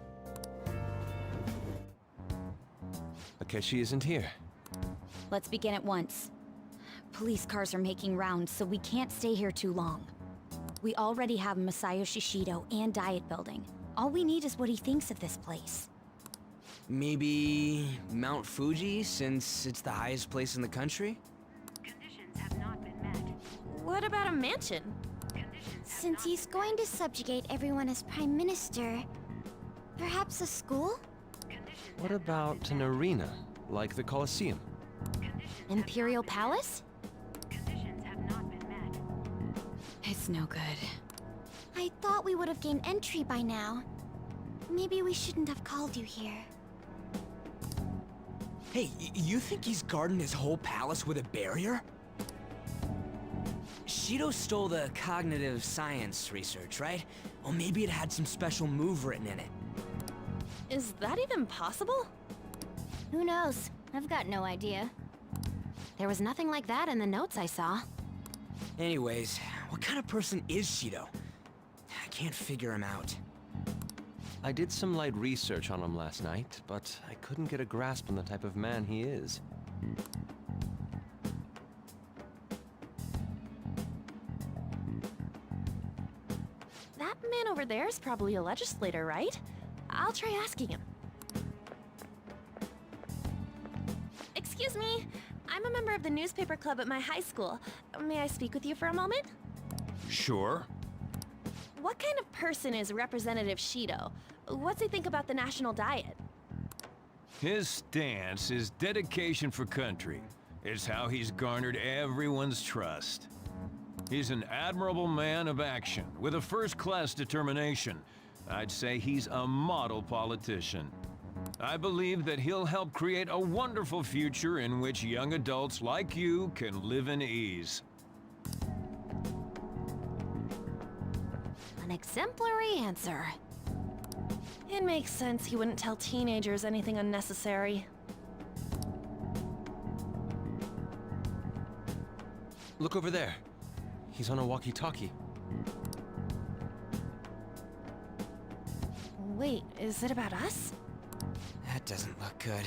Akechi isn't here. Let's begin at once. Police cars are making rounds, so we can't stay here too long. We already have Masayoshi Shido and Diet Building. All we need is what he thinks of this place. Maybe Mount Fuji, since it's the highest place in the country? What about a mansion? Since he's going to subjugate everyone as Prime Minister, perhaps a school? What about an arena, like the Colosseum? Imperial Palace? It's no good. I thought we would have gained entry by now. Maybe we shouldn't have called you here. Hey, you think he's guarding his whole palace with a barrier? Shido stole the cognitive science research, right? Well, maybe it had some special move written in it. Is that even possible? Who knows? I've got no idea. There was nothing like that in the notes I saw. Anyways, what kind of person is Shido? I can't figure him out. I did some light research on him last night, but I couldn't get a grasp on the type of man he is. That man over there is probably a legislator, right? I'll try asking him. Excuse me, I'm a member of the newspaper club at my high school. May I speak with you for a moment? Sure. What kind of person is Representative Shido? What's he think about the national diet? His stance is dedication for country. It's how he's garnered everyone's trust. He's an admirable man of action, with a first-class determination. I'd say he's a model politician. I believe that he'll help create a wonderful future in which young adults like you can live in ease. An exemplary answer. It makes sense he wouldn't tell teenagers anything unnecessary. Look over there. He's on a walkie-talkie. Wait, is it about us? That doesn't look good.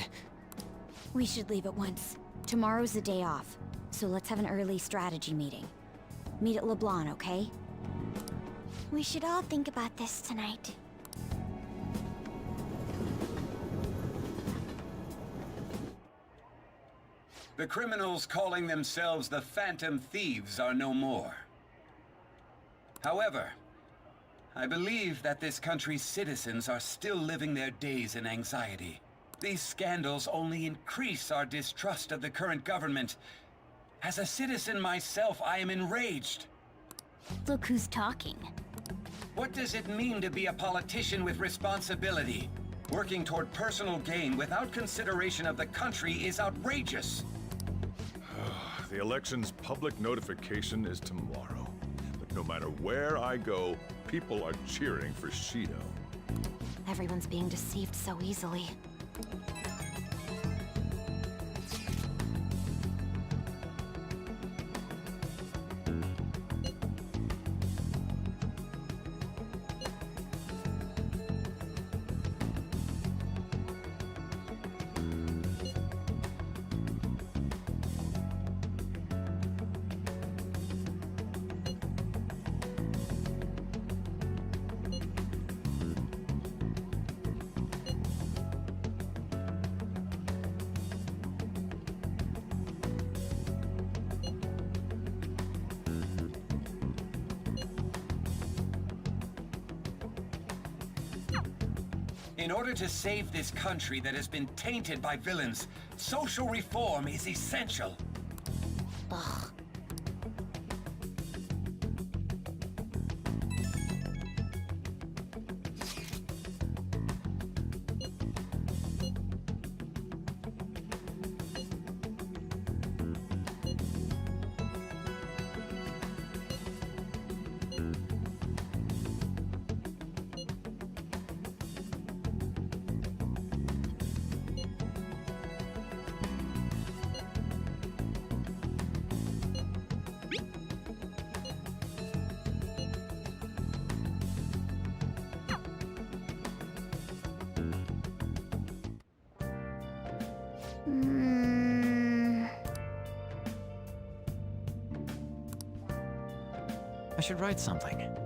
We should leave at once. Tomorrow's the day off, so let's have an early strategy meeting. Meet at LeBlanc, okay? We should all think about this tonight. The criminals calling themselves the Phantom Thieves are no more. However, I believe that this country's citizens are still living their days in anxiety. These scandals only increase our distrust of the current government. As a citizen myself, I am enraged. Look who's talking. What does it mean to be a politician with responsibility? Working toward personal gain without consideration of the country is outrageous. The election's public notification is tomorrow. But no matter where I go, people are cheering for Shido. Everyone's being deceived so easily. In order to save this country that has been tainted by villains, social reform is essential. Ugh. I should write something.